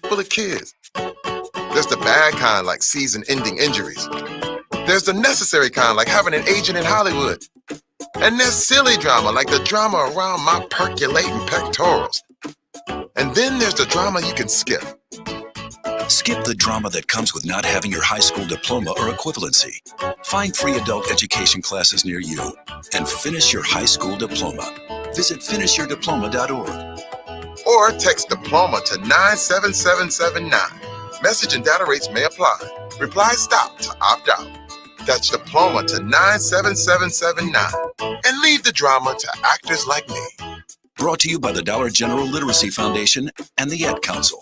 full of kids. There's the bad kind like season-ending injuries. There's the necessary kind like having an agent in Hollywood. And there's silly drama like the drama around my percolating pectorals. And then there's the drama you can skip. Skip the drama that comes with not having your high school diploma or equivalency. Find free adult education classes near you and finish your high school diploma. Visit finishyourdiploma.org. Or text diploma to 97779. Message and data rates may apply. Reply stop to opt out. That's diploma to 97779. And leave the drama to actors like me. Brought to you by the Dollar General Literacy Foundation and the Ad Council.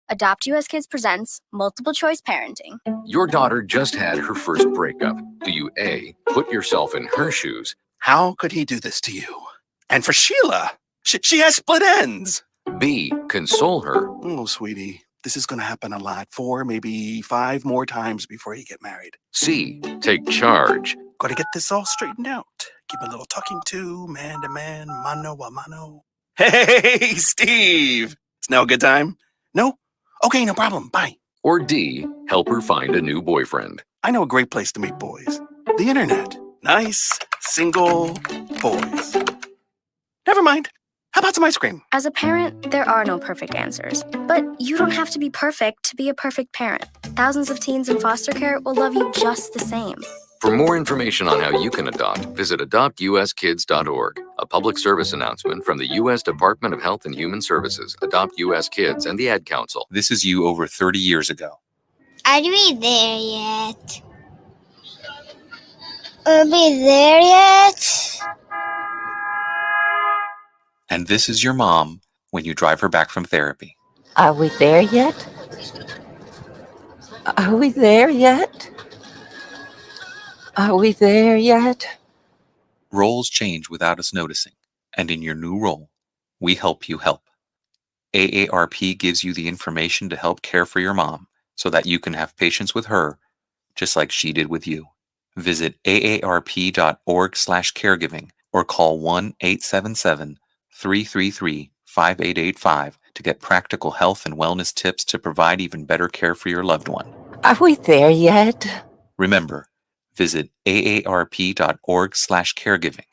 Adopt US Kids presents Multiple Choice Parenting. Your daughter just had her first breakup. Do you A, put yourself in her shoes? How could he do this to you? And for Sheila, she has split ends. B, console her? Oh, sweetie, this is going to happen a lot. 4, maybe 5 more times before you get married. C, take charge? Got to get this all straightened out. Keep a little talking to, man, mano a mano. Hey, Steve. It's now a good time? No? Okay, no problem. Bye. Or D, help her find a new boyfriend? I know a great place to meet boys. The internet. Nice, single boys. Never mind. How about some ice cream? As a parent, there are no perfect answers. But you don't have to be perfect to be a perfect parent. Thousands of teens in foster care will love you just the same. For more information on how you can adopt, visit adoptuskids.org. A public service announcement from the U.S. Department of Health and Human Services, Adopt U.S. Kids, and the Ad Council. This is you over 30 years ago. Are we there yet? Are we there yet? And this is your mom when you drive her back from therapy. Are we there yet? Are we there yet? Are we there yet? Roles change without us noticing, and in your new role, we help you help. AARP gives you the information to help care for your mom so that you can have patience with her, just like she did with you. Visit aarp.org/caregiving or call 1-877-333-5885 to get practical health and wellness tips to provide even better care for your loved one. Are we there yet? Remember, visit aarp.org/caregiving.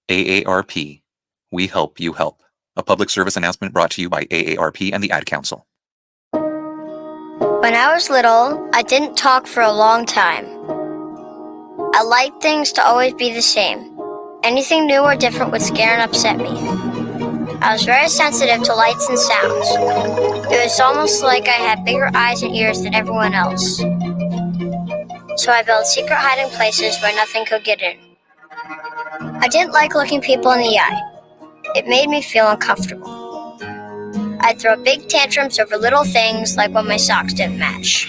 AARP, we help you help. A public service announcement brought to you by AARP and the Ad Council. When I was little, I didn't talk for a long time. I liked things to always be the same. Anything new or different would scare and upset me. I was very sensitive to lights and sounds. It was almost like I had bigger eyes and ears than everyone else. So I built secret hiding places where nothing could get in. I didn't like looking people in the eye. It made me feel uncomfortable. I'd throw big tantrums over little things like when my socks didn't match.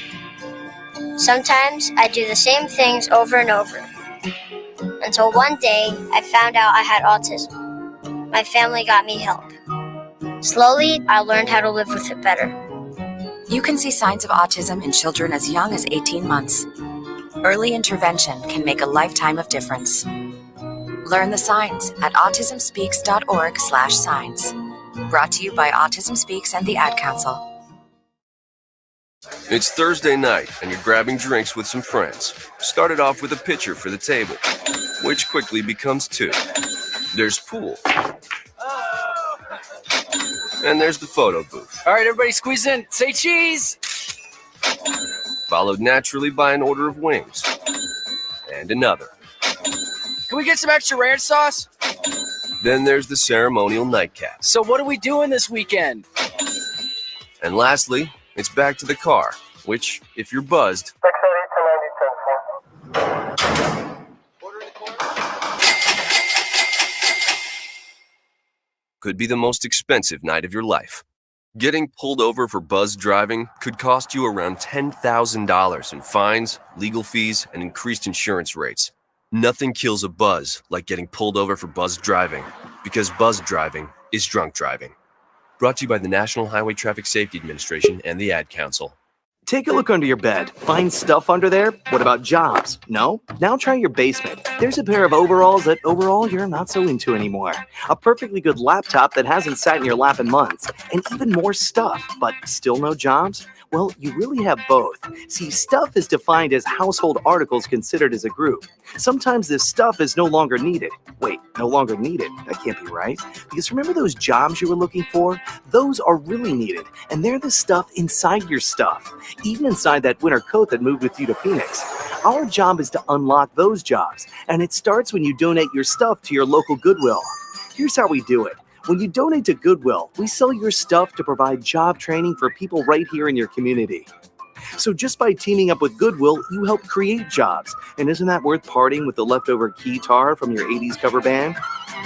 Sometimes I'd do the same things over and over. Until one day, I found out I had autism. My family got me help. Slowly, I learned how to live with it better. You can see signs of autism in children as young as 18 months. Early intervention can make a lifetime of difference. Learn the signs at autismspeaks.org/signs. Brought to you by Autism Speaks and the Ad Council. It's Thursday night, and you're grabbing drinks with some friends. Started off with a pitcher for the table, which quickly becomes 2. There's pool. And there's the photo booth. All right, everybody squeeze in. Say cheese! Followed naturally by an order of wings. And another. Can we get some extra ranch sauce? Then there's the ceremonial nightcap. So what are we doing this weekend? And lastly, it's back to the car, which, if you're buzzed, could be the most expensive night of your life. Getting pulled over for buzzed driving could cost you around $10,000 in fines, legal fees, and increased insurance rates. Nothing kills a buzz like getting pulled over for buzzed driving, because buzzed driving is drunk driving. Brought to you by the National Highway Traffic Safety Administration and the Ad Council. Take a look under your bed. Find stuff under there? What about jobs? No? Now try your basement. There's a pair of overalls that overall you're not so into anymore. A perfectly good laptop that hasn't sat in your lap in months. And even more stuff, but still no jobs? Well, you really have both. See, stuff is defined as household articles considered as a group. Sometimes this stuff is no longer needed. Wait, no longer needed? That can't be right. Because remember those jobs you were looking for? Those are really needed, and they're the stuff inside your stuff. Even inside that winter coat that moved with you to Phoenix. Our job is to unlock those jobs, and it starts when you donate your stuff to your local Goodwill. Here's how we do it. When you donate to Goodwill, we sell your stuff to provide job training for people right here in your community. So just by teaming up with Goodwill, you help create jobs. And isn't that worth partying with the leftover keytar from your 80s cover band?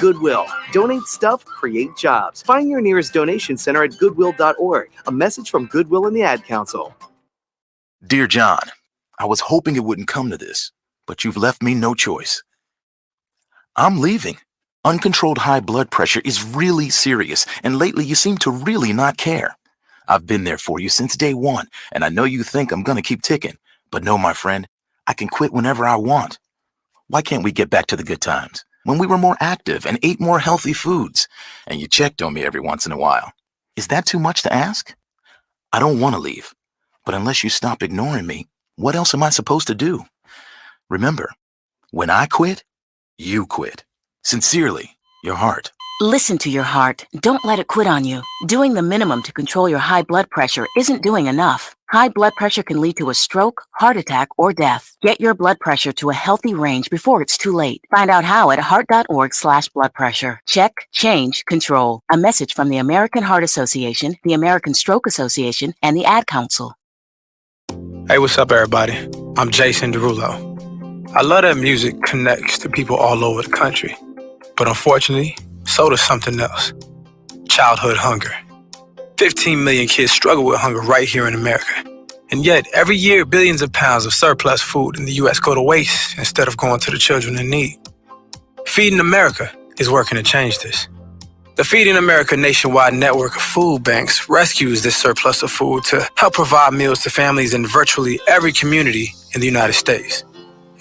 Goodwill. Donate stuff, create jobs. Find your nearest donation center at goodwill.org. A message from Goodwill and the Ad Council. Dear John, I was hoping it wouldn't come to this, but you've left me no choice. I'm leaving. Uncontrolled high blood pressure is really serious, and lately you seem to really not care. I've been there for you since day one, and I know you think I'm gonna keep ticking, but no, my friend, I can quit whenever I want. Why can't we get back to the good times, when we were more active and ate more healthy foods, and you checked on me every once in a while? Is that too much to ask? I don't want to leave, but unless you stop ignoring me, what else am I supposed to do? Remember, when I quit, you quit. Sincerely, your heart. Listen to your heart. Don't let it quit on you. Doing the minimum to control your high blood pressure isn't doing enough. High blood pressure can lead to a stroke, heart attack, or death. Get your blood pressure to a healthy range before it's too late. Find out how at heart.org/blood pressure. Check, change, control. A message from the American Heart Association, the American Stroke Association, and the Ad Council. Hey, what's up, everybody? I'm Jason Derulo. I love that music connects to people all over the country. But unfortunately, so does something else. Childhood hunger. 15 million kids struggle with hunger right here in America. And yet, every year, billions of pounds of surplus food in the U.S. go to waste instead of going to the children in need. Feeding America is working to change this. The Feeding America nationwide network of food banks rescues this surplus of food to help provide meals to families in virtually every community in the United States,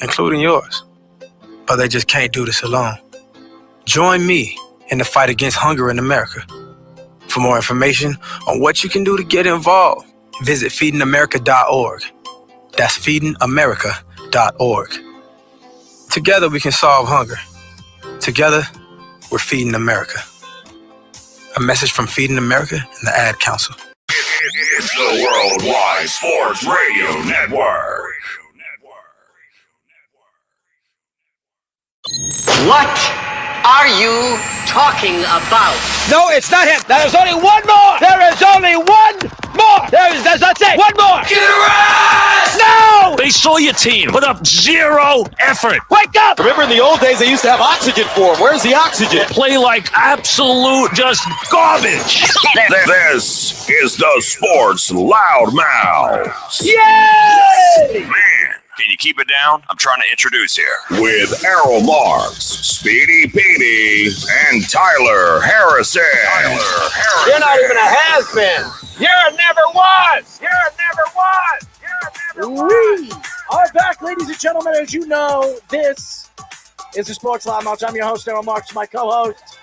including yours. But they just can't do this alone. Join me in the fight against hunger in America. For more information on what you can do to get involved, visit feedingamerica.org. That's feedingamerica.org. Together we can solve hunger. Together, we're feeding America. A message from Feeding America and the Ad Council. It's the Worldwide Sports Radio Network. What are you talking about? No, it's not him. There's only one more. There is only one more. That's it. One more. Get a rest! No! They saw your team put up zero effort. Wake up! Remember in the old days, they used to have oxygen for them. Where's the oxygen? Play like absolute just garbage. This is the Sports Loudmouths. Yay! Man, can you keep it down? I'm trying to introduce here. With Errol Marks, Speedy Petey, and Tyler Harrison. You're not even a has-been. You're a never was. You're a never was. You're a never was. All right, back, ladies and gentlemen. As you know, this is the Sports Loudmouths. I'm your host, Errol Marks. My co-host,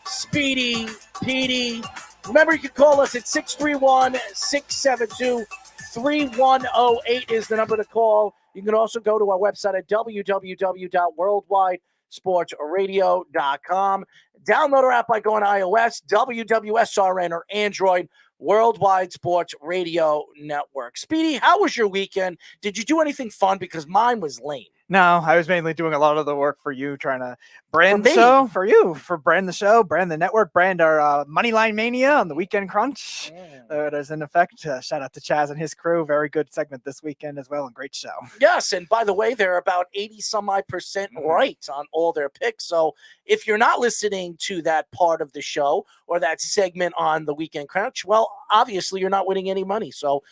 Speedy Petey. Remember, you can call us at 631-672-3108 is the number to call. You can also go to our website at www.worldwidesportsradio.com. Download our app by going to iOS, WWSRN, or Android, Worldwide Sports Radio Network. Speedy, how was your weekend? Did you do anything fun? Because mine was lame. No, I was mainly doing a lot of the work for you, trying to brand the show for you, for brand the show, brand the network, brand our Moneyline Mania on the Weekend Crunch. That is in effect. Shout out to Chaz and his crew. Very good segment this weekend as well, and great show. Yes, and by the way, they're about 80% right on all their picks. So if you're not listening to that part of the show or that segment on the Weekend Crunch, well, obviously you're not winning any money. So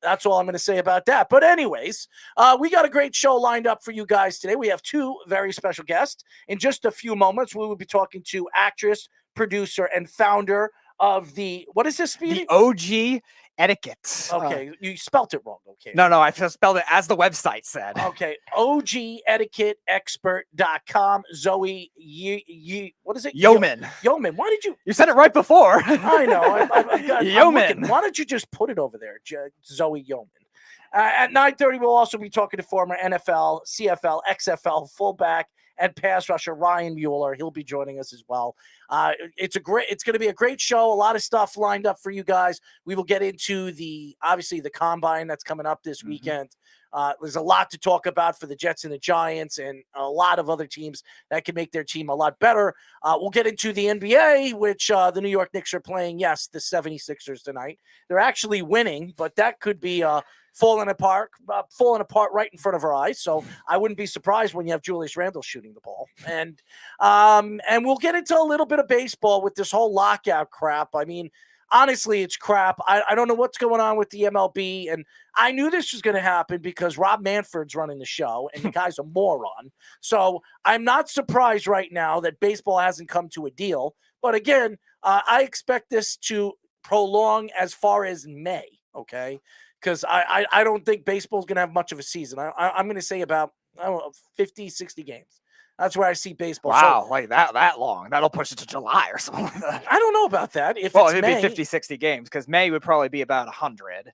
that's all I'm going to say about that. But anyways, we got a great show lined up for you guys today. We have two very special guests. In just a few moments, we will be talking to actress, producer, and founder of the, what is this, Speedy? The OG etiquette. Okay, you spelt it wrong. Okay. No, I just spelled it as the website said. Okay, OGEtiquetteExpert.com. Zoe what is it? Yeoman. Yeoman. Why did you? You said it right before. I know. I'm Yeoman. looking. Why don't you just put it over there, Zoe Yeoman? At 9:30, we'll also be talking to former NFL, CFL, XFL fullback and pass rusher Ryan Mueller. He'll be joining us as well. It's going to be a great show. A lot of stuff lined up for you guys. We will get into obviously the combine that's coming up this weekend. There's a lot to talk about for the Jets and the Giants and a lot of other teams that can make their team a lot better. We'll get into the NBA, which the New York Knicks are playing, yes, the 76ers tonight. They're actually winning, but that could be falling apart right in front of our eyes. So I wouldn't be surprised when you have Julius Randle shooting the ball. And we'll get into a little bit of baseball with this whole lockout crap. I mean, honestly, it's crap. I don't know what's going on with the MLB, and I knew this was going to happen because Rob Manfred's running the show, and the guy's a moron. So I'm not surprised right now that baseball hasn't come to a deal. But again, I expect this to prolong as far as May, okay? Because I don't think baseball's going to have much of a season. I'm going to say about 50, 60 games. That's where I see baseball. Wow, so, like that long. That'll push it to July or something like that. I don't know about that. It'd be 50, 60 games because May would probably be about 100.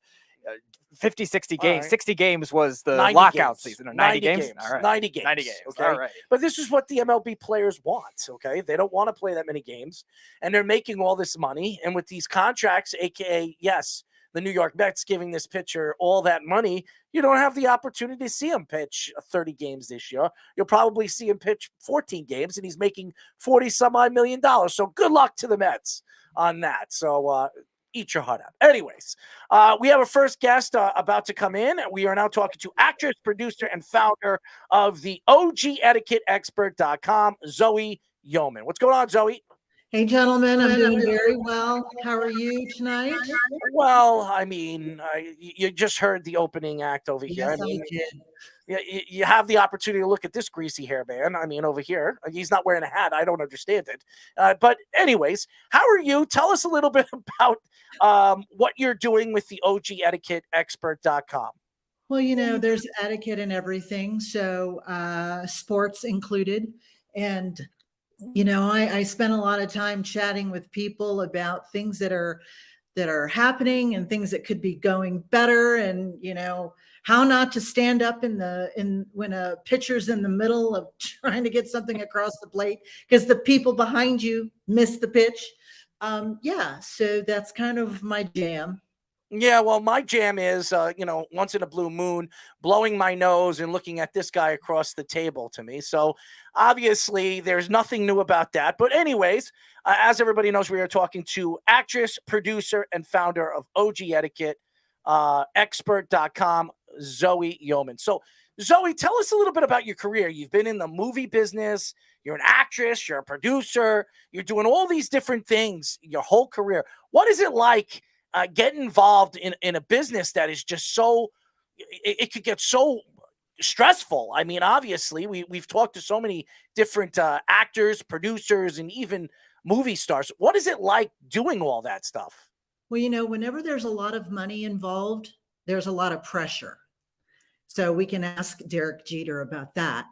50, 60 games. Right. 60 games was the lockout season. Or 90 games? All right. 90 games. 90 games. Okay. All right. But this is what the MLB players want. Okay. They don't want to play that many games. And they're making all this money. And with these contracts, AKA, yes, the New York Mets giving this pitcher all that money, you don't have the opportunity to see him pitch 30 games this year. You'll probably see him pitch 14 games, and he's making $40-some-odd million. So good luck to the Mets on that. So eat your heart out. Anyways, we have a first guest about to come in. We are now talking to actress, producer, and founder of the OGEtiquetteExpert.com, Zoe Yeoman. What's going on, Zoe? Hey, gentlemen, I'm doing very well. How are you tonight? Well, I mean, you just heard the opening act over here. Yes, I did. You have the opportunity to look at this greasy hair man. I mean, over here, he's not wearing a hat. I don't understand it. But anyways, how are you? Tell us a little bit about what you're doing with the OGEtiquetteExpert.com. Well, you know, there's etiquette in everything, so sports included. And you know, I spent a lot of time chatting with people about things that are happening and things that could be going better, and you know how not to stand up when a pitcher's in the middle of trying to get something across the plate because the people behind you miss the pitch. So that's kind of my jam. Yeah, well, my jam is, once in a blue moon, blowing my nose and looking at this guy across the table to me. So obviously there's nothing new about that. But anyways, as everybody knows, we are talking to actress, producer, and founder of OGEtiquetteExpert.com, Zoe Yeoman. So Zoe, tell us a little bit about your career. You've been in the movie business. You're an actress. You're a producer. You're doing all these different things your whole career. What is it like get involved in a business that is just so, it could get so stressful? I mean, obviously, we've talked to so many different actors, producers, and even movie stars. What is it like doing all that stuff? Well, you know, whenever there's a lot of money involved, there's a lot of pressure. So we can ask Derek Jeter about that.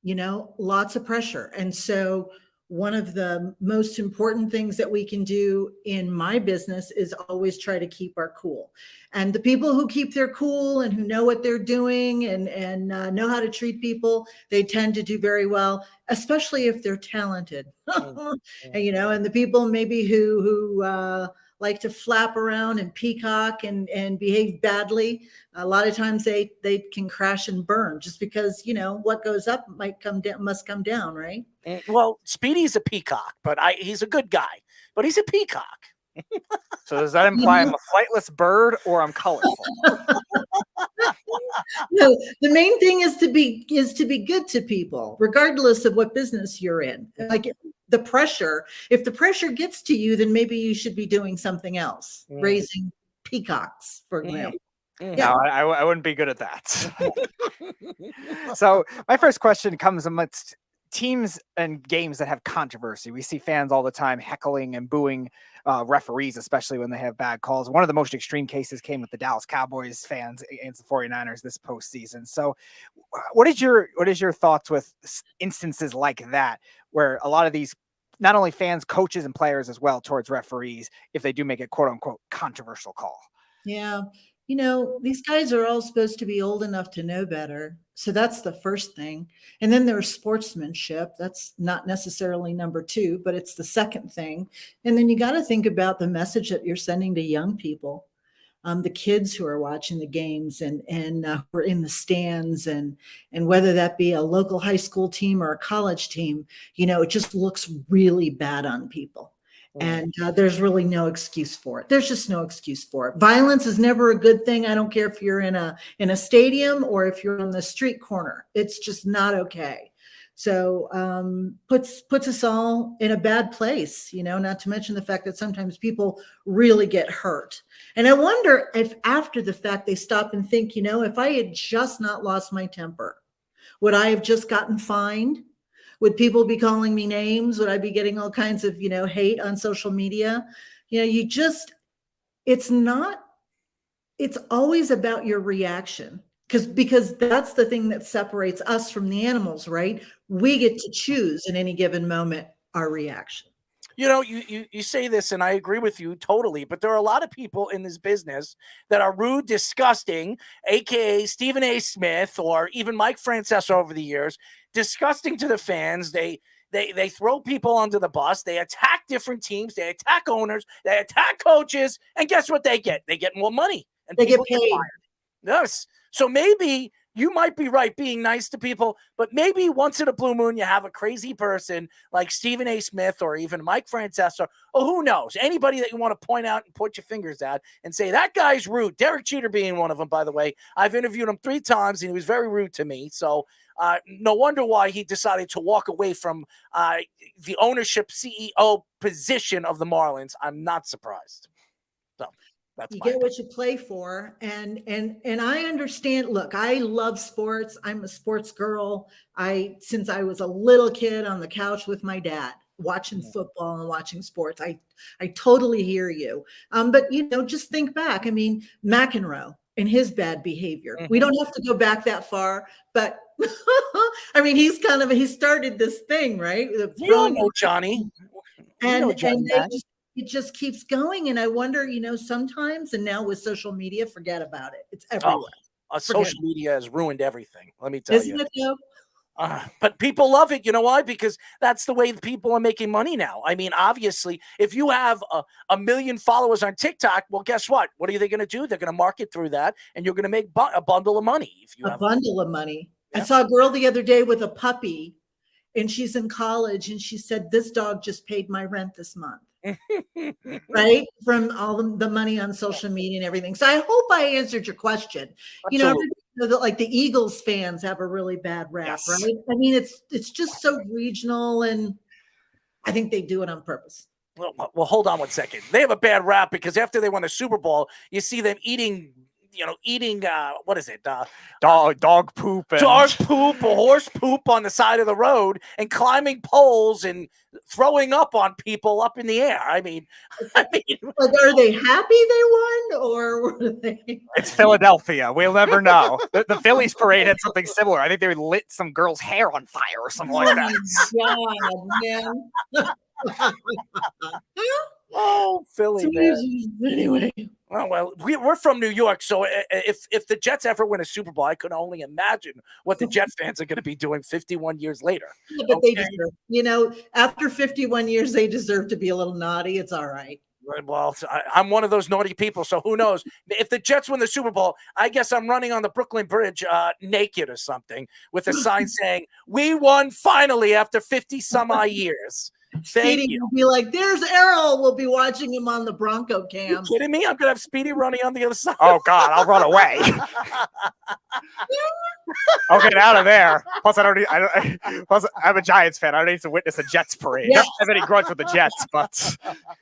You know, lots of pressure. And so one of the most important things that we can do in my business is always try to keep our cool. And the people who keep their cool and who know what they're doing and know how to treat people, they tend to do very well, especially if they're talented. And, you know, and the people maybe who like to flap around and peacock and behave badly, a lot of times they can crash and burn just because, you know, what goes up must come down, right? Well, Speedy's a peacock, but he's a good guy, but he's a peacock. So does that imply I'm a flightless bird or I'm colorful? No, the main thing is to be good to people, regardless of what business you're in. Like the pressure, if the pressure gets to you, then maybe you should be doing something else, raising peacocks, for example. Yeah. No, I wouldn't be good at that. So my first question comes amidst teams and games that have controversy. We see fans all the time heckling and booing referees, especially when they have bad calls. One of the most extreme cases came with the Dallas Cowboys fans against the 49ers this postseason. So what is your thoughts with instances like that, where a lot of these, not only fans, coaches and players as well, towards referees, if they do make a quote unquote controversial call? Yeah. You know, these guys are all supposed to be old enough to know better. So that's the first thing. And then there's sportsmanship. That's not necessarily number two, but it's the second thing. And then you got to think about the message that you're sending to young people, the kids who are watching the games and who are in the stands, and whether that be a local high school team or a college team, you know, it just looks really bad on people. And there's really no excuse for it. There's just no excuse for it. Violence is never a good thing. I don't care if you're in a stadium or if you're on the street corner. It's just not okay. So puts us all in a bad place, you know, not to mention the fact that sometimes people really get hurt. And I wonder if after the fact they stop and think, you know, if I had just not lost my temper, would I have just gotten fined? Would people be calling me names? Would I be getting all kinds of, you know, hate on social media? You know, it's always about your reaction, because that's the thing that separates us from the animals, right? We get to choose in any given moment our reaction. You know, you say this, and I agree with you totally, but there are a lot of people in this business that are rude, disgusting, aka Stephen A. Smith, or even Mike Francesa over the years, disgusting to the fans. They throw people under the bus. They attack different teams. They attack owners. They attack coaches. And guess what they get? They get more money. And they get people paid. fired. Yes. So maybe you might be right being nice to people, but maybe once in a blue moon you have a crazy person like Stephen A. Smith or even Mike Francesa, or who knows, anybody that you want to point out and point your fingers at and say, that guy's rude. Derek Jeter being one of them, by the way. I've interviewed him 3 times, and he was very rude to me. So no wonder why he decided to walk away from the ownership CEO position of the Marlins. I'm not surprised. So that's you get what you play for. And I understand. Look, I love sports. I'm a sports girl. Since I was a little kid on the couch with my dad, watching football and watching sports, I totally hear you. But you know, just think back. I mean, McEnroe and his bad behavior. We don't have to go back that far, but I mean, he started this thing, right? You don't know Johnny. It just keeps going. And I wonder, you know, sometimes, and now with social media, forget about it. It's everywhere. Social media has ruined everything. Let me tell you. Isn't it though? But people love it. You know why? Because that's the way people are making money now. I mean, obviously, if you have a million followers on TikTok, well, guess what? What are they going to do? They're going to market through that, and you're going to make a bundle of money. If you have a bundle of money. Yeah. I saw a girl the other day with a puppy, and she's in college, and she said, this dog just paid my rent this month. Right? From all the money on social media and everything. So I hope I answered your question. Absolutely. You know, that like the Eagles fans have a really bad rap, right? I mean, it's just so regional, and I think they do it on purpose. Well, hold on one second. They have a bad rap because after they won a Super Bowl, you see them eating what is it? Dog poop. Dog poop or horse poop on the side of the road, and climbing poles and throwing up on people up in the air. I mean, like, are they happy they won, or were they? It's Philadelphia. We'll never know. The Phillies parade had something similar. I think they lit some girl's hair on fire or something like that. God, man. Oh, Philly, man. Anyway. Well, we're from New York, so if the Jets ever win a Super Bowl, I could only imagine what the Jet fans are going to be doing 51 years later. Yeah, but they deserve, you know, after 51 years, they deserve to be a little naughty. It's all right. Well, I'm one of those naughty people, so who knows? If the Jets win the Super Bowl, I guess I'm running on the Brooklyn Bridge naked or something with a sign saying, "We won finally after 50-some-odd years." Speedy will be like, there's Errol. We'll be watching him on the Bronco cam. You kidding me? I'm going to have Speedy running on the other side. Oh, God, I'll run away. I'll get out of there. Plus, I'm a Giants fan. I don't need to witness a Jets parade. Yes. I don't have any grudge with the Jets, but.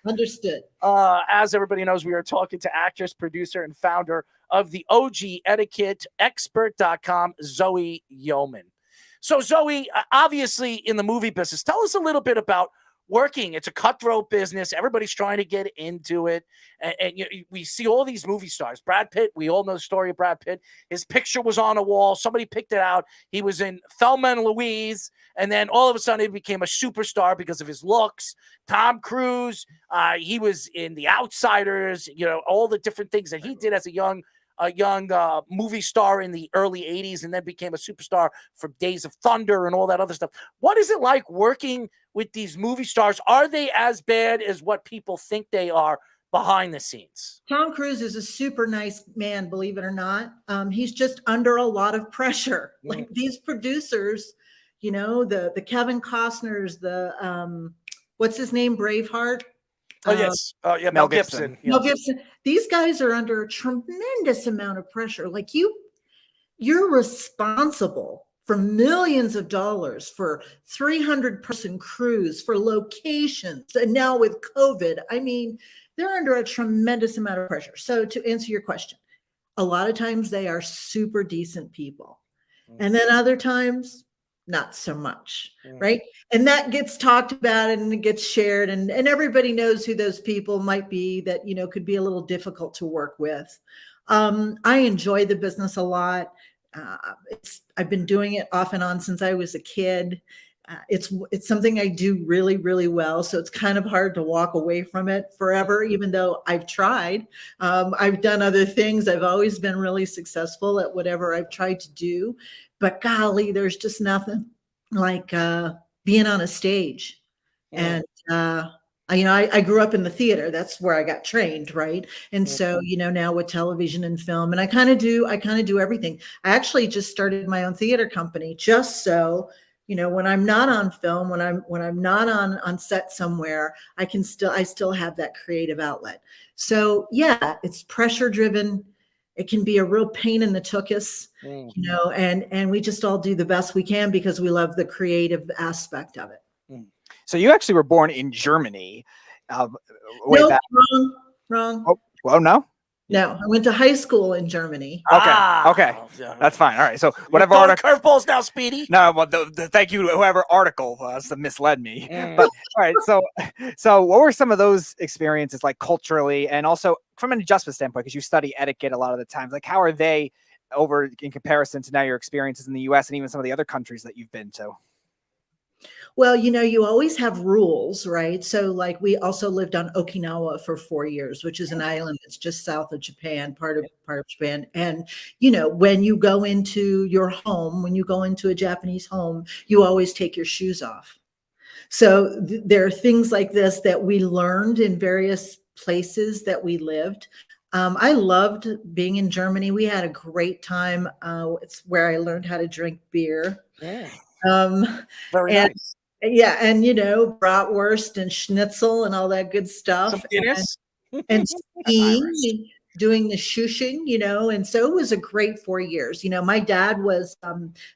Understood. As everybody knows, we are talking to actress, producer, and founder of the OG Etiquette Expert.com, Zoe Yeoman. So Zoe, obviously in the movie business, tell us a little bit about working. It's a cutthroat business. Everybody's trying to get into it. And we see all these movie stars. Brad Pitt, we all know the story of Brad Pitt. His picture was on a wall. Somebody picked it out. He was in Thelma and Louise. And then all of a sudden he became a superstar because of his looks. Tom Cruise, he was in The Outsiders, all the different things that he did as a young movie star in the early 80s, and then became a superstar for Days of Thunder and all that other stuff. What is it like working with these movie stars? Are they as bad as what people think they are behind the scenes? Tom Cruise is a super nice man, believe it or not. He's just under a lot of pressure. Like these producers, the Kevin Costners, the what's his name, Braveheart. Oh, yes. Mel Gibson. Mel Gibson. These guys are under a tremendous amount of pressure. Like you're responsible for millions of dollars, for 300-person crews, for locations. And now with COVID, I mean, they're under a tremendous amount of pressure. So to answer your question, a lot of times they are super decent people. And then other times, not so much, right? And that gets talked about and it gets shared, and everybody knows who those people might be that, could be a little difficult to work with. I enjoy the business a lot. I've been doing it off and on since I was a kid. It's something I do really, really well. So it's kind of hard to walk away from it forever, even though I've tried. I've done other things. I've always been really successful at whatever I've tried to do. But golly, there's just nothing like being on a stage. And, I grew up in the theater. That's where I got trained, right? And so, now with television and film, and I kind of do everything. I actually just started my own theater company just so, when I'm not on film, when I'm not on set somewhere, I still have that creative outlet. So yeah, it's pressure driven. It can be a real pain in the tuchus, and we just all do the best we can because we love the creative aspect of it. So you actually were born in Germany. No, wrong. Oh, well, no. No, I went to high school in Germany. Okay, that's fine. All right, so whatever article curveballs now, Speedy. No, well, thank you to whoever article misled me. But all right, so what were some of those experiences like culturally, and also from an adjustment standpoint, because you study etiquette a lot of the times? Like, how are they over in comparison to now your experiences in the U.S. and even some of the other countries that you've been to? Well, you always have rules, right? So like we also lived on Okinawa for 4 years, which is an island that's just south of Japan, part of Japan. And, when you go into your home, when you go into a Japanese home, you always take your shoes off. So there are things like this that we learned in various places that we lived. I loved being in Germany. We had a great time. It's where I learned how to drink beer. Very nice. Yeah, and bratwurst and schnitzel and all that good stuff. Some Guinness. And skiing, doing the shushing, and so it was a great 4 years. My dad was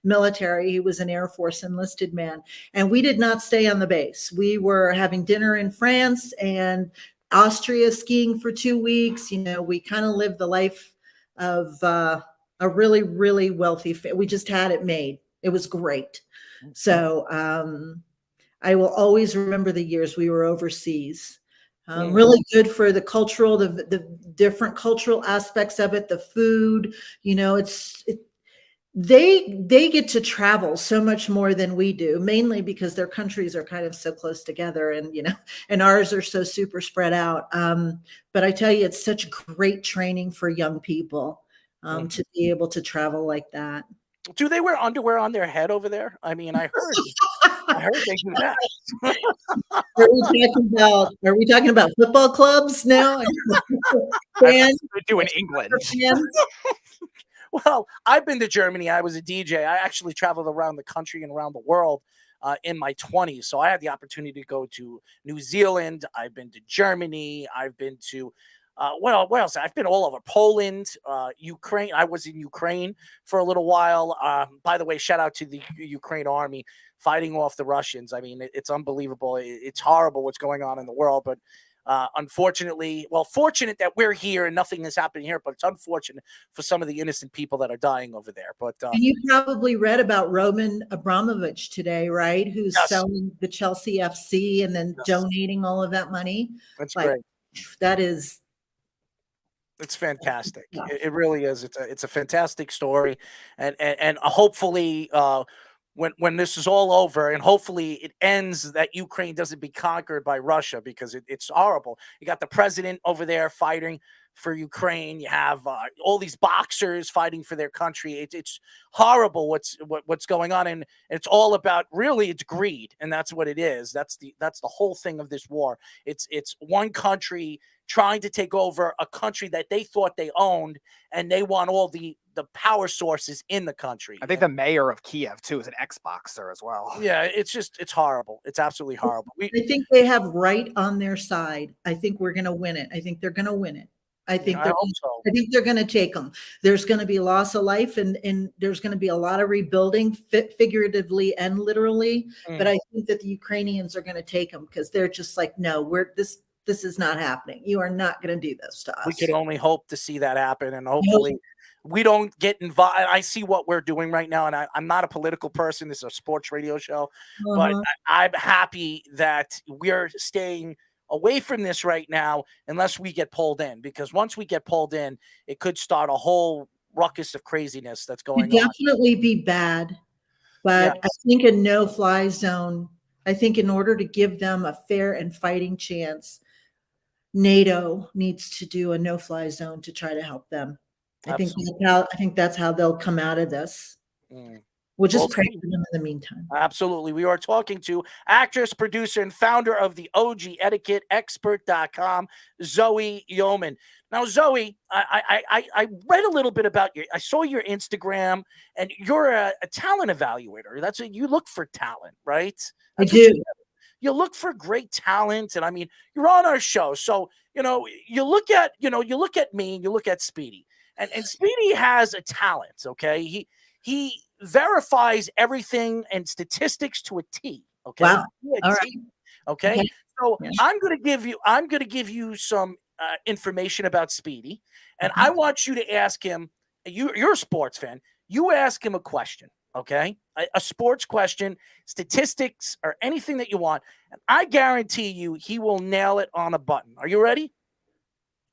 military. He was an Air Force enlisted man, and we did not stay on the base. We were having dinner in France and Austria, skiing for 2 weeks. We kind of lived the life of a really, really wealthy we just had it made. It was great. So I will always remember the years we were overseas. Really good for the cultural, the different cultural aspects of it, the food. They get to travel so much more than we do, mainly because their countries are kind of so close together, and ours are so super spread out. But I tell you, it's such great training for young people to be able to travel like that. Do they wear underwear on their head over there? I mean, I heard they do that. Are we talking about football clubs now? Fans? They do in England. Well, I've been to Germany. I was a DJ. I actually traveled around the country and around the world in my 20s. So I had the opportunity to go to New Zealand. I've been to Germany. I've been to what else? I've been all over Poland, Ukraine. I was in Ukraine for a little while. By the way, shout out to the Ukraine army fighting off the Russians. I mean, it's unbelievable. It's horrible what's going on in the world, but Unfortunately, fortunate that we're here and nothing is happening here, but it's unfortunate for some of the innocent people that are dying over there. But and you probably read about Roman Abramovich today, right? Who's selling the Chelsea FC and then donating all of that money. That's great. That is. It's fantastic. It really is. It's a fantastic story, and hopefully, when this is all over, and hopefully it ends, that Ukraine doesn't be conquered by Russia, because it's horrible. You got the president over there fighting for Ukraine. You have all these boxers fighting for their country. It's horrible what's going on, and it's all about, really, it's greed, and that's what it is. That's the whole thing of this war. It's one country trying to take over a country that they thought they owned, and they want all the power sources in the country. I think the mayor of Kiev too is an Xboxer as well. Yeah, it's horrible. It's absolutely horrible. I think they have right on their side. I think we're going to win it. I think they're going to win it. I think I hope so. I think they're going to take them. There's going to be loss of life, and there's going to be a lot of rebuilding, figuratively and literally. But I think that the Ukrainians are going to take them, because they're just like, no, this is not happening. You are not going to do this to us. We could only hope to see that happen, and hopefully we don't get involved. I see what we're doing right now, and I'm not a political person. This is a sports radio show, but I'm happy that we're staying away from this right now unless we get pulled in, because once we get pulled in, it could start a whole ruckus of craziness that's going on. Definitely be bad, but I think a no-fly zone, I think in order to give them a fair and fighting chance, NATO needs to do a no-fly zone to try to help them. I think that's how they'll come out of this. We'll just pray for them in the meantime. Absolutely. We are talking to actress, producer, and founder of the OG Etiquette Expert.com, Zoe Yeoman. Now, Zoe, I read a little bit about you. I saw your Instagram, and you're a talent evaluator. That's it. You look for talent, right? I do. You look for great talent, and I mean, you're on our show, so you look at me, and you look at Speedy, and Speedy has a talent. Okay, he verifies everything and statistics to a T. Okay, wow. All right. Okay, so I'm going to give you some information about Speedy, and I want you to ask him. You're a sports fan. You ask him a question. Okay, a sports question, statistics, or anything that you want, and I guarantee you he will nail it on a button. Are you ready?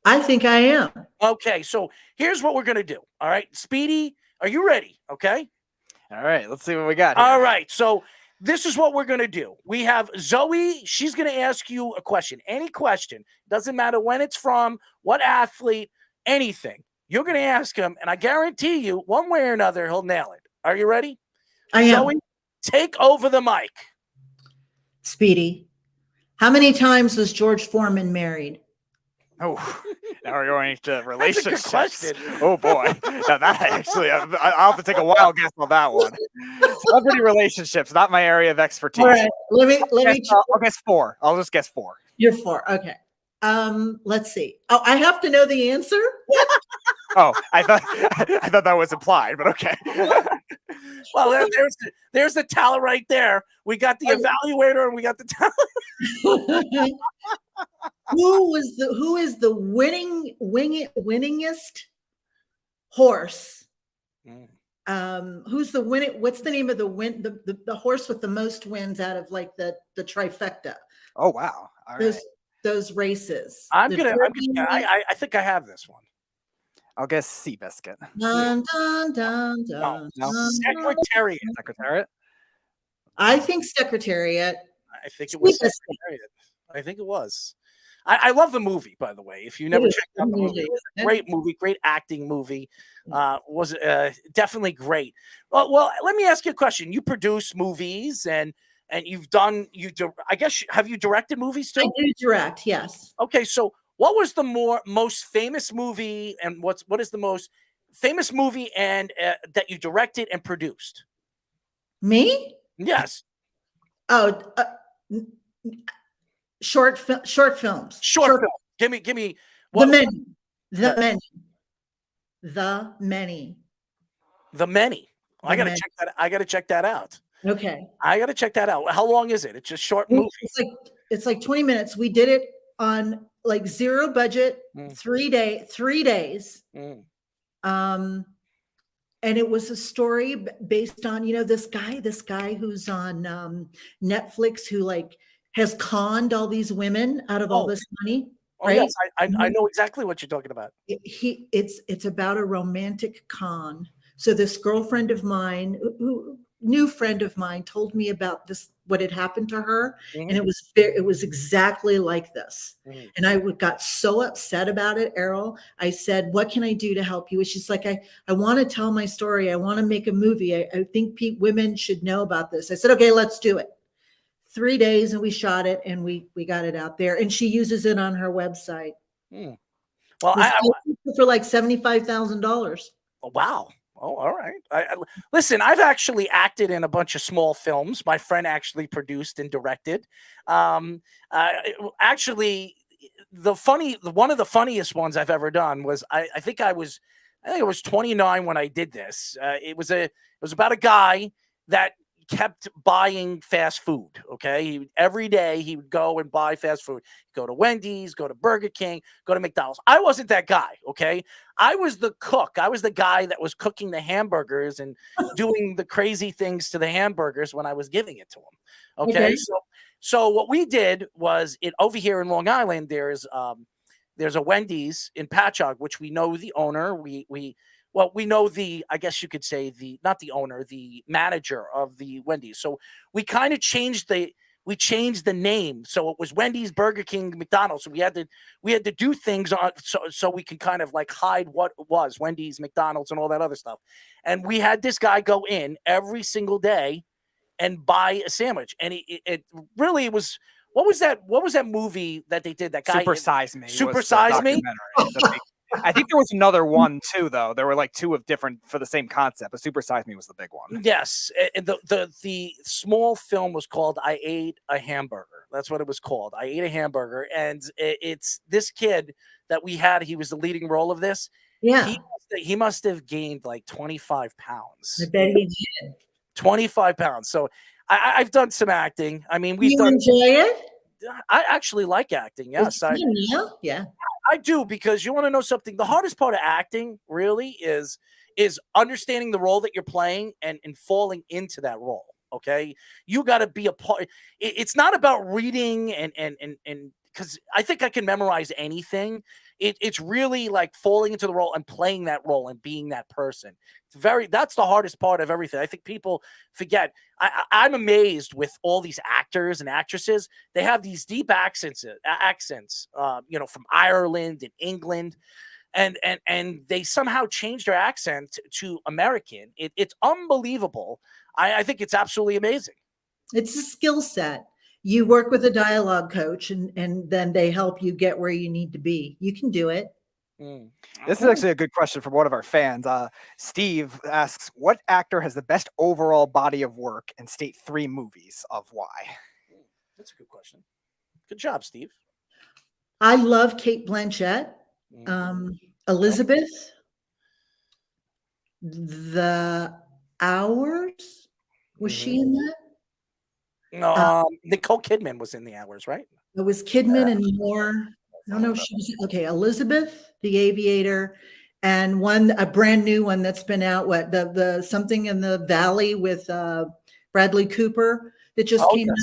I think I am. Okay, so here's what we're going to do. All right, Speedy, are you ready? Okay. All right, let's see what we got here. All right, so this is what we're going to do. We have Zoe. She's going to ask you a question. Any question. Doesn't matter when it's from, what athlete, anything. You're going to ask him, and I guarantee you, one way or another, he'll nail it. Are you ready? I am. Zoe, take over the mic. Speedy, how many times was George Foreman married? Oh, now we're going to relationships. That's a good question. Oh boy, now that actually, I'll have to take a wild guess on that one. Celebrity relationships, not my area of expertise. All right, let me. I'll guess 4. I'll just guess 4. You're 4. Okay. Let's see. Oh, I have to know the answer. Oh, I thought that was implied, but okay. Well, there's the talent right there. We got the evaluator and we got the talent. Who is the winningest horse? Who's the winning? What's the name of the horse with the most wins out of like the trifecta? Oh wow! All right. Those races. I think I have this one. I'll guess Seabiscuit. Dun, dun, dun, dun, No. Secretariat. Secretariat. I think Secretariat. I think it was Secretariat. I think it was. I love the movie, by the way. If you never checked out the movie, it was a great movie, great acting movie. Was definitely great. Well, let me ask you a question. You produce movies and you've done I guess have you directed movies too? I do direct, yes. Okay, so what was the most famous movie, and what is the most famous movie and that you directed and produced? Me? Yes. Oh, short films. Short films. Give me the many. I gotta check that out. Okay. I gotta check that out. How long is it? It's just short movie. It's like 20 minutes. We did it on like zero budget, 3 days. And it was a story based on, this guy who's on Netflix who like has conned all these women out of all this money. Oh, right? yes, I know exactly what you're talking about. It's about a romantic con. So this girlfriend of mine, new friend of mine, told me about this, what had happened to her, and it was exactly like this. And I got so upset about it, Errol. I said, "What can I do to help you?" And she's like, "I want to tell my story. I want to make a movie. I think women should know about this." I said, "Okay, let's do it." 3 days, and we shot it, and we got it out there, and she uses it on her website. Well, for like $75,000. Oh, wow. Oh, all right. Listen, I've actually acted in a bunch of small films. My friend actually produced and directed. Actually, one of the funniest ones I've ever done was I think I was 29 when I did this. It was about a guy that kept buying fast food. Okay. Every day he would go and buy fast food, go to Wendy's, go to Burger King, go to McDonald's. I wasn't that guy. Okay. I was the cook. I was the guy that was cooking the hamburgers and doing the crazy things to the hamburgers when I was giving it to him. Okay. So what we did was over here in Long Island, there's a Wendy's in Patchogue, which we know the owner. We know I guess you could say not the owner, the manager of the Wendy's. So we kind of changed the name. So it was Wendy's, Burger King, McDonald's. So we had to do things so we can kind of like hide what it was, Wendy's, McDonald's, and all that other stuff. And we had this guy go in every single day and buy a sandwich. And it really was. What was that movie that they did? That guy Super Size Me. Super Size Me. I think there was another one too, though. There were like two of different for the same concept, but Super Size Me was the big one. Yes, the small film was called "I Ate a Hamburger." That's what it was called. I ate a hamburger, and it's this kid that we had. He was the leading role of this. Yeah, he must have gained like 25 pounds. I bet he did. 25 pounds. So I've done some acting. I mean, You enjoy it? I actually like acting. Yes, yeah. I do, because you want to know something. The hardest part of acting really is understanding the role that you're playing and falling into that role. Okay, you got to be a part. It's not about reading and because I think I can memorize anything. It's really like falling into the role and playing that role and being that person. That's the hardest part of everything. I think people forget. I'm amazed with all these actors and actresses. They have these deep accents, from Ireland and England, and they somehow change their accent to American. It's unbelievable. I think it's absolutely amazing. It's a skill set. You work with a dialogue coach, and then they help you get where you need to be. You can do it. This is actually a good question from one of our fans. Steve asks, what actor has the best overall body of work, and state 3 movies of why? That's a good question. Good job, Steve. I love Kate Blanchett. Elizabeth. The Hours. Was she in that? No, Nicole Kidman was in The Hours, right? It was Kidman and more. I don't know if she was okay. Elizabeth, The Aviator, and a brand new one that's been out. What the Something in the Valley with Bradley Cooper that just came out.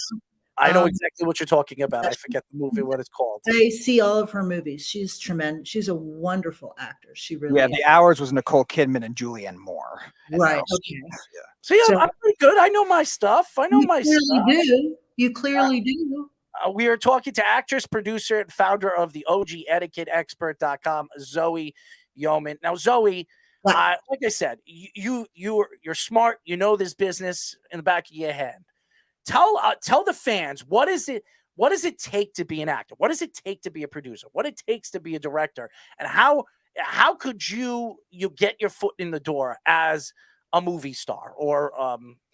I know exactly what you're talking about. I forget the movie, what it's called. I see all of her movies. She's tremendous. She's a wonderful actor. She really is. The Hours was Nicole Kidman and Julianne Moore. Right. Okay. So I'm pretty good. I know my stuff. You clearly do. We are talking to actress, producer, and founder of the OGEtiquetteExpert.com, Zoe Yeoman. Now, Zoe, like I said, you're smart. You know this business in the back of your head. Tell the fans, what does it take to be an actor? What does it take to be a producer? What it takes to be a director? And how could you get your foot in the door as a movie star or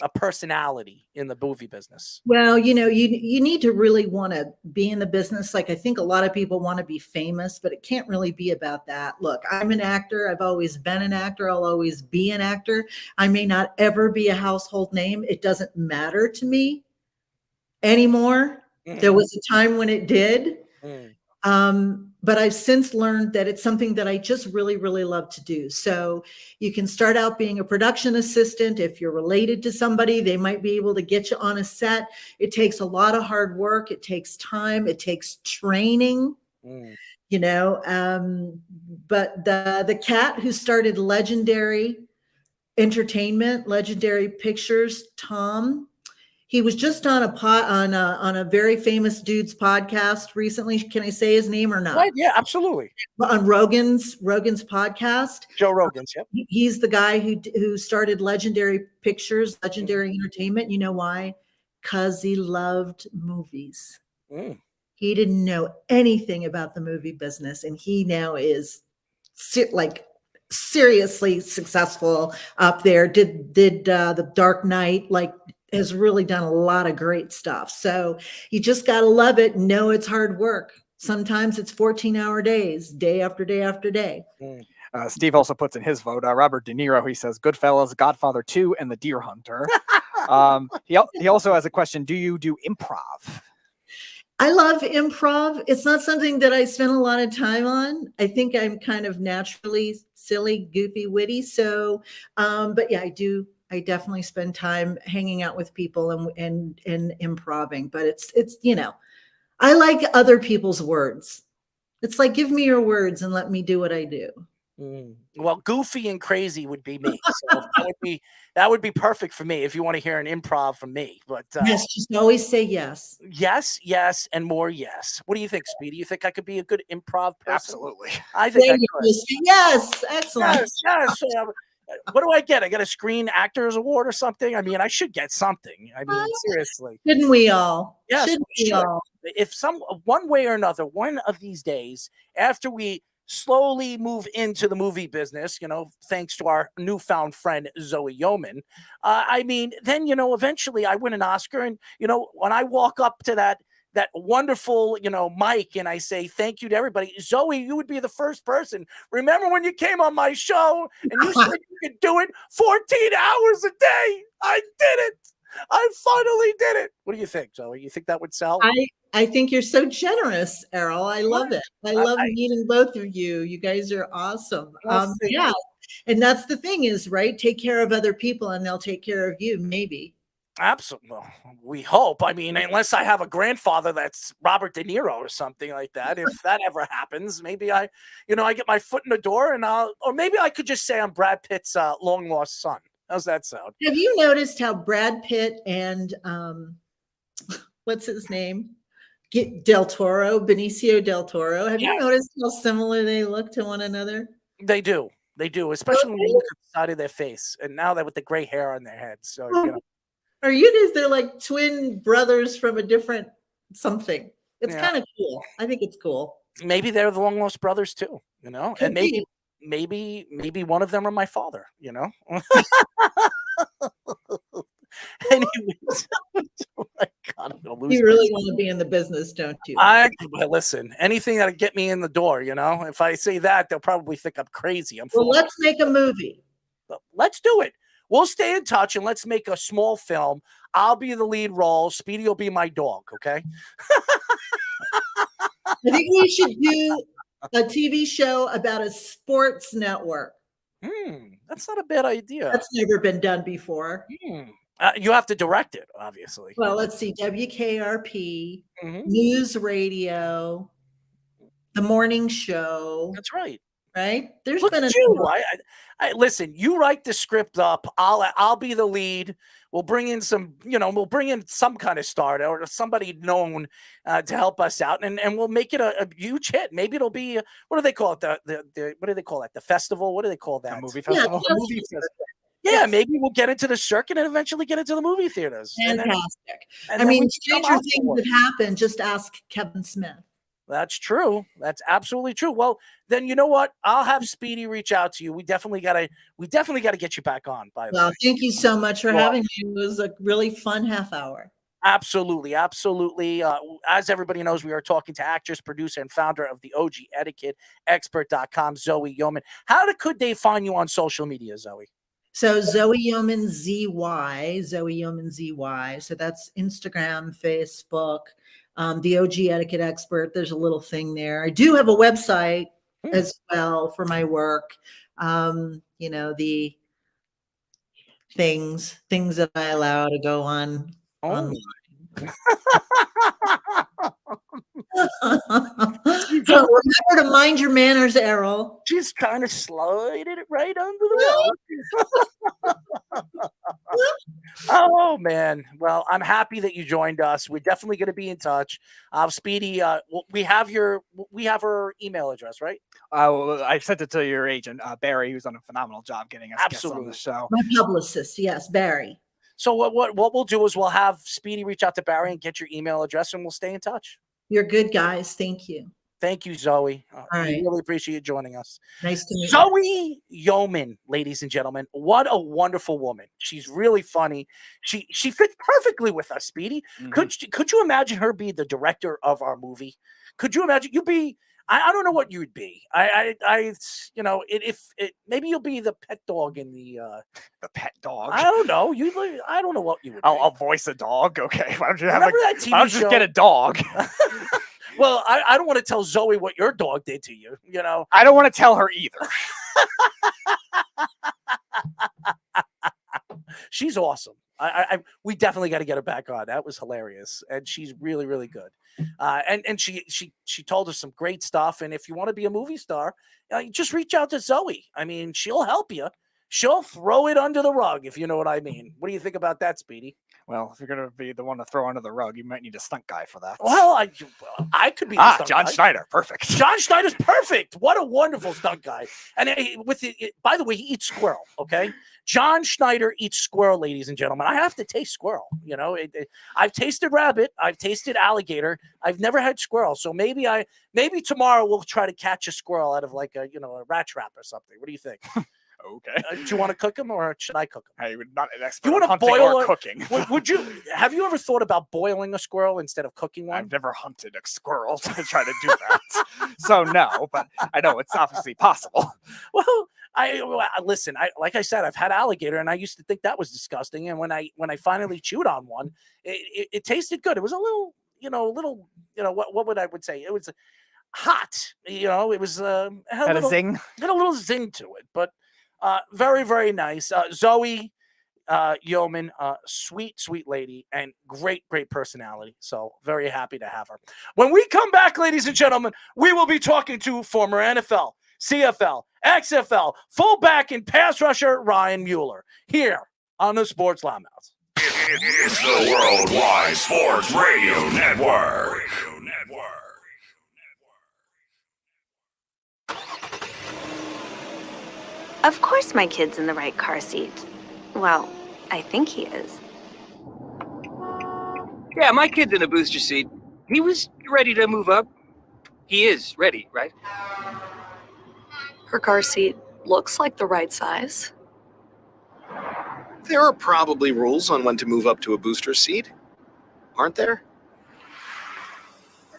a personality in the movie business? Well, you need to really want to be in the business. Like, I think a lot of people want to be famous, but it can't really be about that. Look, I'm an actor. I've always been an actor. I'll always be an actor. I may not ever be a household name. It doesn't matter to me anymore. There was a time when it did. But I've since learned that it's something that I just really, really love to do. So you can start out being a production assistant. If you're related to somebody, they might be able to get you on a set. It takes a lot of hard work. It takes time. It takes training. You know, but the cat who started Legendary Entertainment, Legendary Pictures, Tom, he was just on a very famous dude's podcast recently. Can I say his name or not? Right, yeah, absolutely. On Rogan's podcast. Joe Rogan's, yep. He's the guy who started Legendary Pictures, Legendary Entertainment. You know why? Because he loved movies. He didn't know anything about the movie business, and he now is seriously successful up there. Did the Dark Knight, has really done a lot of great stuff. So you just got to love it and know it's hard work. Sometimes it's 14-hour days, day after day after day. Steve also puts in his vote. Robert De Niro, he says, Goodfellas, Godfather 2, and The Deer Hunter. He also has a question. Do you do improv? I love improv. It's not something that I spend a lot of time on. I think I'm kind of naturally silly, goofy, witty. So, but yeah, I do. I definitely spend time hanging out with people and improving. But it's I like other people's words. It's like, give me your words and let me do what I do. Well, goofy and crazy would be me. So that would be perfect for me if you want to hear an improv from me. But yes, just always say yes. Yes, and more yes. What do you think, Speedy? You think I could be a good improv person? Absolutely. I think I could. Yes, excellent. Yes. What do I get? I get a Screen Actors Award or something? I mean, I should get something. I mean, seriously. Shouldn't we all? Yes, Shouldn't we all? If one way or another, one of these days, after we slowly move into the movie business, thanks to our newfound friend Zoe Yeoman, I mean, then eventually I win an Oscar, and when I walk up to that wonderful mic and I say thank you to everybody, Zoe, you would be the first person. Remember when you came on my show and you said you could do it 14 hours a day? I did it. I finally did it. What do you think, Zoe? You think that would sell? I think you're so generous, Errol. I love it. I love meeting both of you. You guys are awesome. Yeah. And that's the thing is, right? Take care of other people and they'll take care of you, maybe. Absolutely. Well, we hope. I mean, unless I have a grandfather that's Robert De Niro or something like that. If that ever happens, maybe I get my foot in the door or maybe I could just say I'm Brad Pitt's long lost son. How's that sound? Have you noticed how Brad Pitt and what's his name? Benicio del Toro. Have you noticed how similar they look to one another? They do, especially when you look at the side of their face. And now they're with the gray hair on their heads. So they're like twin brothers from a different something. It's kind of cool. I think it's cool. Maybe they're the long lost brothers too, and maybe one of them are my father, Anyways, oh my God, I'm gonna lose. You really want to be in the business, don't you? Listen, anything that'll get me in the door, If I say that, they'll probably think I'm crazy. Let's make a movie. Let's do it. We'll stay in touch and let's make a small film. I'll be the lead role. Speedy will be my dog. Okay. I think we should do a TV show about a sports network. That's not a bad idea. That's never been done before. You have to direct it, obviously. Well, let's see. WKRP, News Radio, The Morning Show. That's right. Right? There's Look been at you. I listen. You write the script up. I'll be the lead. We'll bring in some some kind of star or somebody known to help us out, and we'll make it a huge hit. Maybe it'll be what do they call it? What do they call it? The festival? What do they call that? A movie festival. Yeah, movie festival. Yeah, maybe we'll get into the circuit and eventually get into the movie theaters. Fantastic. I mean, stranger things have happened. Just ask Kevin Smith. That's true. That's absolutely true. Well, then you know what? I'll have Speedy reach out to you. We definitely gotta get you back on. By the way, thank you so much for having me. It was a really fun half hour. Absolutely. As everybody knows, we are talking to actress, producer, and founder of the OG Etiquette Expert.com, Zoe Yeoman. How could they find you on social media, Zoe? So Zoe Yeoman ZY, Zoe Yeoman ZY. So that's Instagram, Facebook. the OG etiquette expert. There's a little thing there. I do have a website as well for my work. The things that I allow to go on. So remember to mind your manners, Errol. She's kind of slided it right under the rug. Oh man! Well, I'm happy that you joined us. We're definitely going to be in touch. Speedy, we have her email address, right? I sent it to your agent, Barry, who's done a phenomenal job getting us guests on the show. My publicist, yes, Barry. So what we'll do is we'll have Speedy reach out to Barry and get your email address, and we'll stay in touch. You're good, guys. Thank you. Thank you, Zoe. All right. We really appreciate you joining us. Nice to meet you. Zoe Yeoman, ladies and gentlemen. What a wonderful woman. She's really funny. She fits perfectly with us, Speedy. Mm-hmm. Could you imagine her be the director of our movie? Could you imagine you be? I don't know what you'd be. Maybe you'll be the pet dog in the pet dog. I don't know. I don't know what you would. I'll voice a dog. Okay. Why don't you have that TV Why don't you just get a dog? Well, I don't want to tell Zoe what your dog did to you. I don't want to tell her either. She's awesome. We definitely got to get her back on. That was hilarious, and she's really, really good. And she told us some great stuff. And if you want to be a movie star, just reach out to Zoe. I mean, she'll help you. She'll throw it under the rug, if you know what I mean. What do you think about that, Speedy? Well, if you're going to be the one to throw under the rug, you might need a stunt guy for that. Well, I could be the stunt John guy. Schneider. Perfect. John Schneider's perfect. What a wonderful stunt guy. And by the way, he eats squirrel, okay? John Schneider eats squirrel, ladies and gentlemen. I have to taste squirrel. I've tasted rabbit. I've tasted alligator. I've never had squirrel. So maybe tomorrow we'll try to catch a squirrel out of like a rat trap or something. What do you think? Okay. Do you want to cook them or should I cook them? Hey, not an expert. You want to hunting boil or cooking? Would you? Have you ever thought about boiling a squirrel instead of cooking one? I've never hunted a squirrel to try to do that, so no. But I know it's obviously possible. Well, listen. Like I said, I've had alligator, and I used to think that was disgusting. And when I finally chewed on one, it tasted good. It was a little, what would I say? It was hot. It was had a zing. Had a little zing to it, but. Very, very nice. Zoe Yeoman, sweet lady, and great personality. So very happy to have her. When we come back, ladies and gentlemen, we will be talking to former NFL, CFL, XFL, fullback, and pass rusher Ryan Mueller here on the Sports Loudmouths. It's the Worldwide Sports Radio Network. Of course my kid's in the right car seat. Well, I think he is. Yeah, my kid's in a booster seat. He was ready to move up. He is ready, right? Her car seat looks like the right size. There are probably rules on when to move up to a booster seat, aren't there?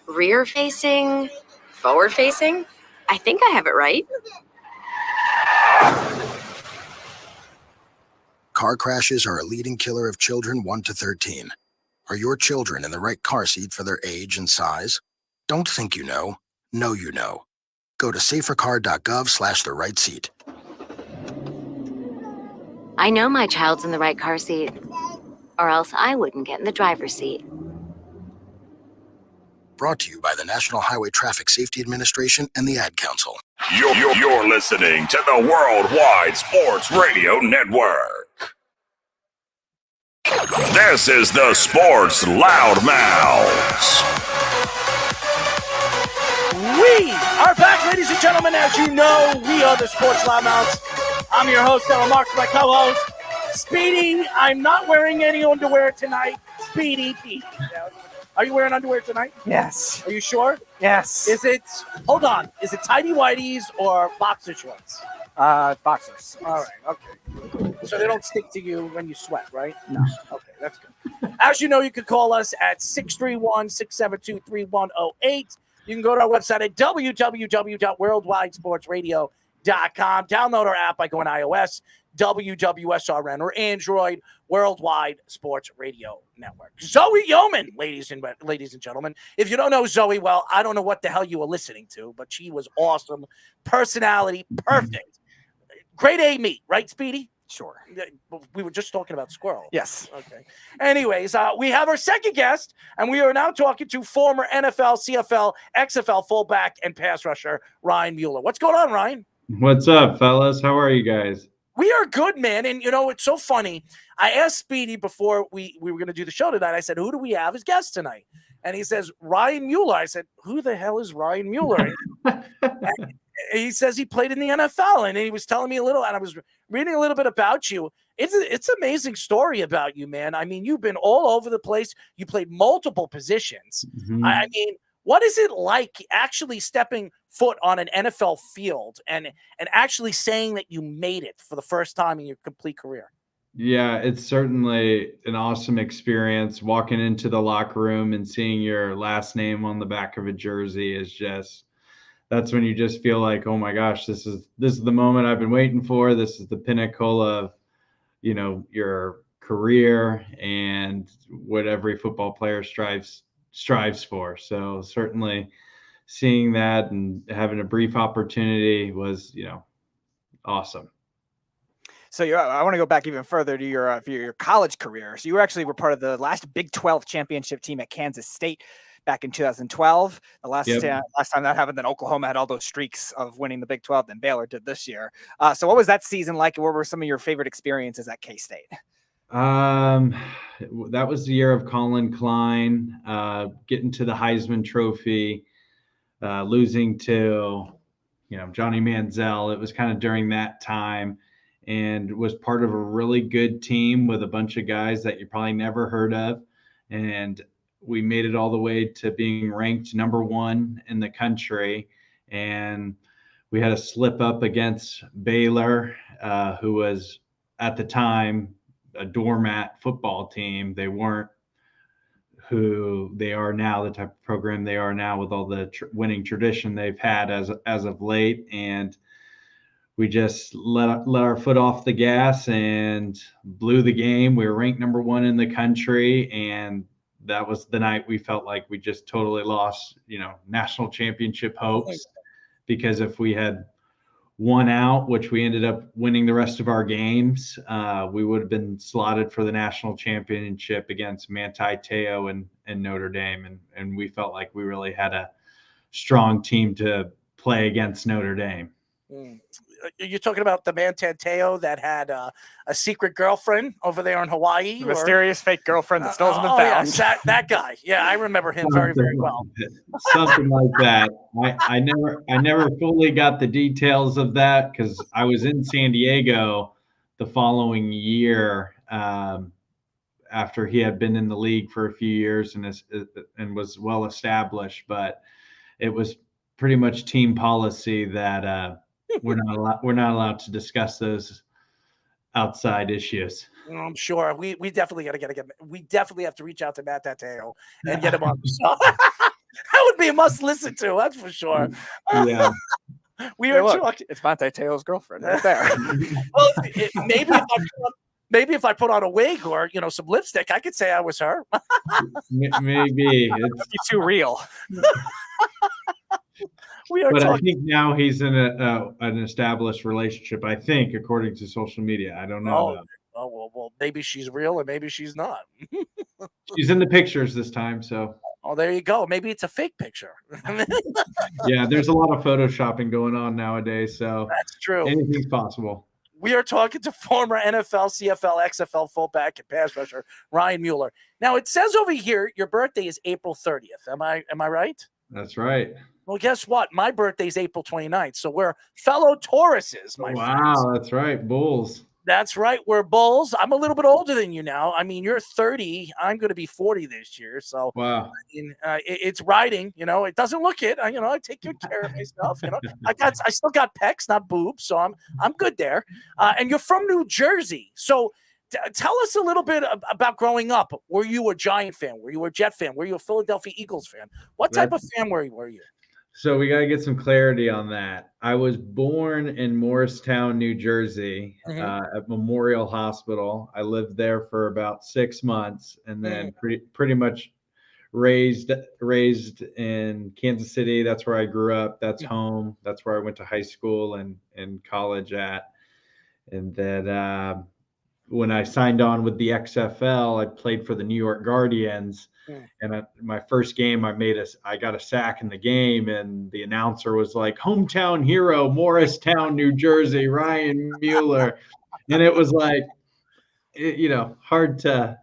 Rear facing, forward facing. I think I have it right. Car crashes are a leading killer of children 1 to 13. Are your children in the right car seat for their age and size? Don't think you know. Know you know. Go to safercar.gov/the right seat. I know my child's in the right car seat, or else I wouldn't get in the driver's seat. Brought to you by the National Highway Traffic Safety Administration and the Ad Council. You're listening to the Worldwide Sports Radio Network. This is the Sports Loudmouths. We are back, ladies and gentlemen. As you know, we are the Sports Loudmouths. I'm your host, Errol Marks, my co-host, Speedy. I'm not wearing any underwear tonight. Speedy. Are you wearing underwear tonight? Yes. Are you sure? Yes. Hold on. Is it tighty whities or boxer shorts? Boxers. All right. Okay. So they don't stick to you when you sweat, right? No. Okay. That's good. As you know, you can call us at 631-672-3108. You can go to our website at www.worldwidesportsradio.com. Download our app by going iOS. WWSRN, or Android Worldwide Sports Radio Network. Zoe Yeoman, ladies and gentlemen. If you don't know Zoe, well, I don't know what the hell you were listening to, but she was awesome. Personality, perfect. Grade A meat, right, Speedy? Sure. We were just talking about squirrel. Yes. Okay. Anyways, we have our second guest, and we are now talking to former NFL, CFL, XFL fullback, and pass rusher, Ryan Mueller. What's going on, Ryan? What's up, fellas? How are you guys? We are good, man. And, it's so funny. I asked Speedy before we were going to do the show tonight. I said, who do we have as guest tonight? And he says, Ryan Mueller. I said, who the hell is Ryan Mueller? He says he played in the NFL, and he was telling me a little, and I was reading a little bit about you. It's an amazing story about you, man. I mean, you've been all over the place. You played multiple positions. Mm-hmm. I mean, what is it like actually stepping foot on an NFL field and actually saying that you made it for the first time in your complete career? Yeah, it's certainly an awesome experience. Walking into the locker room and seeing your last name on the back of a jersey is that's when you just feel like, oh my gosh, this is the moment I've been waiting for. This is the pinnacle of, your career and what every football player strives for. So certainly seeing that and having a brief opportunity was, awesome. So I want to go back even further to your college career. So you were part of the last Big 12 championship team at Kansas State back in 2012. The last time that happened, then Oklahoma had all those streaks of winning the Big 12 than Baylor did this year. So what was that season like? What were some of your favorite experiences at K-State? That was the year of Colin Klein, getting to the Heisman Trophy, losing to, Johnny Manziel. It was kind of during that time, and was part of a really good team with a bunch of guys that you probably never heard of. And we made it all the way to being ranked number 1 in the country. And we had a slip up against Baylor, who was at the time a doormat football team. They weren't who they are now, the type of program they are now with all the winning tradition they've had as of late. And we just let our foot off the gas and blew the game. We were ranked number 1 in the country, and that was the night we felt like we just totally lost, national championship hopes, because if we had won out, which we ended up winning the rest of our games, we would have been slotted for the national championship against Manti Te'o and Notre Dame. And we felt like we really had a strong team to play against Notre Dame. You're talking about the Manti Te'o that had a secret girlfriend over there in Hawaii? The mysterious fake girlfriend that still hasn't been found. Yeah, that guy. Yeah, I remember him very, very well. Something like that. I never fully got the details of that because I was in San Diego the following year after he had been in the league for a few years and was well established. But it was pretty much team policy that we're not allowed to discuss those outside issues. I'm sure we definitely got to get. We definitely have to reach out to Matt Tateo and get him on the show. That would be a must listen to. That's for sure. Yeah. We are talking. It's Manti Te'o's girlfriend right there. Well, maybe if I put on a wig or some lipstick, I could say I was her. Maybe it's too real. I think now he's in an established relationship, I think, according to social media. I don't know. Well, maybe she's real and maybe she's not. She's in the pictures this time, so. Oh, there you go. Maybe it's a fake picture. Yeah, there's a lot of photoshopping going on nowadays, so that's true. Anything's possible. We are talking to former NFL, CFL, XFL fullback and pass rusher Ryan Mueller. Now, it says over here your birthday is April 30th. Am I right? That's right. Well, guess what? My birthday is April 29th, so we're fellow Tauruses, my friends. Wow, that's right. Bulls. That's right. We're Bulls. I'm a little bit older than you now. I mean, you're 30. I'm going to be 40 this year. So wow. I mean, it's riding. It doesn't look it. I take good care of myself. I still got pecs, not boobs, so I'm good there. And you're from New Jersey, so tell us a little bit about growing up. Were you a Giant fan? Were you a Jet fan? Were you a Philadelphia Eagles fan? What type of fan were you? So we got to get some clarity on that. I was born in Morristown, New Jersey, at Memorial Hospital. I lived there for about 6 months, and then pretty much raised in Kansas City. That's where I grew up. That's home. That's where I went to high school and college at. And then when I signed on with the XFL, I played for the New York Guardians. And my first game, I got a sack in the game, and the announcer was like, "Hometown hero, Morristown, New Jersey, Ryan Mueller," and it was like, hard to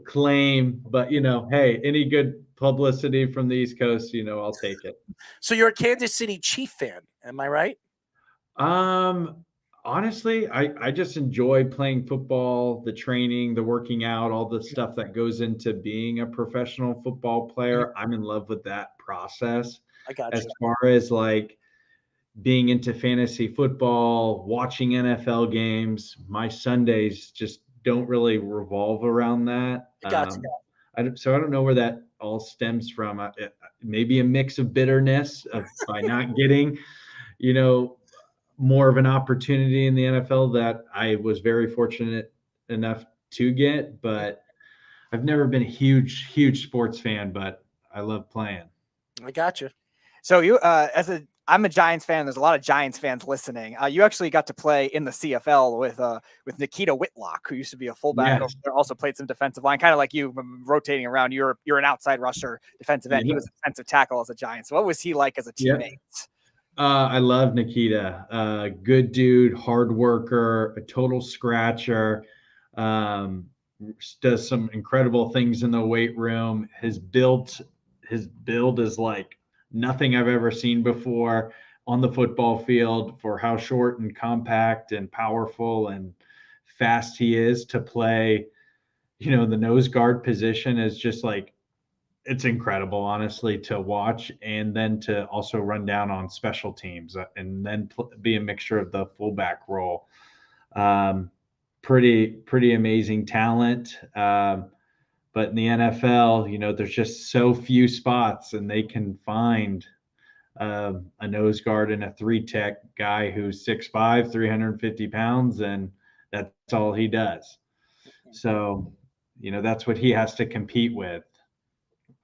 claim, but hey, any good publicity from the East Coast, I'll take it. So you're a Kansas City Chief fan, am I right? Honestly, I just enjoy playing football, the training, the working out, all the stuff that goes into being a professional football player. I'm in love with that process. I got As you. far as like being into fantasy football, watching NFL games, my Sundays just don't really revolve around that. I got you. I don't know where that all stems from. Maybe a mix of bitterness by not getting, more of an opportunity in the NFL that I was very fortunate enough to get, but I've never been a huge sports fan, but I love playing. I got you. So I'm a Giants fan. There's a lot of Giants fans listening. You actually got to play in the CFL with Nikita Whitlock, who used to be a fullback. Yes. Also played some defensive line, kind of like you, rotating around. You're an outside rusher, defensive end. He was a defensive tackle as a Giant. So what was he like as a teammate? I love Nikita. Good dude, hard worker, a total scratcher. Does some incredible things in the weight room. His build is like nothing I've ever seen before on the football field for how short and compact and powerful and fast he is to play. The nose guard position is just like, it's incredible, honestly, to watch, and then to also run down on special teams and then be a mixture of the fullback role. Pretty amazing talent. But in the NFL, there's just so few spots, and they can find a nose guard and a 3-tech guy who's 6'5", 350 pounds, and that's all he does. So, that's what he has to compete with,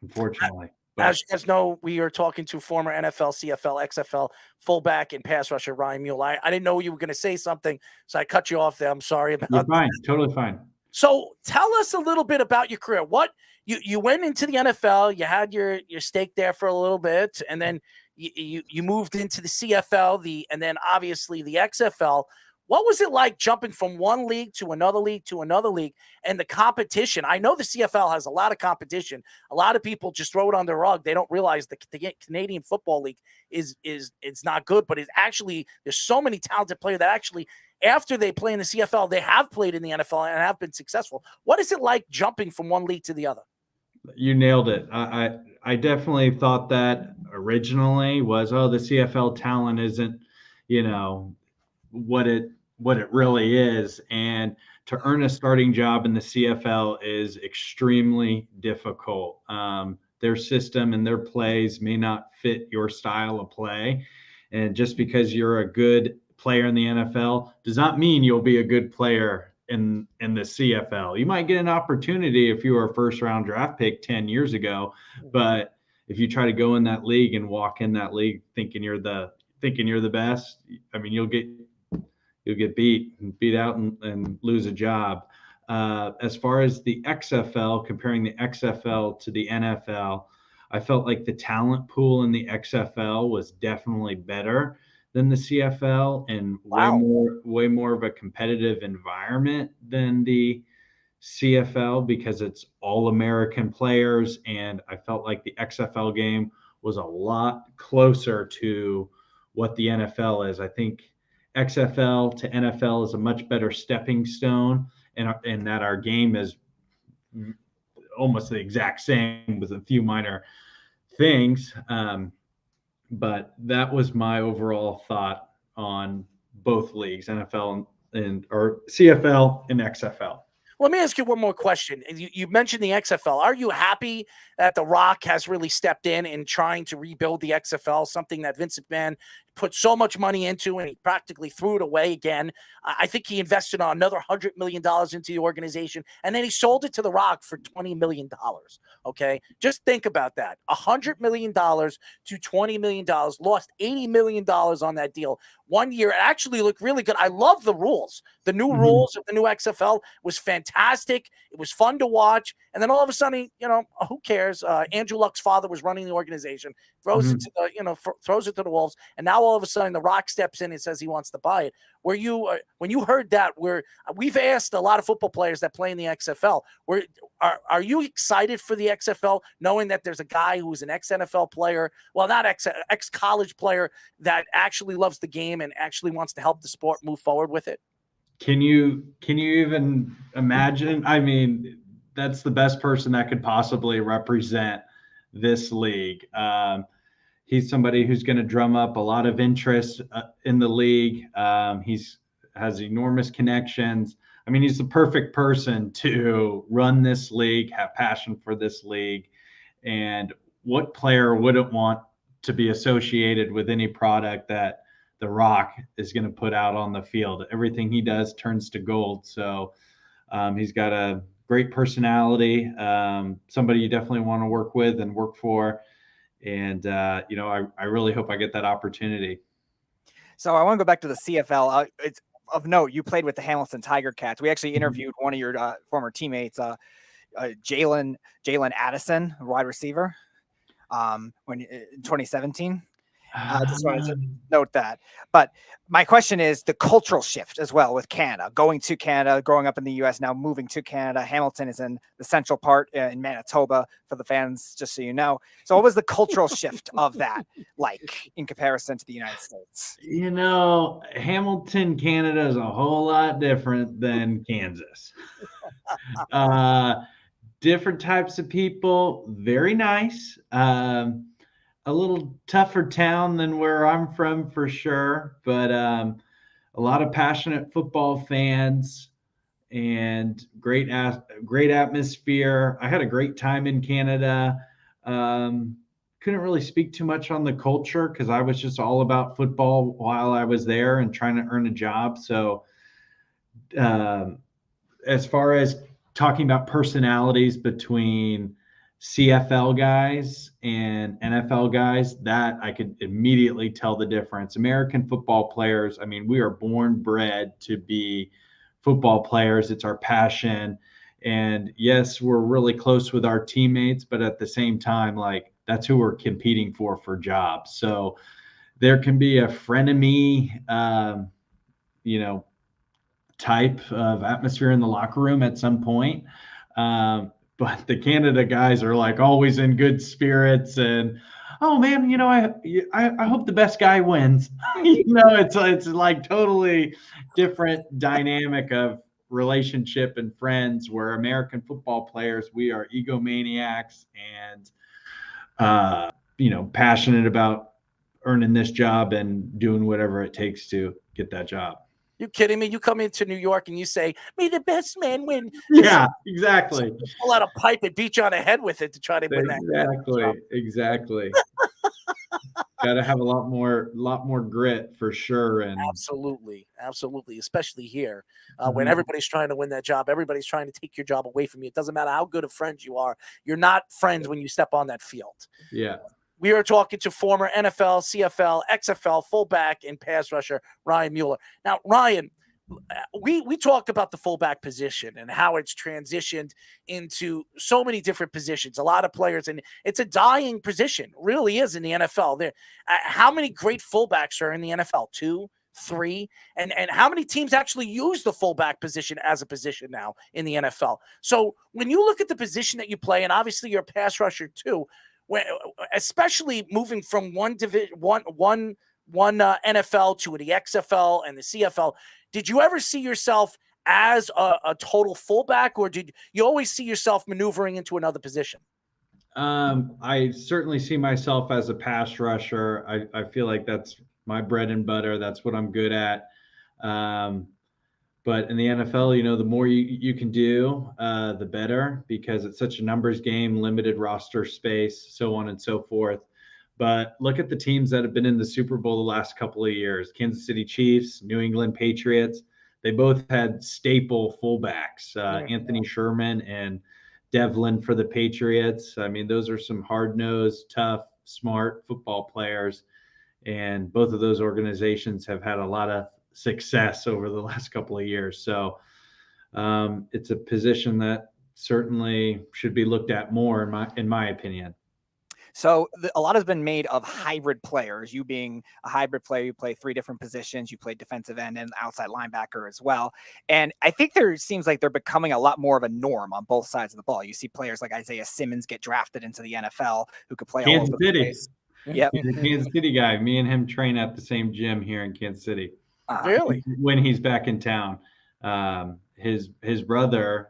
unfortunately. As you guys know, we are talking to former NFL, CFL, XFL fullback and pass rusher Ryan Mueller. I didn't know you were going to say something, so I cut you off there. I'm sorry about You're fine. that. Totally fine. So tell us a little bit about your career. What you went into the NFL, you had your stake there for a little bit, and then you moved into the CFL, and then obviously the XFL. What was it like jumping from one league to another league and the competition? I know the CFL has a lot of competition. A lot of people just throw it on the rug. They don't realize the Canadian Football League is it's not good, but it's actually, there's so many talented players that actually, after they play in the CFL, they have played in the NFL and have been successful. What is it like jumping from one league to the other? You nailed it. I definitely thought that originally was, the CFL talent isn't, what it really is. And to earn a starting job in the CFL is extremely difficult. Their system and their plays may not fit your style of play. And just because you're a good player in the NFL does not mean you'll be a good player in the CFL. You might get an opportunity if you were a first round draft pick 10 years ago, but if you try to go in that league and walk in that league thinking you're the best, I mean, you'll get beat out and lose a job. As far as the XFL, comparing the XFL to the NFL, I felt like the talent pool in the XFL was definitely better than the CFL, and way more of a competitive environment than the CFL because it's all American players. And I felt like the XFL game was a lot closer to what the NFL is. I think XFL to NFL is a much better stepping stone, and that our game is almost the exact same with a few minor things. But that was my overall thought on both leagues, NFL or CFL and XFL. Let me ask you one more question. You mentioned the XFL. Are you happy that The Rock has really stepped in trying to rebuild the XFL, something that Vince McMahon put so much money into and he practically threw it away again? I think he invested another $100 million into the organization, and then he sold it to The Rock for $20 million. Okay? Just think about that. $100 million to $20 million, lost $80 million on that deal. 1 year, it actually looked really good. I love the rules. The new rules of the new XFL was fantastic. It was fun to watch. And then all of a sudden, who cares? Andrew Luck's father was running the organization, throws it to the, throws it to the wolves. And now all of a sudden, The Rock steps in and says he wants to buy it. Were you, when you heard that, we've asked a lot of football players that play in the XFL, are you excited for the XFL, knowing that there's a guy who's an ex-NFL player, well, not ex-college player, that actually loves the game and actually wants to help the sport move forward with it? Can you even imagine? I mean, that's the best person that could possibly represent this league. He's somebody who's going to drum up a lot of interest in the league. Has enormous connections. I mean, he's the perfect person to run this league, have passion for this league. And what player wouldn't want to be associated with any product that The Rock is going to put out on the field? Everything he does turns to gold. So he's got a great personality, somebody you definitely want to work with and work for. And, I really hope I get that opportunity. So I want to go back to the CFL. It's of note, you played with the Hamilton Tiger Cats. We actually interviewed one of your former teammates, Jalen Addison, wide receiver, in 2017. I just wanted to note that. But my question is the cultural shift as well with Canada, going to Canada, growing up in the U.S., now moving to Canada. Hamilton is in the central part in Manitoba for the fans, just so you know. So what was the cultural shift of that like in comparison to the United States? Hamilton, Canada is a whole lot different than Kansas. Different types of people, very nice. A little tougher town than where I'm from for sure, but a lot of passionate football fans and great atmosphere. I had a great time in Canada. Couldn't really speak too much on the culture because I was just all about football while I was there and trying to earn a job. So as far as talking about personalities between CFL guys and NFL guys, that I could immediately tell the difference. American football players, I mean, we are bred to be football players. It's our passion. And yes, we're really close with our teammates, but at the same time, like that's who we're competing for jobs. So there can be a frenemy, type of atmosphere in the locker room at some point. But the Canada guys are like always in good spirits and, oh man, I hope the best guy wins. It's like totally different dynamic of relationship and friends, where American football players, we are egomaniacs and, passionate about earning this job and doing whatever it takes to get that job. You kidding me? You come into New York and you say, "May the best man win." Yeah, exactly. Pull out a pipe and beat you on the head with it to try to win that. Exactly. Got to have a lot more grit for sure. And absolutely, especially here when everybody's trying to win that job, everybody's trying to take your job away from you. It doesn't matter how good of friends you are. You're not friends when you step on that field. Yeah. We are talking to former NFL, CFL, XFL fullback and pass rusher Ryan Mueller. Now, Ryan, we talked about the fullback position and how it's transitioned into so many different positions. A lot of players, and it's a dying position, really is in the NFL. There, how many great fullbacks are in the NFL? 2, 3, and how many teams actually use the fullback position as a position now in the NFL? So when you look at the position that you play, and obviously you're a pass rusher too. Especially moving from one NFL to the XFL and the CFL, did you ever see yourself as a total fullback, or did you always see yourself maneuvering into another position? I certainly see myself as a pass rusher. I feel like that's my bread and butter. That's what I'm good at. But in the NFL, the more you can do, the better, because it's such a numbers game, limited roster space, so on and so forth. But look at the teams that have been in the Super Bowl the last couple of years. Kansas City Chiefs, New England Patriots. They both had staple fullbacks, Anthony Sherman and Devlin for the Patriots. I mean, those are some hard-nosed, tough, smart football players. And both of those organizations have had a lot of success over the last couple of years. So it's a position that certainly should be looked at more, in my opinion. So a lot has been made of hybrid players. You being a hybrid player, you play 3 different positions. You play defensive end and outside linebacker as well. And I think there seems like they're becoming a lot more of a norm on both sides of the ball. You see players like Isaiah Simmons get drafted into the NFL who could play all over the place. Yep. He's a Kansas City guy. Me and him train at the same gym here in Kansas City. Really? When he's back in town. His brother,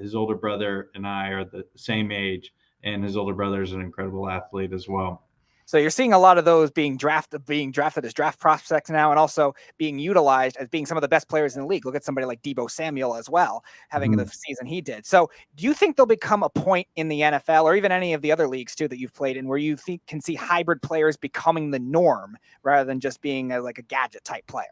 his older brother and I are the same age, and his older brother is an incredible athlete as well. So you're seeing a lot of those being drafted as draft prospects now, and also being utilized as being some of the best players in the league. Look at somebody like Deebo Samuel as well, having the season he did. So do you think there'll become a point in the NFL or even any of the other leagues too that you've played in where you can see hybrid players becoming the norm rather than just being like a gadget type player?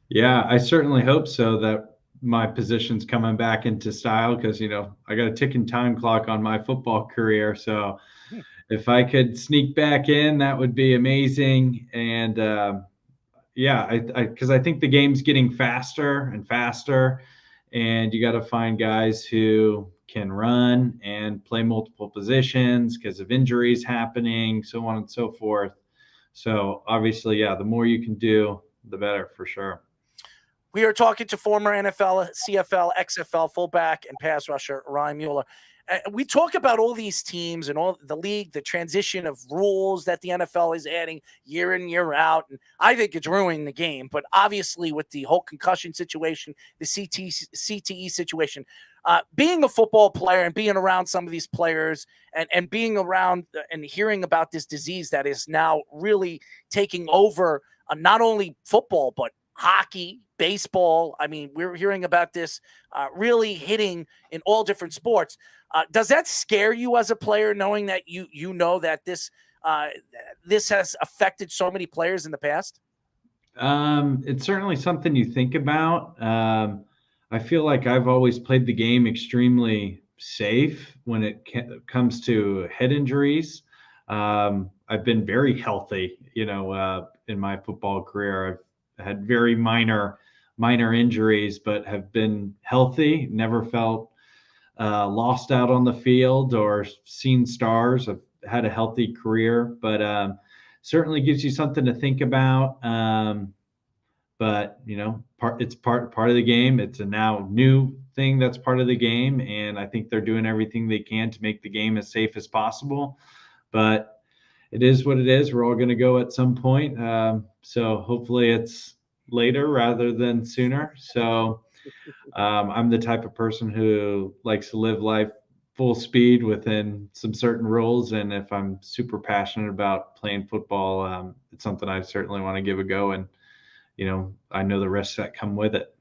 Yeah, I certainly hope so, that my position's coming back into style, because, I got a ticking time clock on my football career. So if I could sneak back in, that would be amazing. And because I think the game's getting faster and faster, and you got to find guys who can run and play multiple positions because of injuries happening, so on and so forth. So obviously, the more you can do, the better, for sure. We are talking to former NFL, CFL, XFL fullback and pass rusher Ryan Mueller. We talk about all these teams and all the league, the transition of rules that the NFL is adding year in, year out. And I think it's ruining the game. But obviously with the whole concussion situation, the CTE situation, being a football player and being around some of these players and being around and hearing about this disease that is now really taking over not only football, but hockey, baseball. I mean, we're hearing about this really hitting in all different sports. Does that scare you as a player, knowing that you know that this has affected so many players in the past? It's certainly something you think about. I feel like I've always played the game extremely safe when it comes to head injuries. I've been very healthy, in my football career. I've had very minor injuries, but have been healthy, never felt lost out on the field or seen stars. I've had a healthy career, but certainly gives you something to think about. But it's part of the game. It's a now new thing that's part of the game, and I think they're doing everything they can to make the game as safe as possible. But it is what it is. We're all going to go at some point. So hopefully it's later rather than sooner. So I'm the type of person who likes to live life full speed within some certain rules. And if I'm super passionate about playing football, it's something I certainly want to give a go. And, I know the risks that come with it.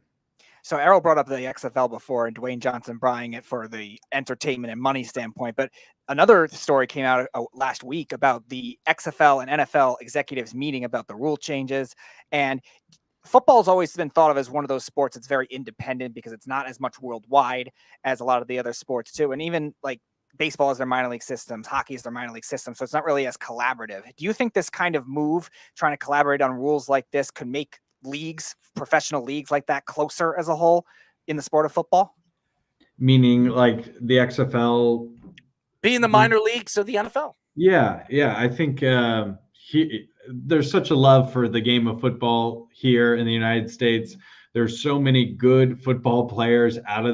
So Errol brought up the XFL before and Dwayne Johnson buying it for the entertainment and money standpoint. But another story came out last week about the XFL and NFL executives meeting about the rule changes. And football's always been thought of as one of those sports that's very independent because it's not as much worldwide as a lot of the other sports too. And even like baseball is their minor league systems, hockey is their minor league system. So it's not really as collaborative. Do you think this kind of move, trying to collaborate on rules like this, could make leagues, professional leagues like that, closer as a whole in the sport of football? Meaning like the XFL being the minor leagues of the NFL? Yeah. I think there's such a love for the game of football here in the United States. There's so many good football players out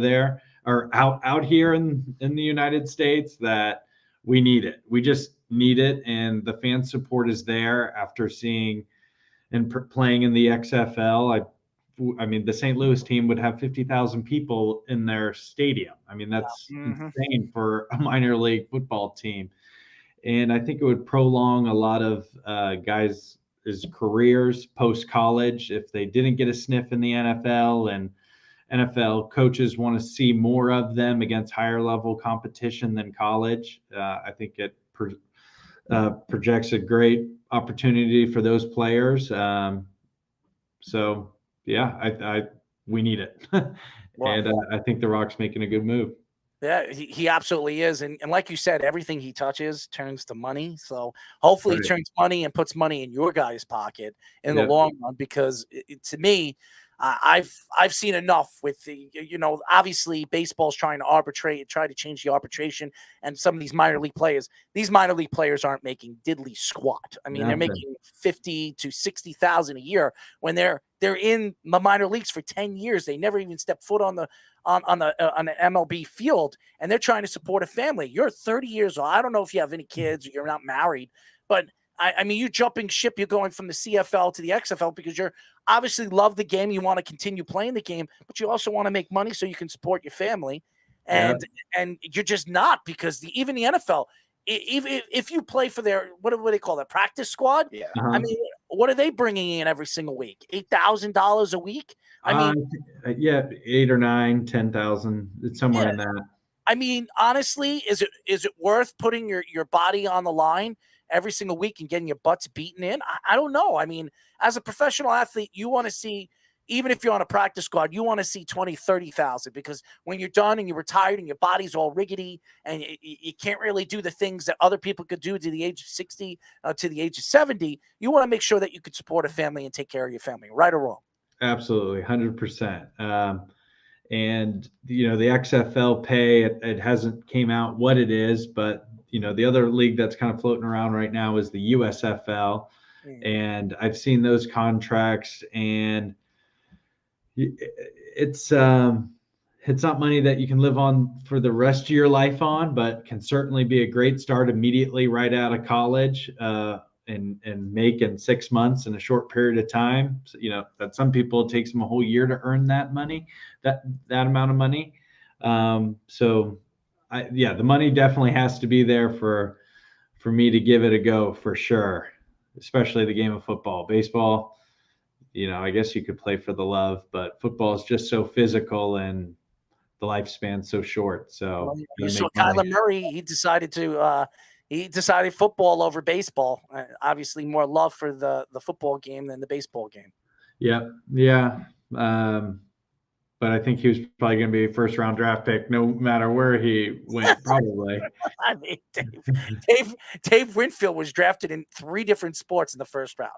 here in the United States that we need it. We just need it. And the fan support is there after seeing and playing in the XFL. I mean, the St. Louis team would have 50,000 people in their stadium. I mean, that's insane for a minor league football team. And I think it would prolong a lot of guys' careers post-college if they didn't get a sniff in the NFL NFL coaches want to see more of them against higher level competition than college. I think it projects a great opportunity for those players. So yeah, we need it. And I think The Rock's making a good move. Yeah, he absolutely is. And like you said, everything he touches turns to money. So hopefully he turns money and puts money in your guys' pocket in the long run, because to me, I've seen enough with the, obviously baseball's trying to arbitrate, try to change the arbitration, and some of these minor league players aren't making diddly squat. I mean, they're making 50 to 60,000 a year when they're in the minor leagues for 10 years. They never even step foot on the MLB field, and they're trying to support a family. You're 30 years old. I don't know if you have any kids or you're not married, but I mean, you're jumping ship. You're going from the CFL to the XFL because you're obviously love the game. You want to continue playing the game, but you also want to make money so you can support your family. And you're just not, because even the NFL, if you play for their, what do they call that, practice squad? Yeah. I mean, what are they bringing in every single week? $8,000 a week? I mean, yeah, 8 or 9, 10,000. It's somewhere in that. I mean, honestly, is it worth putting your body on the line every single week and getting your butts beaten in? I don't know. I mean, as a professional athlete, you want to see, even if you're on a practice squad, you want to see 20, 30,000, because when you're done and you're retired and your body's all rickety and you can't really do the things that other people could do to the age of 60, to the age of 70, you want to make sure that you could support a family and take care of your family, right or wrong. Absolutely, 100%. And the XFL pay, it hasn't came out what it is, but the other league that's kind of floating around right now is the USFL, and I've seen those contracts, and it's not money that you can live on for the rest of your life on, but can certainly be a great start immediately right out of college, and make in 6 months in a short period of time. So, that some people, it takes them a whole year to earn that money, that amount of money. So the money definitely has to be there for me to give it a go, for sure, especially the game of football. Baseball, I guess you could play for the love, but football is just so physical and the lifespan's so short. So you saw Kyler Murray, he decided football over baseball. Obviously more love for the football game than the baseball game. Yeah. But I think he was probably going to be a first-round draft pick, no matter where he went, probably. I mean, Dave Winfield was drafted in 3 different sports in the first round: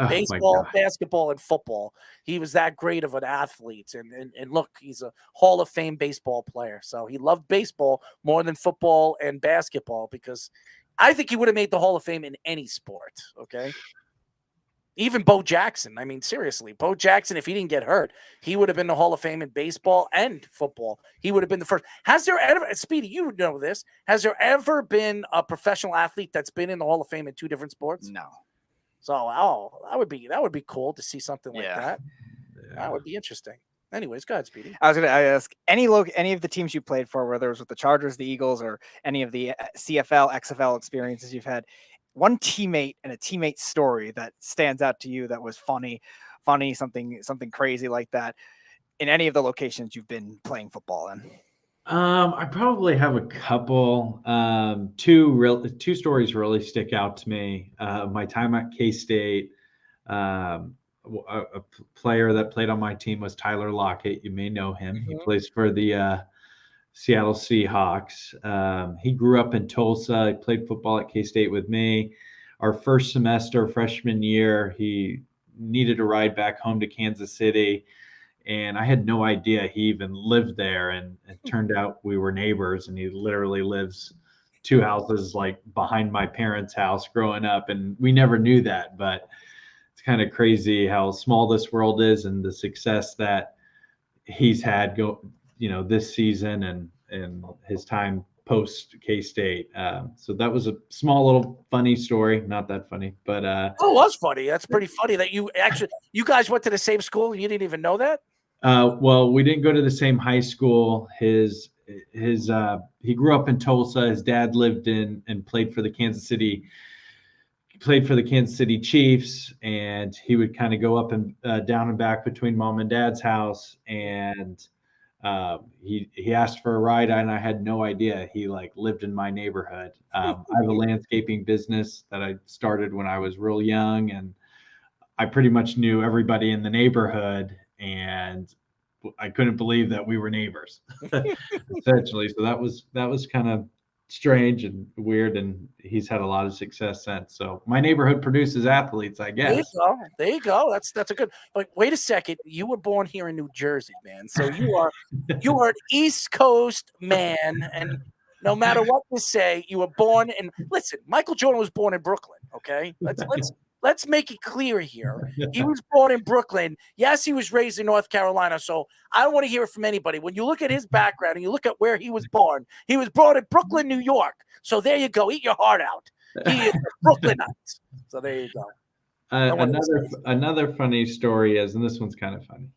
baseball, basketball, and football. He was that great of an athlete, and look, he's a Hall of Fame baseball player. So he loved baseball more than football and basketball, because I think he would have made the Hall of Fame in any sport. Okay. Even Bo Jackson. I mean, seriously, Bo Jackson, if he didn't get hurt, he would have been the Hall of Fame in baseball and football. He would have been the first. Has there ever, Speedy, you know this, has there ever been a professional athlete that's been in the Hall of Fame in 2 different sports? No. So, that would be cool to see something like that. Yeah. That would be interesting. Anyways, go ahead, Speedy. I was going to ask, any of the teams you played for, whether it was with the Chargers, the Eagles, or any of the CFL, XFL experiences you've had, one teammate and a teammate story that stands out to you that was funny, something crazy like that in any of the locations you've been playing football in? I probably have a couple. Two stories really stick out to me. My time at K-State, a player that played on my team was Tyler Lockett. You may know him. He plays for the Seattle Seahawks. He grew up in Tulsa. He played football at K-State with me. Our first semester, freshman year, he needed a ride back home to Kansas City, and I had no idea he even lived there. And it turned out we were neighbors, and he literally lives 2 houses like behind my parents' house growing up, and we never knew that. But it's kind of crazy how small this world is, and the success that he's had this season and his time post K-State. So that was a small little funny story. Not that funny, but it was funny. That's pretty funny that you guys went to the same school and you didn't even know that. Well, we didn't go to the same high school. He grew up in Tulsa. His dad lived in and played for the Kansas City Chiefs, and he would kind of go up and down and back between mom and dad's house. And He asked for a ride, and I had no idea he like lived in my neighborhood. I have a landscaping business that I started when I was real young, and I pretty much knew everybody in the neighborhood, and I couldn't believe that we were neighbors, essentially. So that was kind of strange and weird, and he's had a lot of success since. So my neighborhood produces athletes, I There you guess. go. There you go. That's a good. But wait a second. You were born here in New Jersey, man. So you are an East Coast man, and no matter what you say, you were born in. Listen, Michael Jordan was born in Brooklyn. Okay, let's make it clear here. He was born in Brooklyn. Yes, he was raised in North Carolina. So I don't want to hear it from anybody. When you look at his background and you look at where he was born in Brooklyn, New York. So there you go. Eat your heart out. He is a Brooklynite. So there you go. Another funny story is, and this one's kind of funny.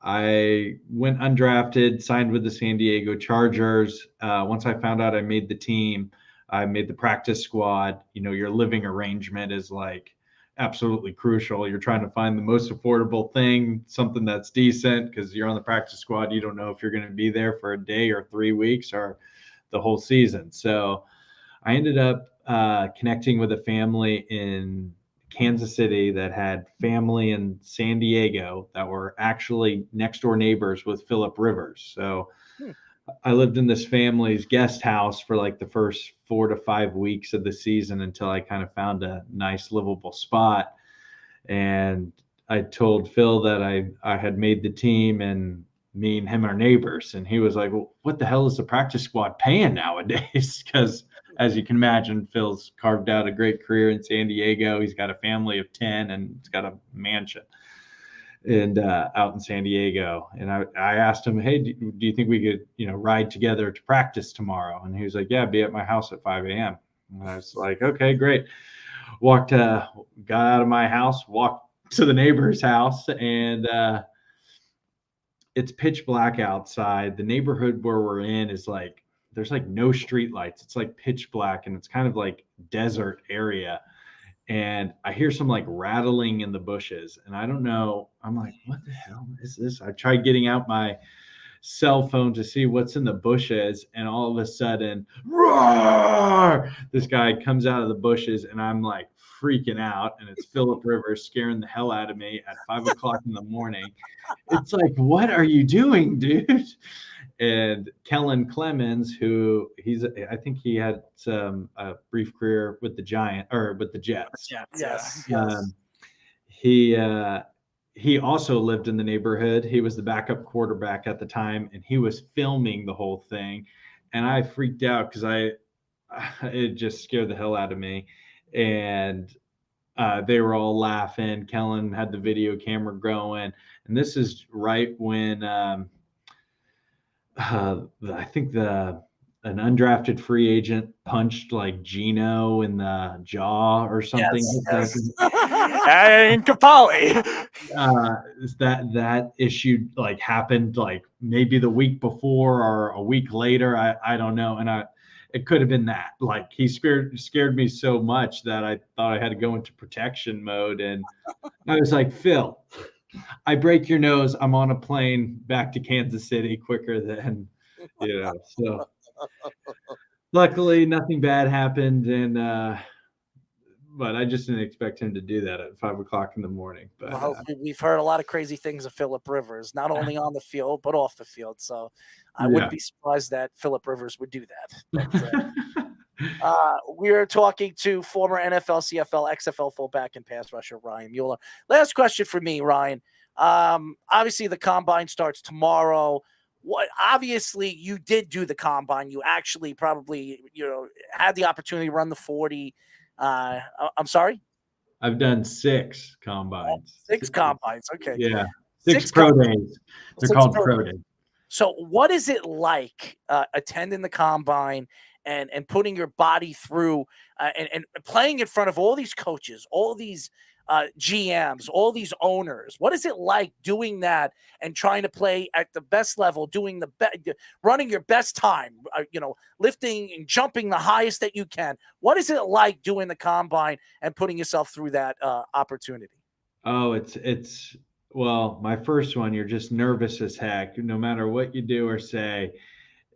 I went undrafted, signed with the San Diego Chargers. Once I found out I made the team, I made the practice squad. You know, your living arrangement is like absolutely crucial. You're trying to find the most affordable thing, something that's decent, because you're on the practice squad. You don't know if you're going to be there for a day or 3 weeks or the whole season. So I ended up connecting with a family in Kansas City that had family in San Diego that were actually next door neighbors with Phillip Rivers. So I lived in this family's guest house for like the first 4 to 5 weeks of the season until I kind of found a nice livable spot. And I told Phil that I had made the team and me and him are neighbors. And he was like, well, what the hell is the practice squad paying nowadays? Because as you can imagine, Phil's carved out a great career in San Diego. He's got a family of 10 and he's got a mansion and out in San Diego. And I asked him, hey, do you think we could, ride together to practice tomorrow? And he was like, yeah, be at my house at 5 a.m. And I was like, okay, great. Got out of my house, walked to the neighbor's house, and it's pitch black outside. The neighborhood where we're in is like, there's like no street lights. It's like pitch black, and it's kind of like desert area. And I hear some like rattling in the bushes, and I don't know. I'm like, what the hell is this? I tried getting out my cell phone to see what's in the bushes, and all of a sudden, roar! This guy comes out of the bushes, and I'm like freaking out, and it's Phillip Rivers scaring the hell out of me at 5 o'clock in the morning. It's like, what are you doing, dude? And Kellen Clemens, who I think he had a brief career with the Jets. Yes. He also lived in the neighborhood. He was the backup quarterback at the time, and he was filming the whole thing. And I freaked out because it just scared the hell out of me. And they were all laughing. Kellen had the video camera going, and this is right when I think an undrafted free agent punched like Gino in the jaw or something. Yes. And Capali. That issue like happened like maybe the week before or a week later. I don't know. And it could have been that. Like he scared me so much that I thought I had to go into protection mode. And I was like, Phil, I break your nose, I'm on a plane back to Kansas City quicker than, so luckily nothing bad happened. And, but I just didn't expect him to do that at 5 o'clock in the morning. But we've heard a lot of crazy things of Phillip Rivers, not only on the field, but off the field. So I wouldn't be surprised that Phillip Rivers would do that. But, we're talking to former NFL, CFL, XFL fullback and pass rusher Ryan Mueller. Last question for me, Ryan. Obviously, the combine starts tomorrow. Obviously, you did do the combine. You actually probably had the opportunity to run the 40. I'm sorry? I've done 6 combines. 6 combines. Okay. Yeah. 6 pro days. They're called pro days. So what is it like attending the combine and putting your body through and playing in front of all these coaches, all these GMs, all these owners? What is it like doing that and trying to play at the best level, running your best time, lifting and jumping the highest that you can? What is it like doing the combine and putting yourself through that opportunity? Oh, it's Well, my first one, you're just nervous as heck. No matter what you do or say,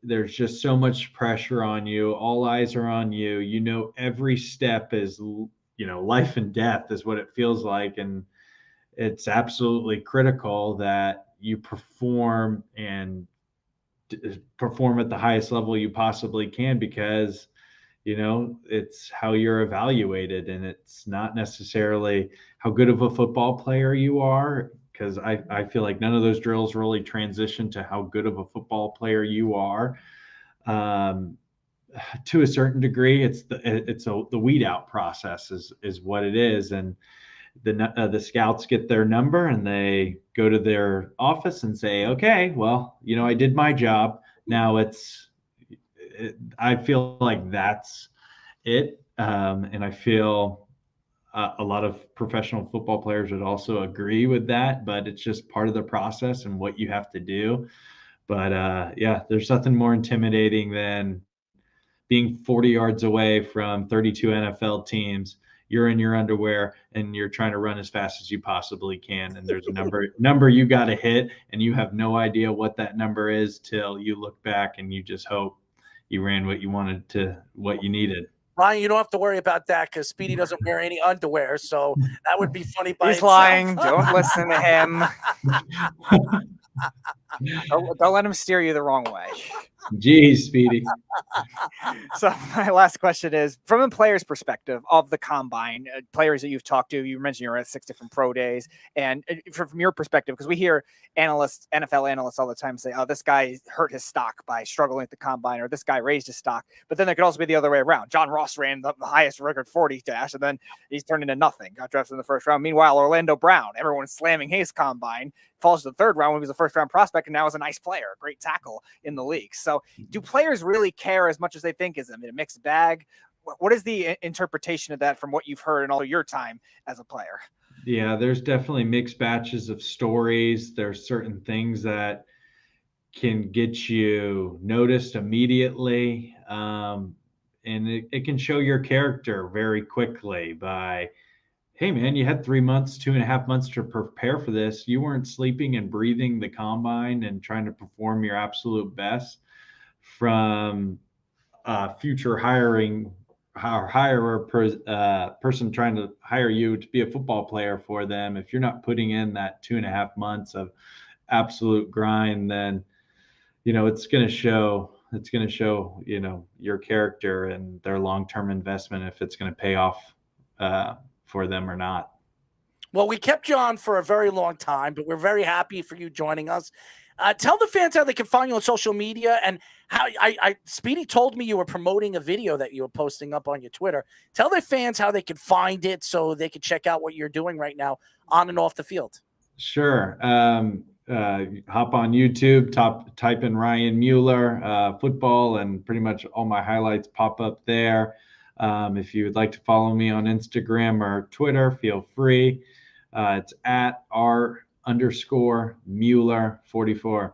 there's just so much pressure on you. All eyes are on you. You know, every step is, life and death is what it feels like. And it's absolutely critical that you perform and perform at the highest level you possibly can, because it's how you're evaluated, and it's not necessarily how good of a football player you are, because I feel like none of those drills really transition to how good of a football player you are. To a certain degree, the weed out process is what it is. And the scouts get their number and they go to their office and say, okay, well, I did my job. Now I feel like that's it. And I feel a lot of professional football players would also agree with that, but it's just part of the process and what you have to do. But yeah, there's nothing more intimidating than being 40 yards away from 32 NFL teams. You're in your underwear and you're trying to run as fast as you possibly can. And there's a number you got to hit, and you have no idea what that number is till you look back and you just hope you ran what you needed. Ryan, you don't have to worry about that because Speedy doesn't wear any underwear, so that would be funny by He's itself. lying. Don't listen to him. Don't let him steer you the wrong way. Jeez, Speedy. So my last question is, from a player's perspective of the combine, players that you've talked to, you mentioned you're at 6 different pro days, and from your perspective, because we hear NFL analysts all the time say, oh, this guy hurt his stock by struggling at the combine, or this guy raised his stock. But then there could also be the other way around. John Ross ran the highest record 40 dash, and then he's turned into nothing, got drafted in the first round. Meanwhile, Orlando Brown, everyone's slamming his combine, falls to the third round when he was a first round prospect, and now is a nice player, a great tackle in the league. So do players really care as much as they think? Is it a mixed bag? What is the interpretation of that from what you've heard in all your time as a player? Yeah, there's definitely mixed batches of stories. There's certain things that can get you noticed immediately. And it can show your character very quickly by, hey man, you had 3 months, 2.5 months to prepare for this. You weren't sleeping and breathing the combine and trying to perform your absolute best. From future person trying to hire you to be a football player for them, if you're not putting in that 2.5 months of absolute grind, then it's going to show your character and their long-term investment, if it's going to pay off for them or not. Well, we kept you on for a very long time, but we're very happy for you joining us. Tell the fans how they can find you on social media, and how Speedy told me you were promoting a video that you were posting up on your Twitter. Tell the fans how they can find it so they can check out what you're doing right now on and off the field. Sure. Hop on YouTube, type in Ryan Mueller football, and pretty much all my highlights pop up there. If you would like to follow me on Instagram or Twitter, feel free. It's at @R_Mueller44.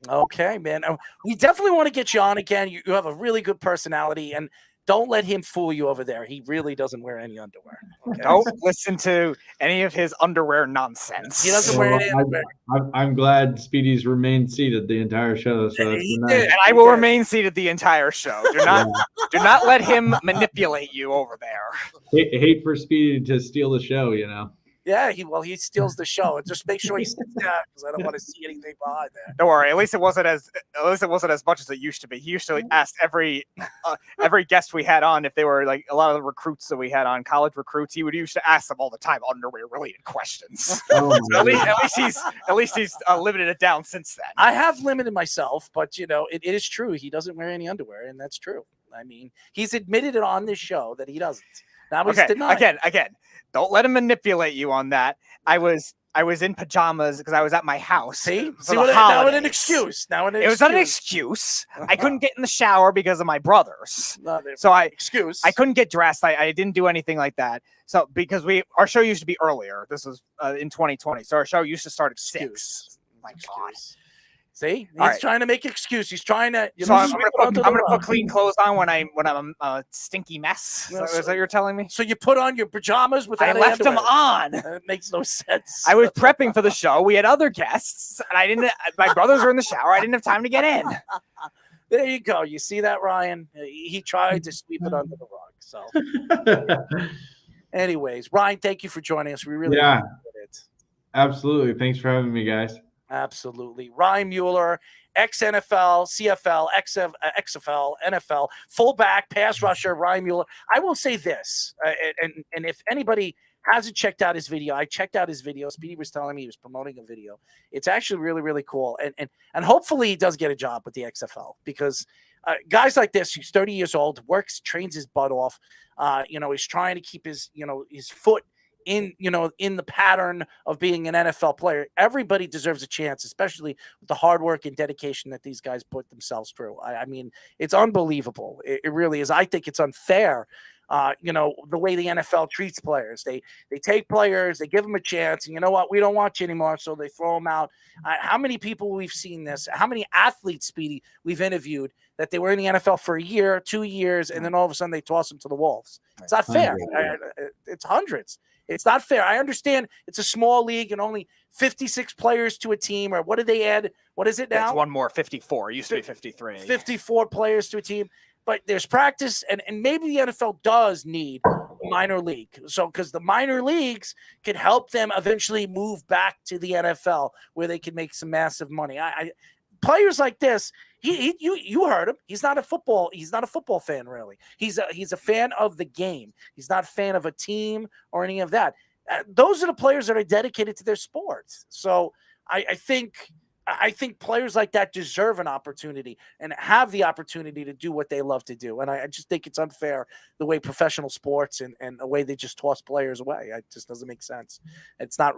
Okay, man. We definitely want to get you on again. You have a really good personality, and don't let him fool you over there. He really doesn't wear any underwear. Okay? Don't listen to any of his underwear nonsense. He doesn't wear any underwear. I'm glad Speedy's remained seated the entire show. So that's nice. And I will remain seated the entire show. Do not let him manipulate you over there. Hate for Speedy to steal the show, Yeah, he steals the show, and just make sure he sits down because I don't want to see anything behind there. Don't worry. At least it wasn't as much as it used to be. He used to ask every guest we had on if they were like a lot of the recruits that we had on, college recruits. He used to ask them all the time underwear related questions. Oh, so at least he's limited it down since then. I have limited myself, but it is true. He doesn't wear any underwear, and that's true. I mean, he's admitted it on this show that he doesn't. Now he's denying. Again. Don't let him manipulate you on that. I was in pajamas because I was at my house. See now an excuse. It was not an excuse. I couldn't get in the shower because of my brothers. Excuse. I couldn't get dressed. I didn't do anything like that. So because our show used to be earlier. This was in 2020. So our show used to start at 6. My God. See, he's right. trying to make excuse. He's trying to. So I'm gonna put clean clothes on when I'm a stinky mess. Is that what you're telling me? So you put on your pajamas without I left them on. It makes no sense. I was prepping for the show. We had other guests, and I didn't. My brothers were in the shower. I didn't have time to get in. There you go. You see that, Ryan? He tried to sweep it under the rug. So, anyways, Ryan, thank you for joining us. We really appreciate it. Absolutely. Thanks for having me, guys. Absolutely. Ryan Mueller, ex-NFL, CFL, XFL, NFL, fullback, pass rusher, Ryan Mueller. I will say this, and if anybody hasn't checked out his video, I checked out his video. Speedy was telling me he was promoting a video. It's actually really, really cool. And hopefully he does get a job with the XFL because guys like this, he's 30 years old, works, trains his butt off. He's trying to keep his foot in the pattern of being an NFL player. Everybody deserves a chance, especially with the hard work and dedication that these guys put themselves through. I mean, it's unbelievable. It really is. I think it's unfair. The way the NFL treats players. They take players, they give them a chance, and you know what? We don't want you anymore, so they throw them out. How many people we've seen this? How many athletes, Speedy, we've interviewed that they were in the NFL for a year, 2 years, and then all of a sudden they toss them to the Wolves? It's not fair. It's hundreds. It's not fair. I understand it's a small league and only 56 players to a team, or what did they add? What is it now? It's one more, 54. It used to be 53. 54 players to a team. But there's practice, and maybe the NFL does need a minor league. So, because the minor leagues can help them eventually move back to the NFL where they can make some massive money. Players like this, you heard him. He's not a football fan, really. He's a fan of the game. He's not a fan of a team or any of that. Those are the players that are dedicated to their sports. So I think players like that deserve an opportunity and have the opportunity to do what they love to do. And I just think it's unfair the way professional sports and the way they just toss players away. It just doesn't make sense. It's not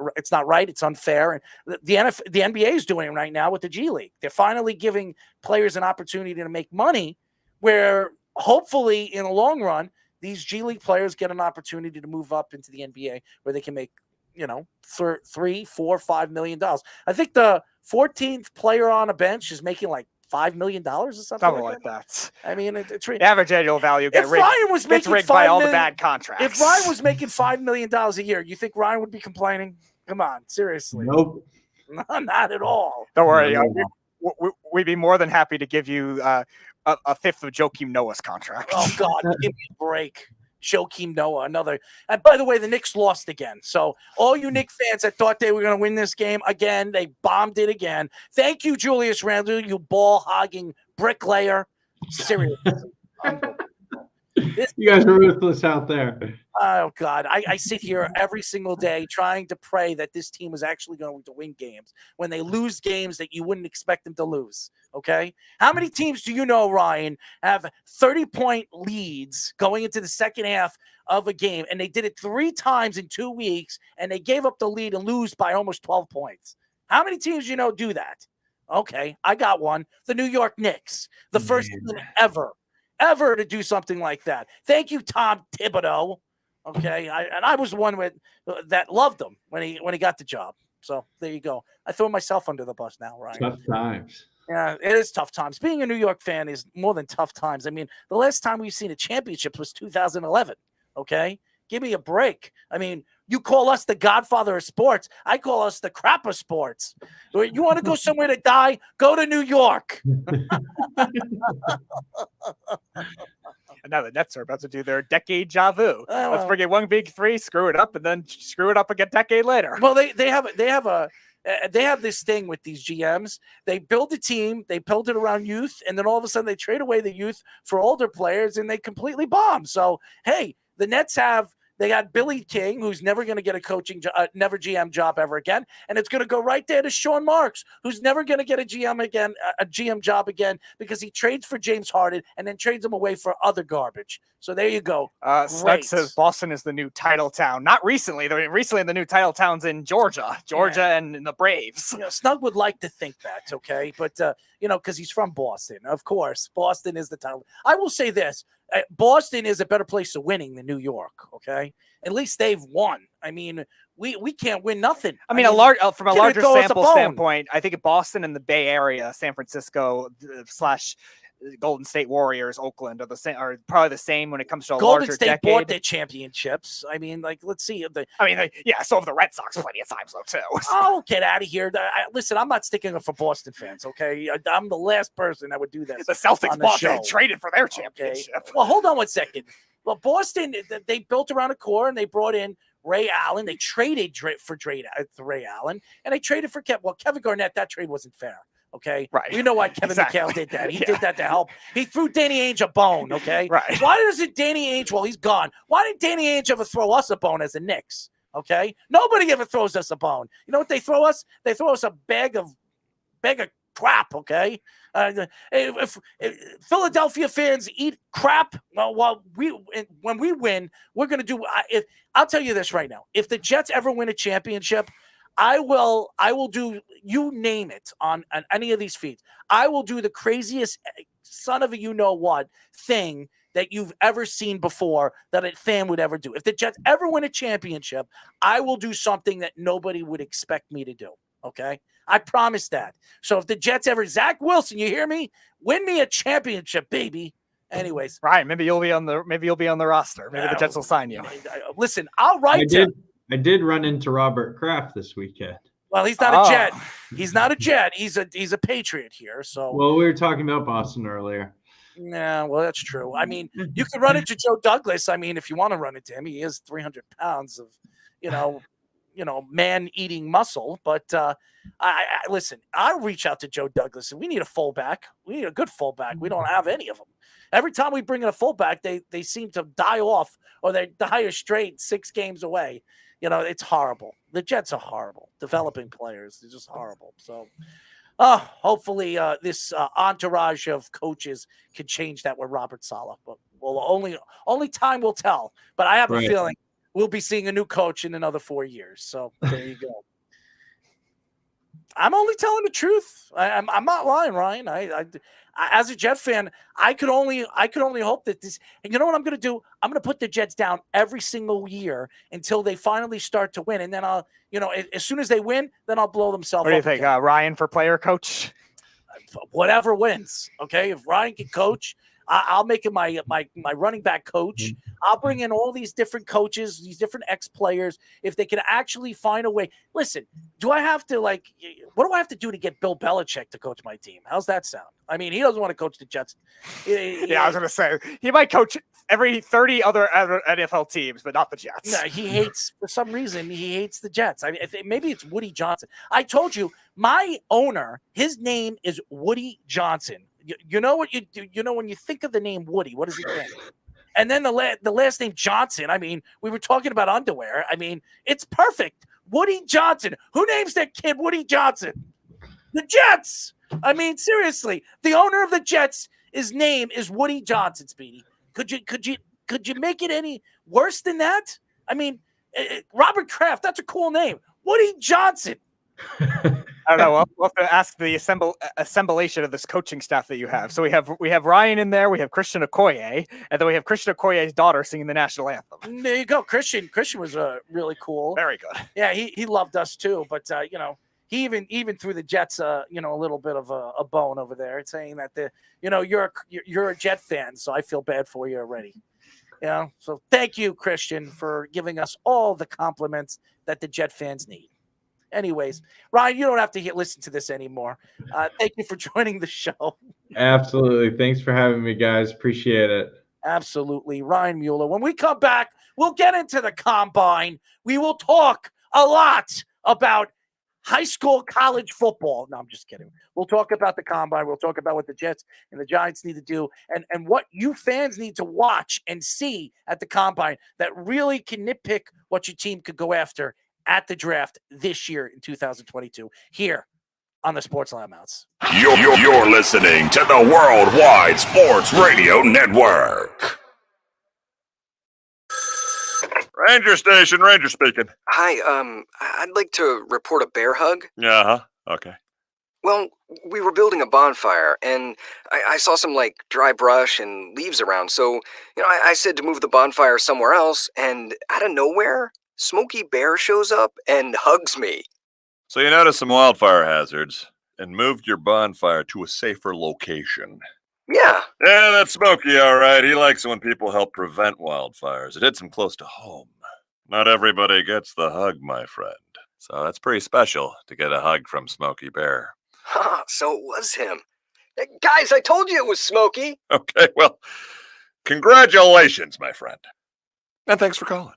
right. It's unfair. And the NBA is doing it right now with the G League. They're finally giving players an opportunity to make money where hopefully in the long run, these G League players get an opportunity to move up into the NBA where they can make, $3, $4, $5 million. I think the 14th player on a bench is making like $5 million or something like that. I mean, it's the average annual value gets rigged by all the bad contracts. If Ryan was making $5 million a year, you think Ryan would be complaining? Come on, seriously. Nope. No, not at all. Don't worry. We'd be more than happy to give you a fifth of Joakim Noah's contract. Oh, God, give me a break. Joakim Noah, another. And by the way, the Knicks lost again. So all you Knicks fans that thought they were going to win this game again, they bombed it again. Thank you, Julius Randle, you ball-hogging bricklayer. Seriously. You guys are ruthless out there. Oh, God. I sit here every single day trying to pray that this team was actually going to win games when they lose games that you wouldn't expect them to lose. Okay? How many teams do you know, Ryan, have 30-point leads going into the second half of a game, and they did it 3 times in 2 weeks, and they gave up the lead and lose by almost 12 points? How many teams do you know do that? Okay, I got one. The New York Knicks. The first team ever to do something like that. Thank you, Tom Thibodeau. Okay, I was one that loved him when he got the job. So there you go. I throw myself under the bus now, Ryan. Tough times. Yeah, it is tough times. Being a New York fan is more than tough times. I mean, the last time we've seen a championship was 2011. Okay, give me a break. I mean, you call us the godfather of sports. I call us the crap of sports. You want to go somewhere to die? Go to New York. And now the Nets are about to do their decade vu. Let's bring in one big three, screw it up, and then screw it up again a decade later. Well, they have this thing with these GMs. They build a team, they build it around youth, and then all of a sudden they trade away the youth for older players, and they completely bomb. So, hey, the Nets they got Billy King, who's never going to get a never GM job ever again, and it's going to go right there to Sean Marks, who's never going to get a GM job again, because he trades for James Harden and then trades him away for other garbage. So there you go. Snug says Boston is the new title town. Not recently. Recently, the new title town's in Georgia, and the Braves. Snug would like to think that, okay? But, because he's from Boston. Of course, Boston is the title. I will say this. Boston is a better place to winning than New York, okay? At least they've won. I mean, we can't win nothing. I mean, from a kid larger throw us a sample bone. standpoint, I think Boston and the Bay Area, San Francisco / Golden State Warriors, Oakland are the same, are probably the same when it comes to a Golden larger State decade. bought their championships. I mean, like, let's see. So have the Red Sox plenty of times though too. Oh, get out of here! Listen, I'm not sticking up for Boston fans. Okay, I'm the last person that would do this. The Celtics on the bought show. and traded for their championship. Okay. Well, hold on 1 second. Well, Boston, they built around a core and they brought in Ray Allen. They traded for Ray Allen, and they traded for Kevin Garnett. That trade wasn't fair. Okay, right. You know why Kevin McHale did that? He did that to help. He threw Danny Ainge a bone. Okay, right. Why doesn't Danny Ainge? Well, he's gone. Why did Danny Ainge ever throw us a bone as the Knicks? Okay, nobody ever throws us a bone. You know what they throw us? They throw us a bag of crap. Okay, if Philadelphia fans eat crap, when we win, we're gonna do. I'll tell you this right now: if the Jets ever win a championship, I will do, you name it, on any of these feeds. I will do the craziest son of a you-know-what thing that you've ever seen before that a fan would ever do. If the Jets ever win a championship, I will do something that nobody would expect me to do, okay? I promise that. So if the Jets ever, Zach Wilson, you hear me? Win me a championship, baby. Anyways. Right, maybe you'll be on the roster. Maybe the Jets will sign you. Listen, I'll write I did run into Robert Kraft this weekend. Well, he's not a Jet. He's not a Jet. He's a Patriot here. So well, we were talking about Boston earlier. Yeah, well, that's true. I mean, you could run into Joe Douglas. I mean, if you want to run into him, he is 300 pounds of, man-eating muscle. But I listen, I'll reach out to Joe Douglas. We need a fullback. We need a good fullback. We don't have any of them. Every time we bring in a fullback, they seem to die off, or they die straight 6 games away. It's horrible. The Jets are horrible. Developing players, they're just horrible. So, hopefully, this entourage of coaches can change that with Robert Saleh. But only time will tell. But I have a feeling we'll be seeing a new coach in another 4 years. So there you go. I'm only telling the truth. I'm not lying, Ryan. I as a Jet fan, I could only hope that this. And you know what I'm going to do? I'm going to put the Jets down every single year until they finally start to win, and then I'll, as soon as they win, then I'll blow themselves. What do you think, Ryan for player coach? Whatever wins. Okay, if Ryan can coach, I'll make him my running back coach. I'll bring in all these different coaches, these different ex-players, if they can actually find a way. Listen, what do I have to do to get Bill Belichick to coach my team? How's that sound? I mean, he doesn't want to coach the Jets. Yeah, I was going to say, he might coach every 30 other NFL teams, but not the Jets. No, he hates, for some reason, he hates the Jets. I mean, maybe it's Woody Johnson. I told you, my owner, his name is Woody Johnson. You know what you do? When you think of the name Woody, what does he think? And then the last name Johnson. I mean, we were talking about underwear. I mean, it's perfect. Woody Johnson. Who names their kid Woody Johnson? The Jets. I mean, seriously, the owner of the Jets, his name is Woody Johnson. Speedy, could you make it any worse than that? I mean, Robert Kraft. That's a cool name. Woody Johnson. I don't know. We'll have to ask the assemblation of this coaching staff that you have. So we have Ryan in there. We have Christian Okoye, and then we have Christian Okoye's daughter singing the national anthem. There you go, Christian. Christian was really cool. Very good. Yeah, he loved us too. But he even threw the Jets a little bit of a bone over there, saying that you're a Jet fan, so I feel bad for you already. So thank you, Christian, for giving us all the compliments that the Jet fans need. Anyways, Ryan, you don't have to listen to this anymore. Thank you for joining the show. Absolutely. Thanks for having me, guys. Appreciate it. Absolutely. Ryan Mueller. When we come back, we'll get into the combine. We will talk a lot about high school, college football. No, I'm just kidding. We'll talk about the combine. We'll talk about what the Jets and the Giants need to do and what you fans need to watch and see at the combine that really can nitpick what your team could go after at the draft this year in 2022 here on the Sports Loudmouths. You're listening to the Worldwide Sports Radio Network. Ranger Station, Ranger speaking. Hi, I'd like to report a bear hug. Uh-huh, okay. Well, we were building a bonfire, and I saw some, dry brush and leaves around, so, I said to move the bonfire somewhere else, and out of nowhere, Smokey Bear shows up and hugs me. So you noticed some wildfire hazards and moved your bonfire to a safer location. Yeah. Yeah, that's Smokey, all right. He likes it when people help prevent wildfires. It hits him close to home. Not everybody gets the hug, my friend. So that's pretty special to get a hug from Smokey Bear. So it was him. Guys, I told you it was Smokey. Okay, well, congratulations, my friend. And thanks for calling.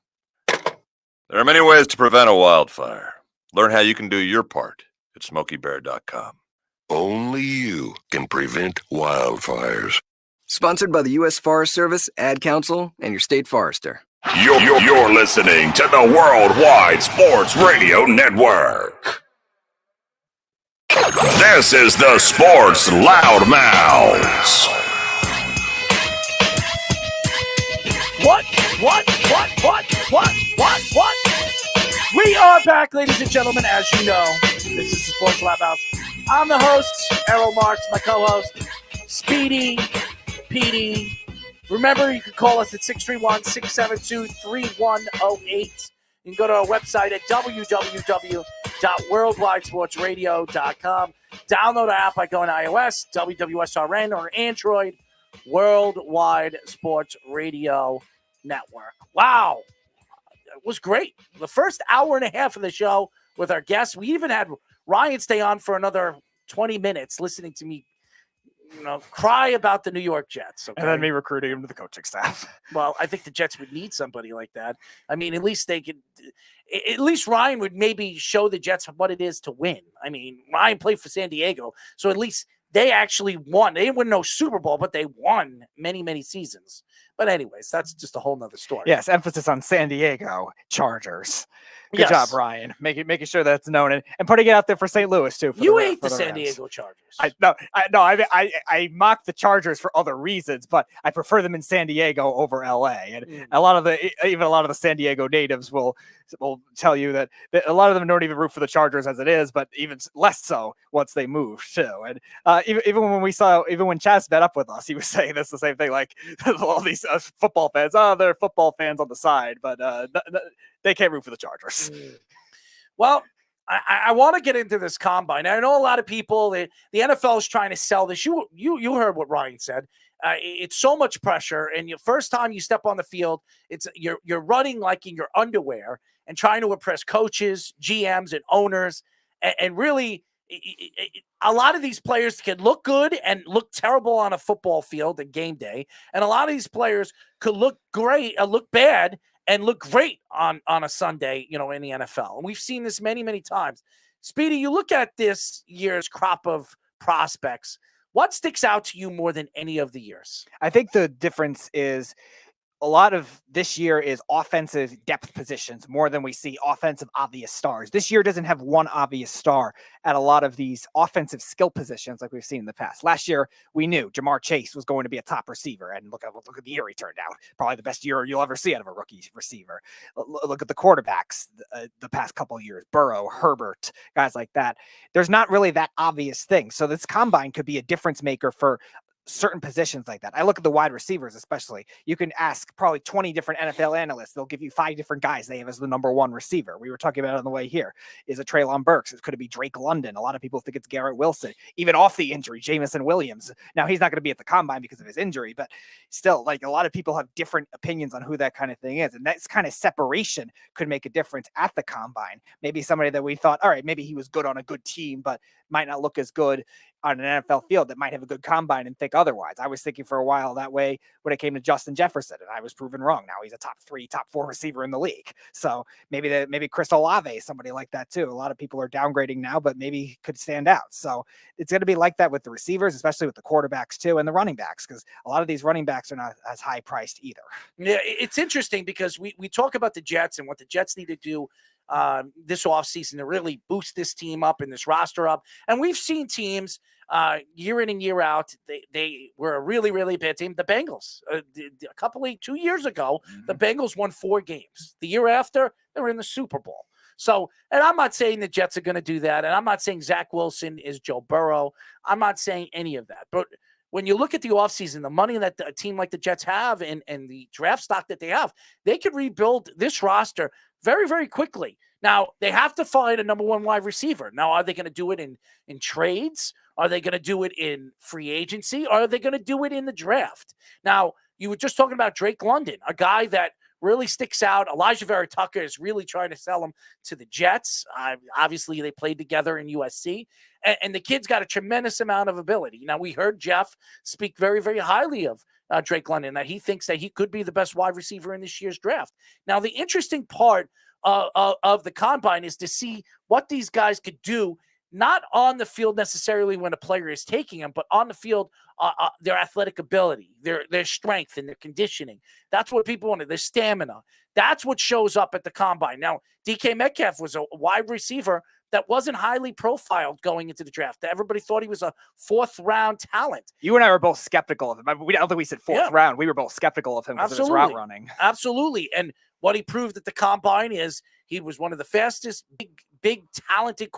There are many ways to prevent a wildfire. Learn how you can do your part at SmokeyBear.com. Only you can prevent wildfires. Sponsored by the U.S. Forest Service, Ad Council, and your state forester. You're listening to the Worldwide Sports Radio Network. This is the Sports Loudmouths. What? We are back, ladies and gentlemen. As you know, this is the Sports Loudmouths. I'm the host, Errol Marks, my co-host, Speedy, PD. Remember, you can call us at 631-672-3108. You can go to our website at www.worldwidesportsradio.com. Download our app by going to iOS, WWSRN, or Android, Worldwide Sports Radio Network. Wow. It was great. The first hour and a half of the show with our guests. We even had Ryan stay on for another 20 minutes listening to me, cry about the New York Jets. Okay? And then me recruiting him to the coaching staff. Well, I think the Jets would need somebody like that. I mean, at least Ryan would maybe show the Jets what it is to win. I mean, Ryan played for San Diego, so at least they actually won. They didn't win no Super Bowl, but they won many, many seasons. But anyways, that's just a whole nother story. Yes, emphasis on San Diego Chargers. Good job, Ryan. Making sure that's known and putting it out there for St. Louis too. You hate the San Diego Chargers. I mock the Chargers for other reasons, but I prefer them in San Diego over LA. And a lot of the San Diego natives will tell you that a lot of them don't even root for the Chargers as it is, but even less so once they move too. And even when Chaz met up with us, he was saying this the same thing. Like all these football fans, they're football fans on the side, but they can't root for the Chargers. Well, I want to get into this combine. I know a lot of people, the NFL is trying to sell this. You heard what Ryan said. It's so much pressure, and your first time you step on the field, you're running like in your underwear and trying to impress coaches, GMs, and owners. And really, a lot of these players can look good and look terrible on a football field and game day, and a lot of these players could look great, look bad, and look great on a Sunday, in the NFL. And we've seen this many, many times. Speedy, you look at this year's crop of prospects. What sticks out to you more than any of the years? I think the difference is a lot of this year is offensive depth positions more than we see offensive obvious stars. This year doesn't have one obvious star at a lot of these offensive skill positions like we've seen in the past. Last year, we knew Jamar Chase was going to be a top receiver, and look at the year he turned out. Probably the best year you'll ever see out of a rookie receiver. Look at the quarterbacks the past couple of years, Burrow, Herbert, guys like that. There's not really that obvious thing. So this combine could be a difference maker for certain positions like that. I look at the wide receivers, especially. You can ask probably 20 different NFL analysts. They'll give you 5 different guys they have as the number one receiver. We were talking about it on the way here. Is it Treylon Burks? Could it be Drake London? A lot of people think it's Garrett Wilson. Even off the injury, Jamison Williams. Now, he's not going to be at the combine because of his injury, but still, like, a lot of people have different opinions on who that kind of thing is. And that kind of separation could make a difference at the combine. Maybe somebody that we thought, all right, maybe he was good on a good team, but might not look as good on an NFL field, that might have a good combine and think otherwise. I was thinking for a while that way when it came to Justin Jefferson, and I was proven wrong. Now he's a top 3, top 4 receiver in the league. So maybe Chris Olave, somebody like that too. A lot of people are downgrading now, but maybe could stand out. So it's going to be like that with the receivers, especially with the quarterbacks too, and the running backs, because a lot of these running backs are not as high priced either. Yeah, it's interesting because we talk about the Jets and what the Jets need to do this offseason to really boost this team up and this roster up. And we've seen teams year in and year out, they were a really, really bad team. The Bengals, 2 years ago, the Bengals won 4 games. The year after, they were in the Super Bowl. So, and I'm not saying the Jets are going to do that. And I'm not saying Zach Wilson is Joe Burrow. I'm not saying any of that. But when you look at the offseason, the money that a team like the Jets have and the draft stock that they have, they could rebuild this roster very, very quickly. Now, they have to find a number one wide receiver. Now, are they going to do it in trades? Are they going to do it in free agency? Or are they going to do it in the draft? Now, you were just talking about Drake London, a guy that really sticks out. Elijah Vera Tucker is really trying to sell him to the Jets. Obviously, they played together in USC. And the kid's got a tremendous amount of ability. Now, we heard Jeff speak very, very highly of Drake London, that he thinks that he could be the best wide receiver in this year's draft. Now, the interesting part of the combine is to see what these guys could do, not on the field necessarily when a player is taking them, but on the field, their athletic ability, their strength and their conditioning. That's what people wanted, their stamina. That's what shows up at the combine. Now, DK Metcalf was a wide receiver that wasn't highly profiled going into the draft. Everybody thought he was a fourth-round talent. You and I were both skeptical of him. I don't think we said fourth round. We were both skeptical of him because of his route running. Absolutely. And what he proved at the combine is he was one of the fastest, big talented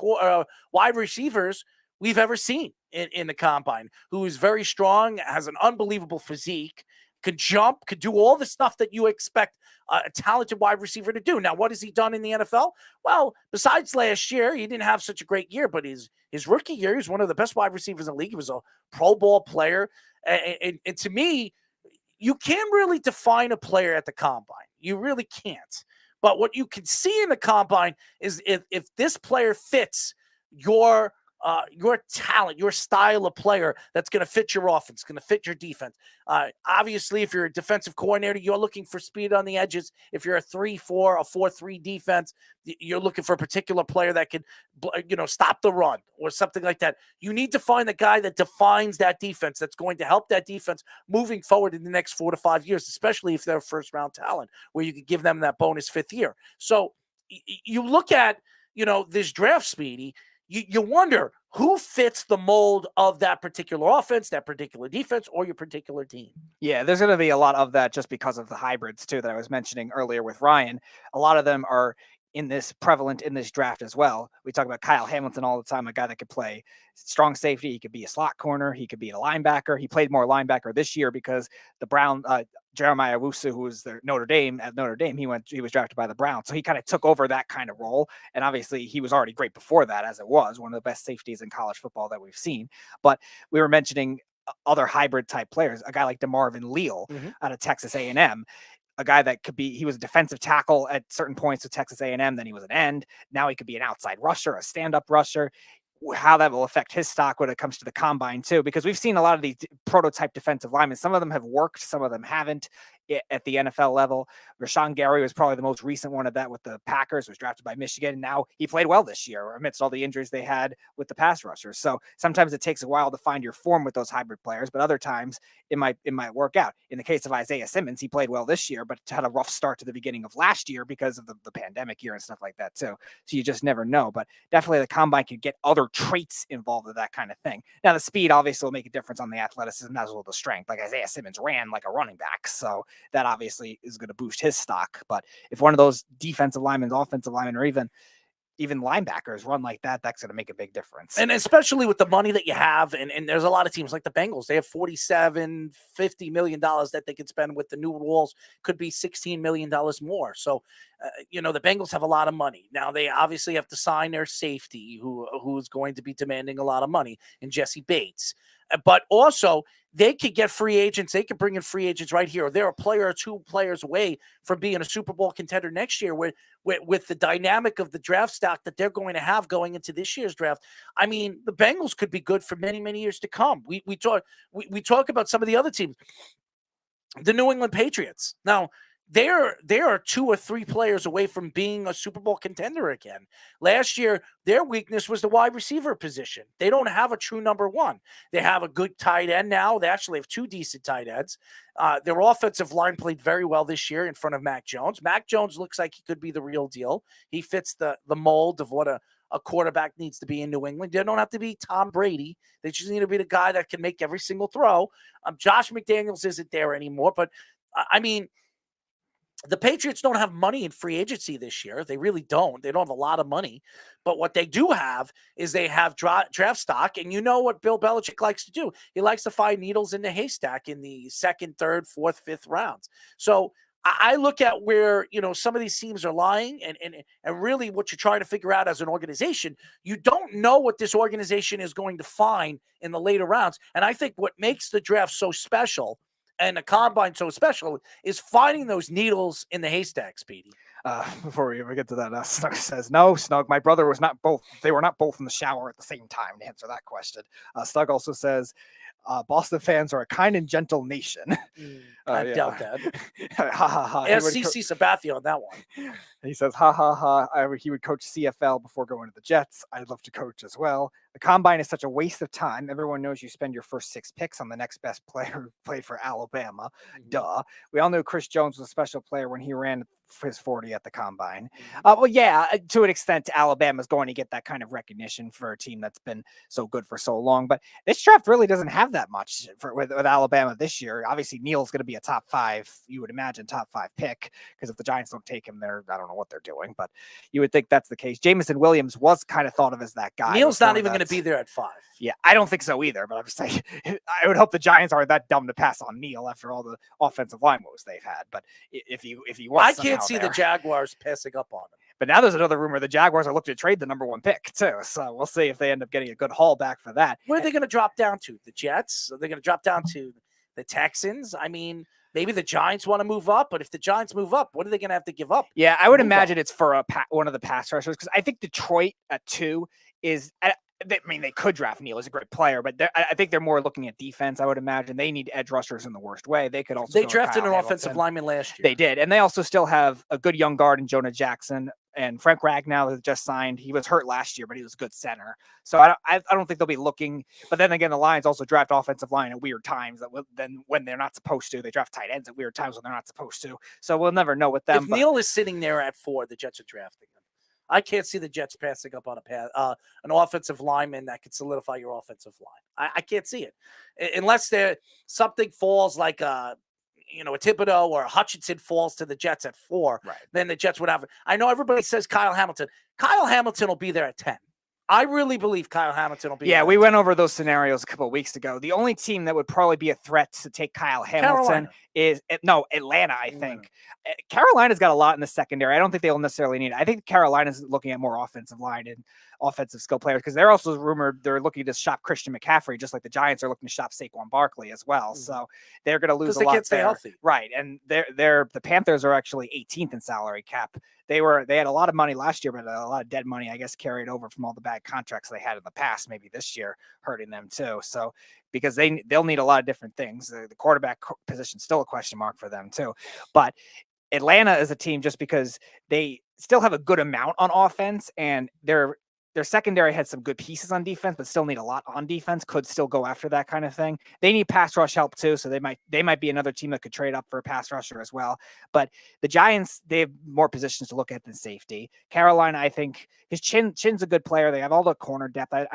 wide receivers we've ever seen in the combine, who is very strong, has an unbelievable physique, could jump, could do all the stuff that you expect a talented wide receiver to do. Now, what has he done in the NFL? Well, besides last year, he didn't have such a great year, but his rookie year, he was one of the best wide receivers in the league. He was a Pro Bowl player. And to me, you can't really define a player at the combine. You really can't. But what you can see in the combine is if this player fits your talent, your style of player, that's going to fit your offense, going to fit your defense. Obviously, if you're a defensive coordinator, you're looking for speed on the edges. If you're a 3-4, a 4-3 defense, you're looking for a particular player that can, stop the run or something like that. You need to find the guy that defines that defense, that's going to help that defense moving forward in the next 4 to 5 years, especially if they're a first-round talent, where you could give them that bonus fifth year. So you look at, this draft, Speedy, you wonder who fits the mold of that particular offense, that particular defense, or your particular team. Yeah, there's going to be a lot of that just because of the hybrids, too, that I was mentioning earlier with Ryan. A lot of them are prevalent in this draft as well. We talk about Kyle Hamilton all the time, a guy that could play strong safety. He could be a slot corner. He could be a linebacker. He played more linebacker this year because the Brown, Jeremiah Owusu, who was at Notre Dame, he was drafted by the Browns. So he kind of took over that kind of role. And obviously he was already great before that, as it was one of the best safeties in college football that we've seen. But we were mentioning other hybrid type players, a guy like DeMarvin Leal out of Texas A&M. A guy that he was a defensive tackle at certain points with Texas A&M, then he was an end. Now he could be an outside rusher, a stand-up rusher. How that will affect his stock when it comes to the combine too, because we've seen a lot of these prototype defensive linemen. Some of them have worked, some of them haven't at the NFL level. Rashawn Gary was probably the most recent one of that with the Packers, was drafted by Michigan. And now he played well this year amidst all the injuries they had with the pass rushers. So sometimes it takes a while to find your form with those hybrid players, but other times it might work out. In the case of Isaiah Simmons, he played well this year, but had a rough start to the beginning of last year because of the pandemic year and stuff like that too. So you just never know, but definitely the combine can get other traits involved with that kind of thing. Now the speed obviously will make a difference on the athleticism as well as the strength. Like Isaiah Simmons ran like a running back, so that obviously is going to boost his stock. But if one of those defensive linemen, offensive linemen, or even linebackers run like that, that's going to make a big difference. And especially with the money that you have, and there's a lot of teams like the Bengals, they have $47-50 million that they could spend with the new rules, could be $16 million more. So, the Bengals have a lot of money. Now they obviously have to sign their safety, who's going to be demanding a lot of money, in Jesse Bates. But also, they could get free agents. They could bring in free agents right here. They're a player or two players away from being a Super Bowl contender next year with the dynamic of the draft stock that they're going to have going into this year's draft. I mean, the Bengals could be good for many, many years to come. We talk about some of the other teams. The New England Patriots. Now, they are 2 or 3 players away from being a Super Bowl contender again. Last year, their weakness was the wide receiver position. They don't have a true number one. They have a good tight end now. They actually have 2 decent tight ends. Their offensive line played very well this year in front of Mac Jones. Mac Jones looks like he could be the real deal. He fits the mold of what a quarterback needs to be in New England. They don't have to be Tom Brady. They just need to be the guy that can make every single throw. Josh McDaniels isn't there anymore, but I mean, the Patriots don't have money in free agency this year. They really don't. They don't have a lot of money. But what they do have is they have draft stock. And you know what Bill Belichick likes to do? He likes to find needles in the haystack in the 2nd, 3rd, 4th, 5th rounds. So I look at where, some of these teams are lying and really what you're trying to figure out as an organization, you don't know what this organization is going to find in the later rounds. And I think what makes the draft so special and the combine so special is finding those needles in the haystack, Speedy. Before we ever get to that, Snug says, no, Snug, my brother was not both. They were not both in the shower at the same time to answer that question. Snug also says, Boston fans are a kind and gentle nation. I doubt that. Ha ha ha. Ask CC Sabathia on that one. He says, ha ha ha. He would coach CFL before going to the Jets. I'd love to coach as well. The combine is such a waste of time. Everyone knows you spend your first 6 picks on the next best player who played for Alabama. Duh. We all knew Chris Jones was a special player when he ran his 40 at the combine. Well, yeah, to an extent, Alabama's going to get that kind of recognition for a team that's been so good for so long. But this draft really doesn't have that much with Alabama this year. Obviously, Neal's going to be a top 5, you would imagine, top 5 pick, because if the Giants don't take him, I don't know what they're doing, but you would think that's the case. Jamison Williams was kind of thought of as that guy. Neal's not even going to be there at 5. Yeah, I don't think so either, but I'm just saying, I would hope the Giants aren't that dumb to pass on Neal after all the offensive line moves they've had. But if he was, I can't see the Jaguars passing up on him. But now there's another rumor the Jaguars are looking to trade the number 1 pick too. So we'll see if they end up getting a good haul back for that. Where are they going to drop down to? The Jets? Are they going to drop down to the Texans? I mean, maybe the Giants want to move up, but if the Giants move up, what are they going to have to give up? Yeah, I would imagine it's for one of the pass rushers, because I think Detroit at 2 is. I mean, they could draft Neal. He's a great player, but I think they're more looking at defense. I would imagine they need edge rushers in the worst way. They could also. They drafted an offensive lineman last year. They did, and they also still have a good young guard in Jonah Jackson and Frank Ragnow that just signed. He was hurt last year, but he was a good center. So I don't think they'll be looking. But then again, the Lions also draft offensive line at weird times. Then when they're not supposed to, they draft tight ends at weird times when they're not supposed to. So we'll never know with them. If Neal is sitting there at 4, the Jets are drafting him. I can't see the Jets passing up on an offensive lineman that could solidify your offensive line. I can't see it unless something falls like a Thibodeau or a Hutchinson falls to the Jets at 4. Right. Then the Jets would have it. I know everybody says Kyle Hamilton. Kyle Hamilton will be there at 10. I really believe Kyle Hamilton will be. Yeah, we went over those scenarios a couple of weeks ago. The only team that would probably be a threat to take Kyle Hamilton is Atlanta, I think. Carolina's got a lot in the secondary. I don't think they'll necessarily need it. I think Carolina's looking at more offensive line and offensive skill players, because they're also rumored they're looking to shop Christian McCaffrey, just like the Giants are looking to shop Saquon Barkley as well. So they're going to lose a lot. They can't stay healthy. Right. And the Panthers are actually 18th in salary cap. They had a lot of money last year, but a lot of dead money, I guess, carried over from all the bad contracts they had in the past, maybe this year hurting them too. So because they'll need a lot of different things. The quarterback position is still a question mark for them too. But Atlanta is a team just because they still have a good amount on offense, and their secondary had some good pieces on defense, but still need a lot on defense, could still go after that kind of thing. They need pass rush help too, so they might be another team that could trade up for a pass rusher as well. But the Giants, they have more positions to look at than safety. Carolina, I think his Chin's a good player. They have all the corner depth. I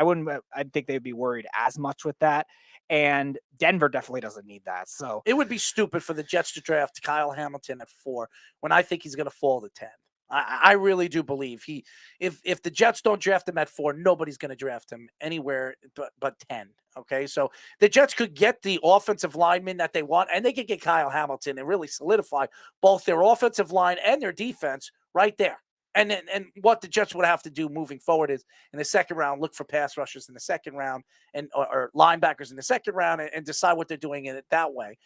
think they'd be worried as much with that. And Denver definitely doesn't need that. So it would be stupid for the Jets to draft Kyle Hamilton at 4 when I think he's going to fall to 10. I really do believe if the Jets don't draft him at 4, nobody's going to draft him anywhere but 10. Okay, so the Jets could get the offensive lineman that they want, and they could get Kyle Hamilton and really solidify both their offensive line and their defense right there. And what the Jets would have to do moving forward is in the second round, look for pass rushers in the second round or linebackers in the second round and decide what they're doing in it that way.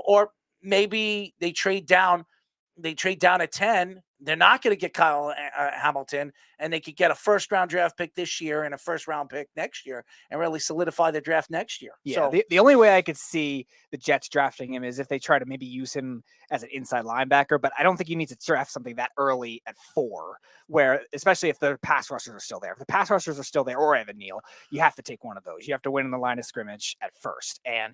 Or maybe they trade down at 10. They're not going to get Kyle Hamilton, and they could get a first-round draft pick this year and a first-round pick next year and really solidify their draft next year. Yeah, so, the only way I could see the Jets drafting him is if they try to maybe use him as an inside linebacker, but I don't think you need to draft something that early at 4, where especially if the pass rushers are still there. If the pass rushers are still there or Evan Neal, you have to take one of those. You have to win in the line of scrimmage at first. And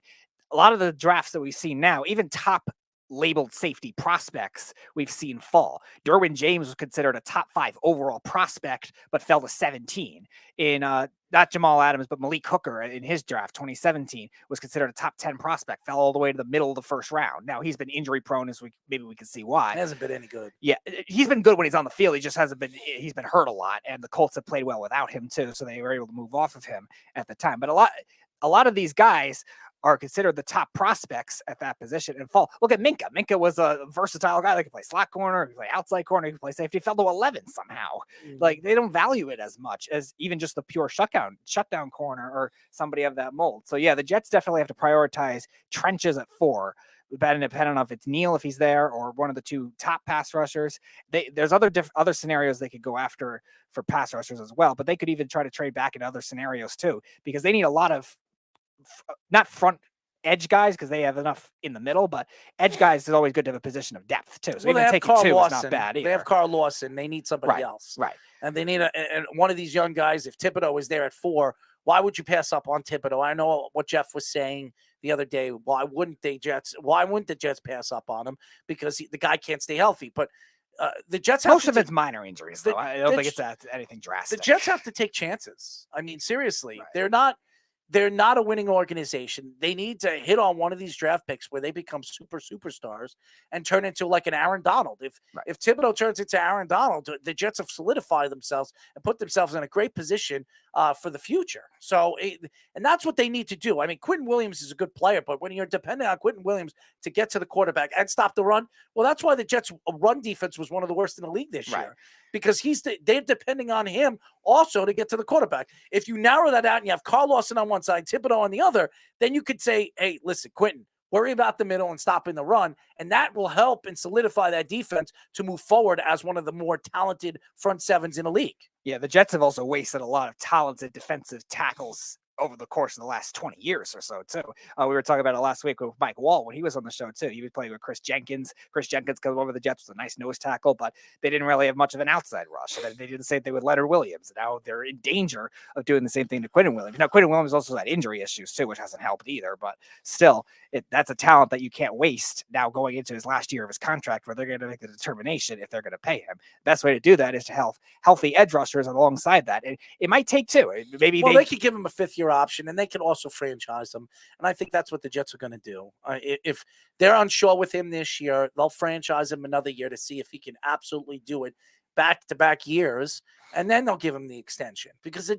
a lot of the drafts that we see now, even top labeled safety prospects we've seen fall. Derwin James was considered a top 5 overall prospect, but fell to 17. In not Jamal Adams, but Malik Hooker in his draft, 2017, was considered a top 10 prospect, fell all the way to the middle of the first round. Now he's been injury prone, maybe we can see why. He hasn't been any good. Yeah, he's been good when he's on the field. He's been hurt a lot, and the Colts have played well without him too, so they were able to move off of him at the time. But a lot of these guys are considered the top prospects at that position and fall. Look at Minka. Minka was a versatile guy that could play slot corner, he could play outside corner, he could play safety. He fell to 11 somehow. Like they don't value it as much as even just the pure shutdown corner or somebody of that mold. So yeah, the Jets definitely have to prioritize trenches at 4. Depending on if it's Neal, if he's there, or one of the 2 top pass rushers. There's other scenarios they could go after for pass rushers as well, but they could even try to trade back in other scenarios too, because they need a lot of not front edge guys because they have enough in the middle, but edge guys is always good to have a position of depth too. So even taking 2 is not bad either. They have Carl Lawson. They need somebody else. Right. And they need and one of these young guys. If Thibodeau is there at 4, why would you pass up on Thibodeau? I know what Jeff was saying the other day. Why wouldn't the Jets pass up on him? Because the guy can't stay healthy. But the Jets have most of it's minor injuries, though. I don't think it's anything drastic. The Jets have to take chances. I mean, seriously, they're not a winning organization. They need to hit on one of these draft picks where they become superstars and turn into like an Aaron Donald. If Thibodeau turns into Aaron Donald, the Jets have solidified themselves and put themselves in a great position for the future. So, and that's what they need to do. I mean, Quentin Williams is a good player, but when you're dependent on Quentin Williams to get to the quarterback and stop the run, well, that's why the Jets' run defense was one of the worst in the league this year. Because they're depending on him also to get to the quarterback. If you narrow that out and you have Carl Lawson on one side, Thibodeau on the other, then you could say, hey, listen, Quentin, worry about the middle and stopping the run. And that will help and solidify that defense to move forward as one of the more talented front sevens in the league. Yeah, the Jets have also wasted a lot of talented defensive tackles over the course of the last 20 years or so, too. We were talking about it last week with Mike Wall when he was on the show, too. He was playing with Chris Jenkins. Chris Jenkins came over the Jets with a nice nose tackle, but they didn't really have much of an outside rush. They did the same thing with Leonard Williams. Now they're in danger of doing the same thing to Quentin Williams. Now, Quentin Williams also had injury issues, too, which hasn't helped either, but still, that's a talent that you can't waste now going into his last year of his contract where they're going to make the determination if they're going to pay him. Best way to do that is to have healthy edge rushers alongside that. It might take 2. Maybe they could give him a 5th-year option, and they could also franchise him. And I think that's what the Jets are going to do. If they're unsure with him this year, they'll franchise him another year to see if he can absolutely do it back-to-back years, and then they'll give him the extension. Because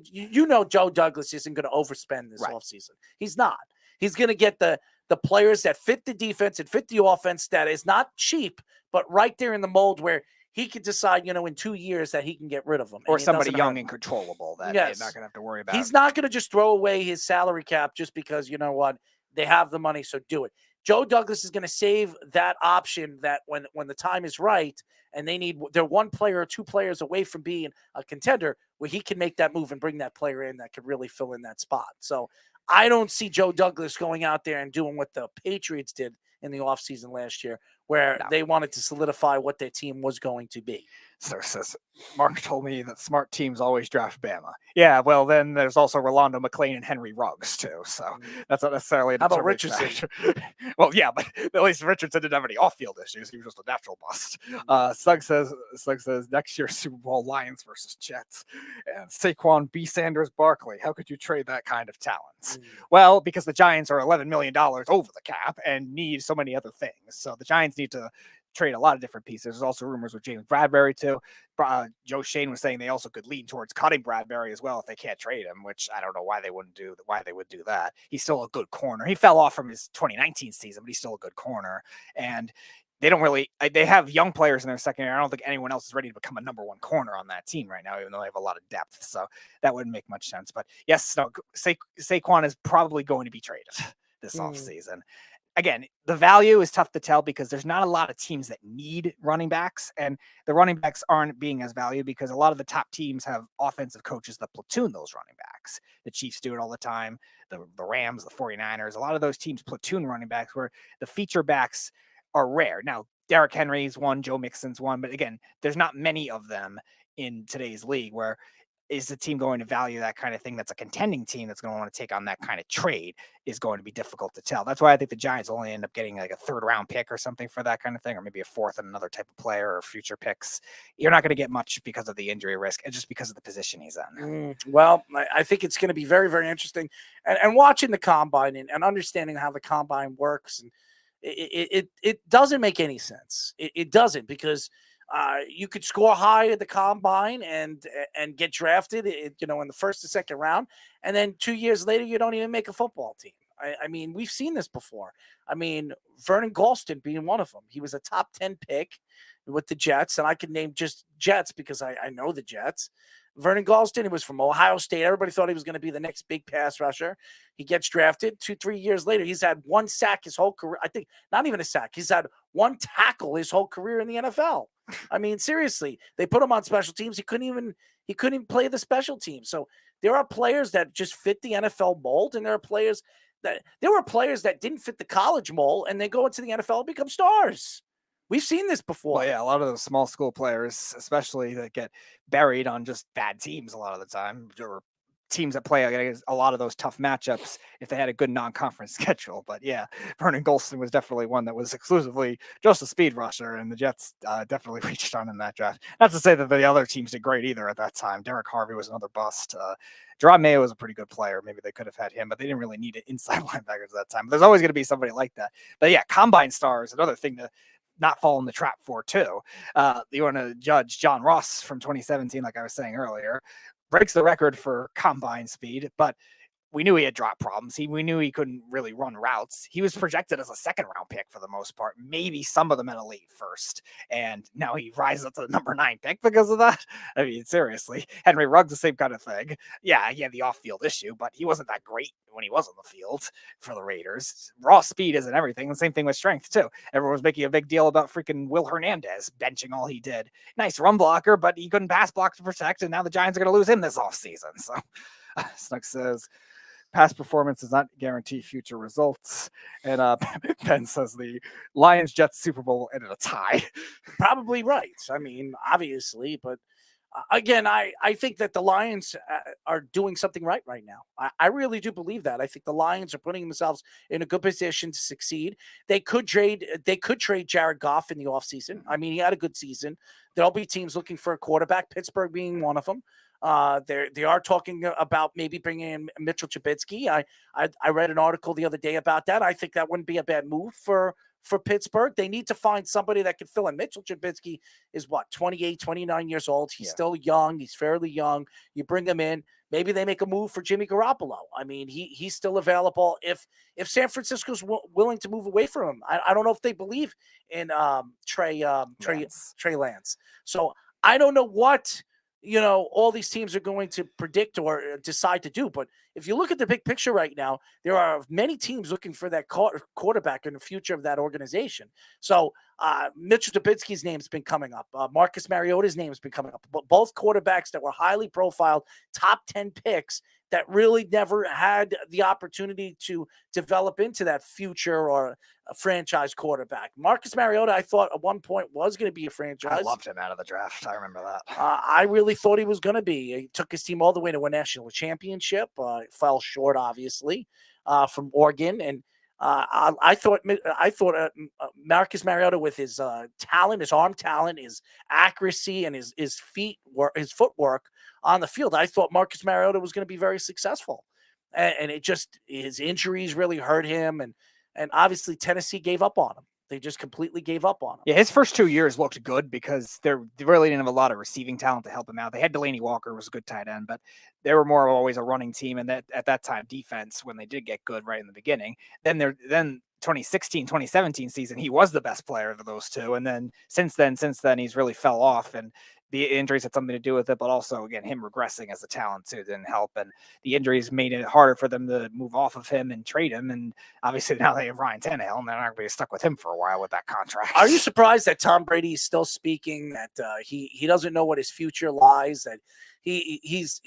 Joe Douglas isn't going to overspend this offseason. He's not. He's going to get the players that fit the defense and fit the offense that is not cheap, but right there in the mold where he could decide, in 2 years that he can get rid of them. Or somebody young and controllable that they're not going to have to worry about. He's not going to just throw away his salary cap just because, you know what, they have the money, so do it. Joe Douglas is going to save that option that when the time is right and they're 1 player or 2 players away from being a contender where he can make that move and bring that player in that could really fill in that spot. So I don't see Joe Douglas going out there and doing what the Patriots did in the offseason last year, where they wanted to solidify what their team was going to be. So says Mark told me that smart teams always draft Bama. Yeah, well, then there's also Rolando McClain and Henry Ruggs, too. So that's not necessarily How about Richardson? Well, yeah, but at least Richardson didn't have any off-field issues. He was just a natural bust. Slug says next year Super Bowl Lions versus Jets. And Saquon B. Sanders Barkley. How could you trade that kind of talent? Well, because the Giants are $11 million over the cap and need so many other things. So the Giants need to trade a lot of different pieces. There's also rumors with James Bradbury too. Joe Shane was saying they also could lean towards cutting Bradbury as well if they can't trade him, which I don't know why they would do that. He's still a good corner. He fell off from his 2019 season, but he's still a good corner. And they have young players in their second year. I don't think anyone else is ready to become a number 1 corner on that team right now, even though they have a lot of depth. So that wouldn't make much sense. But yes, Saquon is probably going to be traded this offseason. Again, the value is tough to tell because there's not a lot of teams that need running backs, and the running backs aren't being as valued because a lot of the top teams have offensive coaches that platoon those running backs. The Chiefs do it all the time. The Rams, the 49ers, a lot of those teams platoon running backs where the feature backs are rare. Now, Derrick Henry's one, Joe Mixon's one, but again, there's not many of them in today's league where is the team going to value that kind of thing? That's a contending team that's going to want to take on that kind of trade is going to be difficult to tell. That's why I think the Giants only end up getting like a 3rd round pick or something for that kind of thing, or maybe a 4th and another type of player or future picks. You're not going to get much because of the injury risk and just because of the position he's in. Well, I think it's going to be very, very interesting. And watching the combine and understanding how the combine works, and it doesn't make any sense. It doesn't, because you could score high at the combine and get drafted, in the 1st or 2nd round, and then 2 years later you don't even make a football team. I mean, we've seen this before. I mean, Vernon Gholston being one of them. He was a top 10 pick with the Jets, and I can name just Jets because I know the Jets. Vernon Gholston, he was from Ohio State. Everybody thought he was going to be the next big pass rusher. He gets drafted 2-3 years later. He's had one sack his whole career. I think not even a sack. He's had one tackle his whole career in the NFL. I mean, seriously, they put him on special teams. He couldn't even play the special team. So there are players that just fit the NFL mold, and there were players that didn't fit the college mold, and they go into the NFL and become stars. We've seen this before. Well, yeah, a lot of those small school players, especially that get buried on just bad teams a lot of the time, or teams that play against a lot of those tough matchups if they had a good non-conference schedule. But yeah, Vernon Gholston was definitely one that was exclusively just a speed rusher, and the Jets definitely reached on in that draft. Not to say that the other teams did great either at that time. Derek Harvey was another bust. Jerome Mayo was a pretty good player. Maybe they could have had him, but they didn't really need an inside linebackers at that time. But there's always going to be somebody like that. But yeah, combine stars, another thing to not fall in the trap for too. You want to judge John Ross from 2017, like I was saying earlier, breaks the record for combine speed, but we knew he had drop problems. We knew he couldn't really run routes. He was projected as a second-round pick for the most part, maybe some of them at a late first. And now he rises up to the number 9 pick because of that. I mean, seriously. Henry Ruggs, the same kind of thing. Yeah, he had the off-field issue, but he wasn't that great when he was on the field for the Raiders. Raw speed isn't everything. The same thing with strength, too. Everyone was making a big deal about freaking Will Hernandez benching all he did. Nice run blocker, but he couldn't pass block to protect, and now the Giants are going to lose him this offseason. So, Snuck says, past performance does not guarantee future results. And Ben says the Lions-Jets Super Bowl ended a tie. Probably right. I mean, obviously, but again, I think that the Lions are doing something right now. I really do believe that. I think the Lions are putting themselves in a good position to succeed. They could trade Jared Goff in the offseason. I mean, he had a good season. There'll be teams looking for a quarterback, Pittsburgh being one of them. They are talking about maybe bringing in Mitchell Trubisky. I read an article the other day about that. I think that wouldn't be a bad move for Pittsburgh. They need to find somebody that can fill in. Mitchell Trubisky is 28, 29 years old. He's still young. He's fairly young. You bring him in. Maybe they make a move for Jimmy Garoppolo. I mean, he's still available if San Francisco's willing to move away from him. I don't know if they believe in Trey Lance. So I don't know what all these teams are going to predict or decide to do. But if you look at the big picture right now, there are many teams looking for that quarterback in the future of that organization. So Mitchell Trubisky's name's been coming up. Marcus Mariota's name's been coming up. But both quarterbacks that were highly profiled, top 10 picks that really never had the opportunity to develop into that future or a franchise quarterback. Marcus Mariota, I thought at one point was going to be a franchise. I loved him out of the draft. I remember that. I really thought he was going to be. He took his team all the way to a national championship. Fell short, obviously, from Oregon. And I thought Marcus Mariota, with his talent, his arm talent, his accuracy, and his footwork on the field, I thought Marcus Mariota was going to be very successful. And it just, his injuries really hurt him. And obviously Tennessee gave up on him. They just completely gave up on him. Yeah, his first 2 years looked good because they really didn't have a lot of receiving talent to help him out. They had Delaney Walker, who was a good tight end, but they were more always a running team. And that at that time, defense, when they did get good right in the beginning, then 2016, 2017 season, he was the best player of those two. And then since then, he's really fell off, and the injuries had something to do with it, but also, again, him regressing as a talent too didn't help. And the injuries made it harder for them to move off of him and trade him. And obviously now they have Ryan Tannehill, and they're not going to be stuck with him for a while with that contract. Are you surprised that Tom Brady is still speaking, that he doesn't know what his future lies, that he's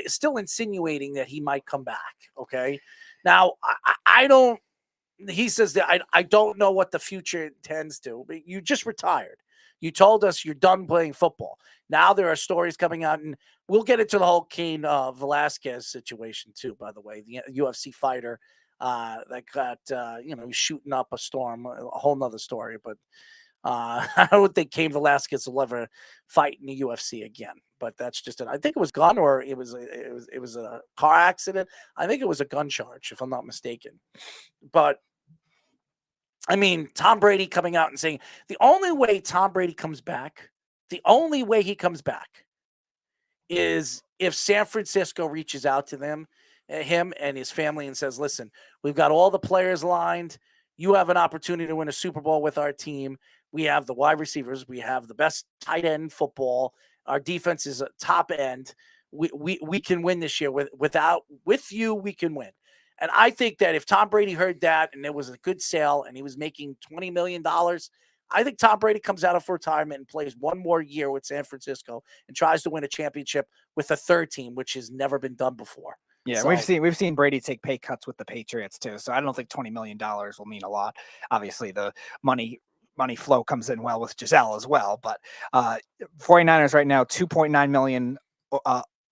still insinuating that he might come back? Okay. Now, I don't, he says that I don't know what the future intends to, but you just retired. You told us you're done playing football. Now there are stories coming out, and we'll get into the whole Cain Velasquez situation too, by the way, the UFC fighter that got, shooting up a storm, a whole nother story. But I don't think Cain Velasquez will ever fight in the UFC again. But that's just I think it was gun, or it was a car accident. I think it was a gun charge, if I'm not mistaken. But I mean, Tom Brady coming out and saying the only way Tom Brady comes back, is if San Francisco reaches out to them him and his family and says, listen, we've got all the players lined. You have an opportunity to win a Super Bowl with our team. We have the wide receivers. We have the best tight end football. Our defense is a top end. We can win this year. With you, we can win. And I think that if Tom Brady heard that and it was a good sale and he was making $20 million, I think Tom Brady comes out of retirement and plays one more year with San Francisco and tries to win a championship with a third team, which has never been done before. Yeah, So, we've seen Brady take pay cuts with the Patriots too. So I don't think $20 million will mean a lot. Obviously, the money flow comes in well with Giselle as well. But 49ers right now, $2.9 million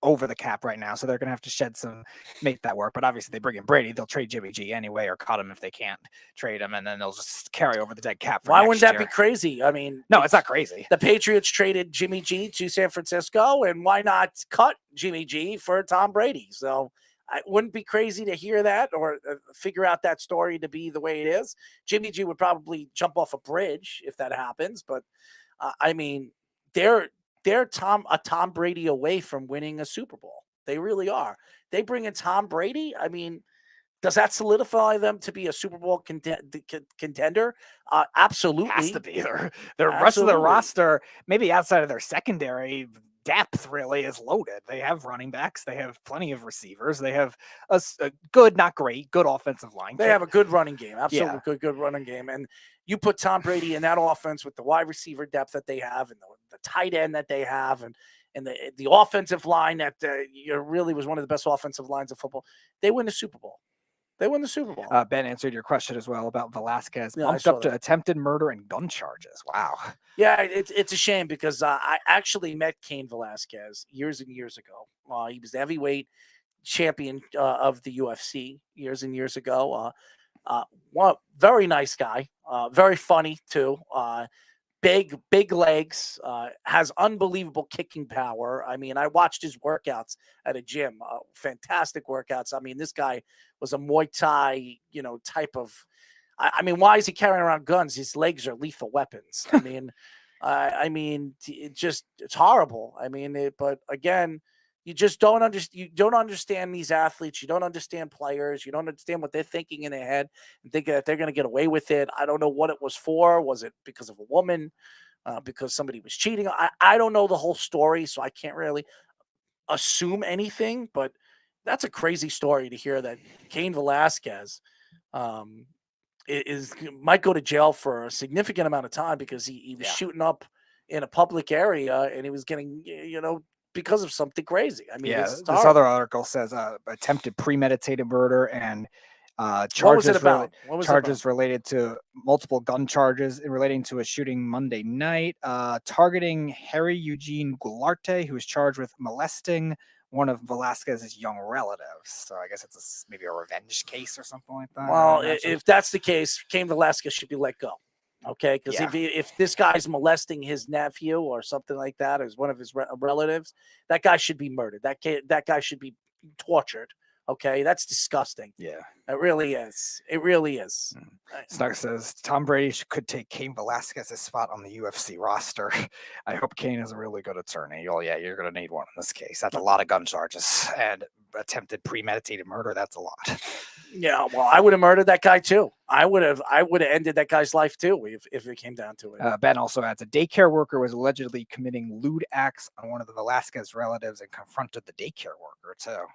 over the cap right now. So they're going to have to shed some, make that work. But obviously they bring in Brady. They'll trade Jimmy G anyway, or cut him if they can't trade him. And then they'll just carry over the dead cap. Why wouldn't that be crazy? I mean, no, it's not crazy. The Patriots traded Jimmy G to San Francisco, and why not cut Jimmy G for Tom Brady? So I wouldn't be crazy to hear that or figure out that story to be the way it is. Jimmy G would probably jump off a bridge if that happens. But I mean, they're Tom Brady away from winning a Super Bowl. They really are. They bring in Tom Brady. I mean, does that solidify them to be a Super Bowl contender? Absolutely. Has to be. Their rest of the roster, maybe outside of their secondary depth, really is loaded. They have running backs. They have plenty of receivers. They have a good, not great, good offensive line. They have a good running game. Absolutely good running game. And you put Tom Brady in that offense with the wide receiver depth that they have and the tight end that they have and the offensive line that really was one of the best offensive lines of football. They win the Super Bowl. They win the Super Bowl. Ben answered your question as well about Velasquez. Yeah, bumped up to attempted murder and gun charges. Wow. Yeah, it's a shame because I actually met Cain Velasquez years and years ago. He was the heavyweight champion of the UFC years and years ago. Very nice guy, very funny too. Big legs, has unbelievable kicking power. I mean, I watched his workouts at a gym, fantastic workouts. I mean, this guy was a Muay Thai, type of. I mean, why is he carrying around guns? His legs are lethal weapons. I mean, it's horrible. I mean, but again, you just don't understand. You don't understand these athletes. You don't understand players. You don't understand what they're thinking in their head and think that they're going to get away with it. I don't know what it was for. Was it because of a woman? Because somebody was cheating? I don't know the whole story, so I can't really assume anything. But that's a crazy story to hear that Cain Velasquez might go to jail for a significant amount of time because he was shooting up in a public area and he was getting, because of something crazy. I mean, this other article says attempted premeditated murder and charges related to multiple gun charges relating to a shooting Monday night, targeting Harry Eugene Goularte, who was charged with molesting one of Velasquez's young relatives. So I guess it's maybe a revenge case or something like that. Well, if that's the case, Cain Velasquez should be let go. Okay, because if this guy's molesting his nephew or something like that, as one of his relatives, that guy should be murdered. That guy should be tortured. Okay, that's disgusting. Yeah, it really is. It really is. Snark says Tom Brady could take Cain Velasquez's spot on the UFC roster. I hope Cain is a really good attorney. Oh yeah, you're gonna need one in this case. That's a lot of gun charges and attempted premeditated murder. That's a lot. Yeah, well, I would have murdered that guy too. I would have ended that guy's life too if it came down to it. Ben also adds a daycare worker was allegedly committing lewd acts on one of the Velasquez relatives and confronted the daycare worker too.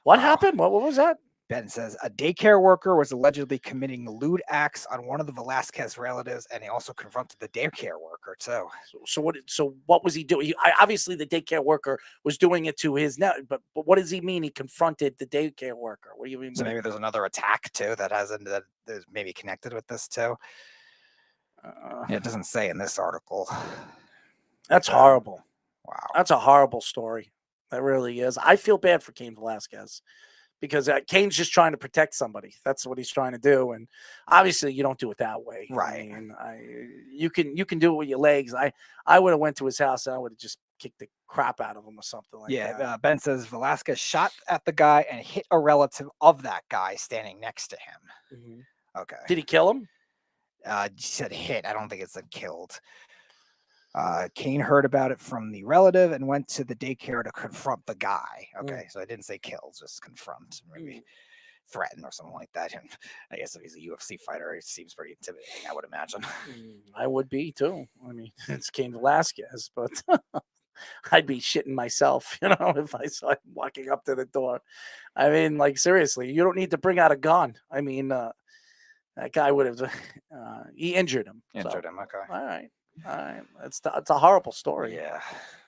What happened? What was that? Ben says a daycare worker was allegedly committing lewd acts on one of the Velasquez relatives, and he also confronted the daycare worker too. So what was he doing? Obviously, the daycare worker was doing it to his net, but what does he mean? He confronted the daycare worker. What do you mean? So maybe there's another attack too that is maybe connected with this too. It doesn't say in this article. That's horrible. Wow, that's a horrible story. That really is. I feel bad for Cain Velasquez because Cain's just trying to protect somebody. That's what he's trying to do. And obviously you don't do it that way. Right. I mean, you can do it with your legs. I would have went to his house and I would have just kicked the crap out of him or something like that. Ben says Velasquez shot at the guy and hit a relative of that guy standing next to him. Mm-hmm. Okay. Did he kill him? You said hit. I don't think it's a killed. Kane heard about it from the relative and went to the daycare to confront the guy. Okay, so I didn't say kill, just confront, maybe threaten or something like that. And I guess if he's a UFC fighter, it seems pretty intimidating, I would imagine. I would be too. I mean, it's Cain Velasquez, but I'd be shitting myself, if I saw him walking up to the door. I mean, like, seriously, you don't need to bring out a gun. I mean, that guy would have, he injured him. Injured him, okay. All right. It's a horrible story. Yeah.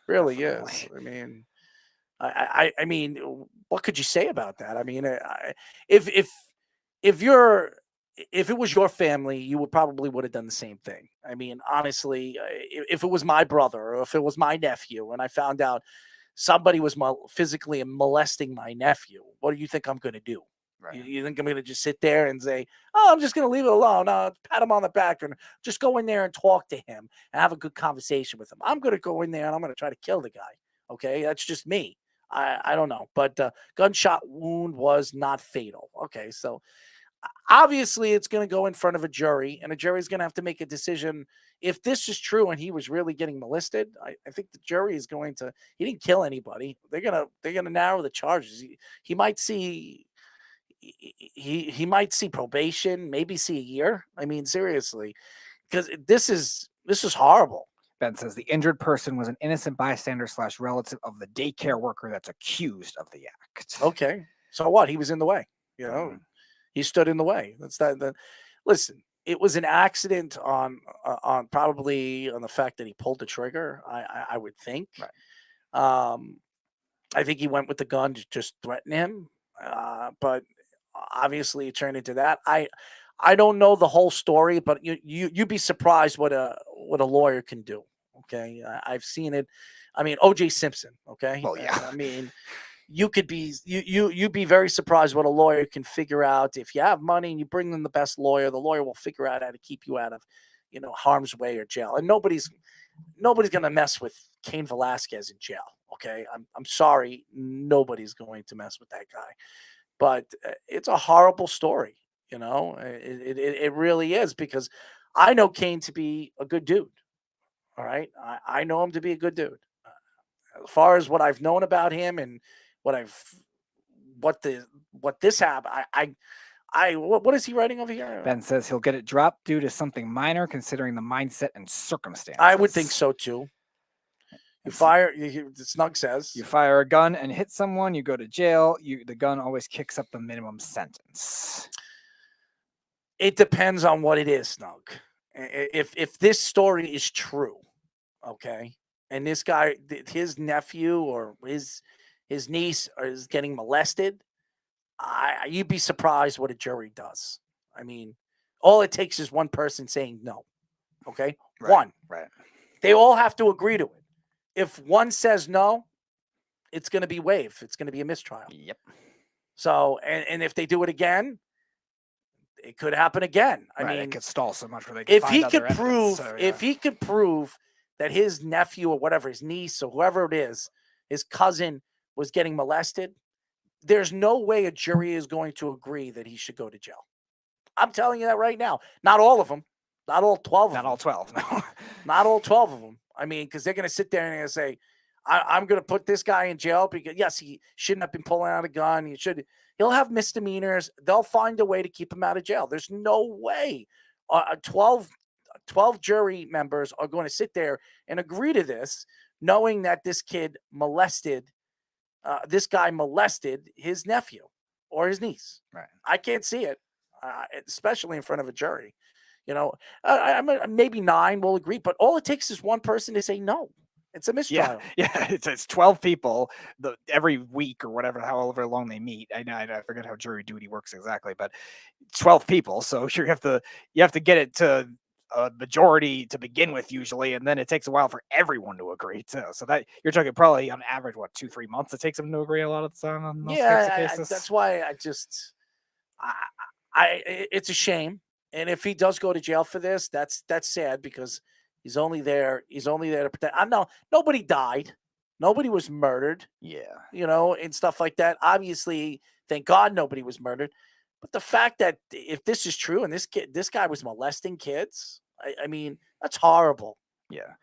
Really is. I mean, I mean, what could you say about that? I mean, if it was your family, you would have done the same thing. I mean, honestly, if it was my brother or if it was my nephew and I found out somebody was physically molesting my nephew, what do you think I'm going to do? Right. You think I'm going to just sit there and say, oh, I'm just going to leave it alone. No, pat him on the back and just go in there and talk to him and have a good conversation with him. I'm going to go in there and I'm going to try to kill the guy. Okay, that's just me. I don't know. But gunshot wound was not fatal. Okay, so obviously it's going to go in front of a jury, and a jury is going to have to make a decision. If this is true and he was really getting molested, I think the jury is going to. He didn't kill anybody. They're gonna narrow the charges. He might see. He might see probation, maybe see a year. I mean, seriously, because this is horrible. Ben says the injured person was an innocent bystander / relative of the daycare worker that's accused of the act. Okay, so what? He was in the way. He stood in the way. That's that. Listen, it was an accident on probably on the fact that he pulled the trigger. I would think. Right. I think he went with the gun to just threaten him, but obviously it turned into that. I don't know the whole story, but you'd be surprised what a lawyer can do. Okay, I've seen it. I mean, O.J. Simpson. Okay, well, yeah. I mean, you'd be very surprised what a lawyer can figure out. If you have money and you bring in the best lawyer, the lawyer will figure out how to keep you out of, harm's way or jail. And nobody's gonna mess with Cain Velasquez in jail. Okay, I'm sorry, nobody's going to mess with that guy. But it's a horrible story. It really is, because I know Cain to be a good dude. All right. I know him to be a good dude. As far as what I've known about him and what this happened, what is he writing over here? Ben says he'll get it dropped due to something minor, considering the mindset and circumstances. I would think so too. Snug says you fire a gun and hit someone, you go to jail. The gun always kicks up the minimum sentence. It depends on what it is, Snug. If this story is true, okay, and this guy, his nephew or his niece is getting molested, you'd be surprised what a jury does. I mean, all it takes is one person saying no. Okay, right, one. Right. They all have to agree to it. If one says no, it's going to be waived. It's going to be a mistrial. Yep. So, and if they do it again, it could happen again. I mean, it could stall so much where they can find other evidence. If he could prove that his nephew or whatever, his niece or whoever it is, his cousin was getting molested, there's no way a jury is going to agree that he should go to jail. I'm telling you that right now. Not all of them. Not all 12 of them. Not all 12. No. Not all 12 of them. I mean, because they're going to sit there and they're going to say, I'm going to put this guy in jail because, yes, he shouldn't have been pulling out a gun. He'll have misdemeanors. They'll find a way to keep him out of jail. There's no way 12 jury members are going to sit there and agree to this, knowing that this guy molested his nephew or his niece. Right. I can't see it, especially in front of a jury. Maybe 9 will agree, but all it takes is one person to say no. It's a mistrial. Yeah. It's 12 people every week or whatever, however long they meet. I forget how jury duty works exactly, but 12 people. So you have to get it to a majority to begin with usually, and then it takes a while for everyone to agree too. So that you're talking probably on average 2-3 months it takes them to agree a lot of the time on those types of cases. That's why it's a shame. And if he does go to jail for this, that's sad, because he's only there to protect. I know nobody died, nobody was murdered. Yeah, and stuff like that. Obviously, thank God nobody was murdered. But the fact that if this is true and this guy was molesting kids, I mean, that's horrible. Yeah.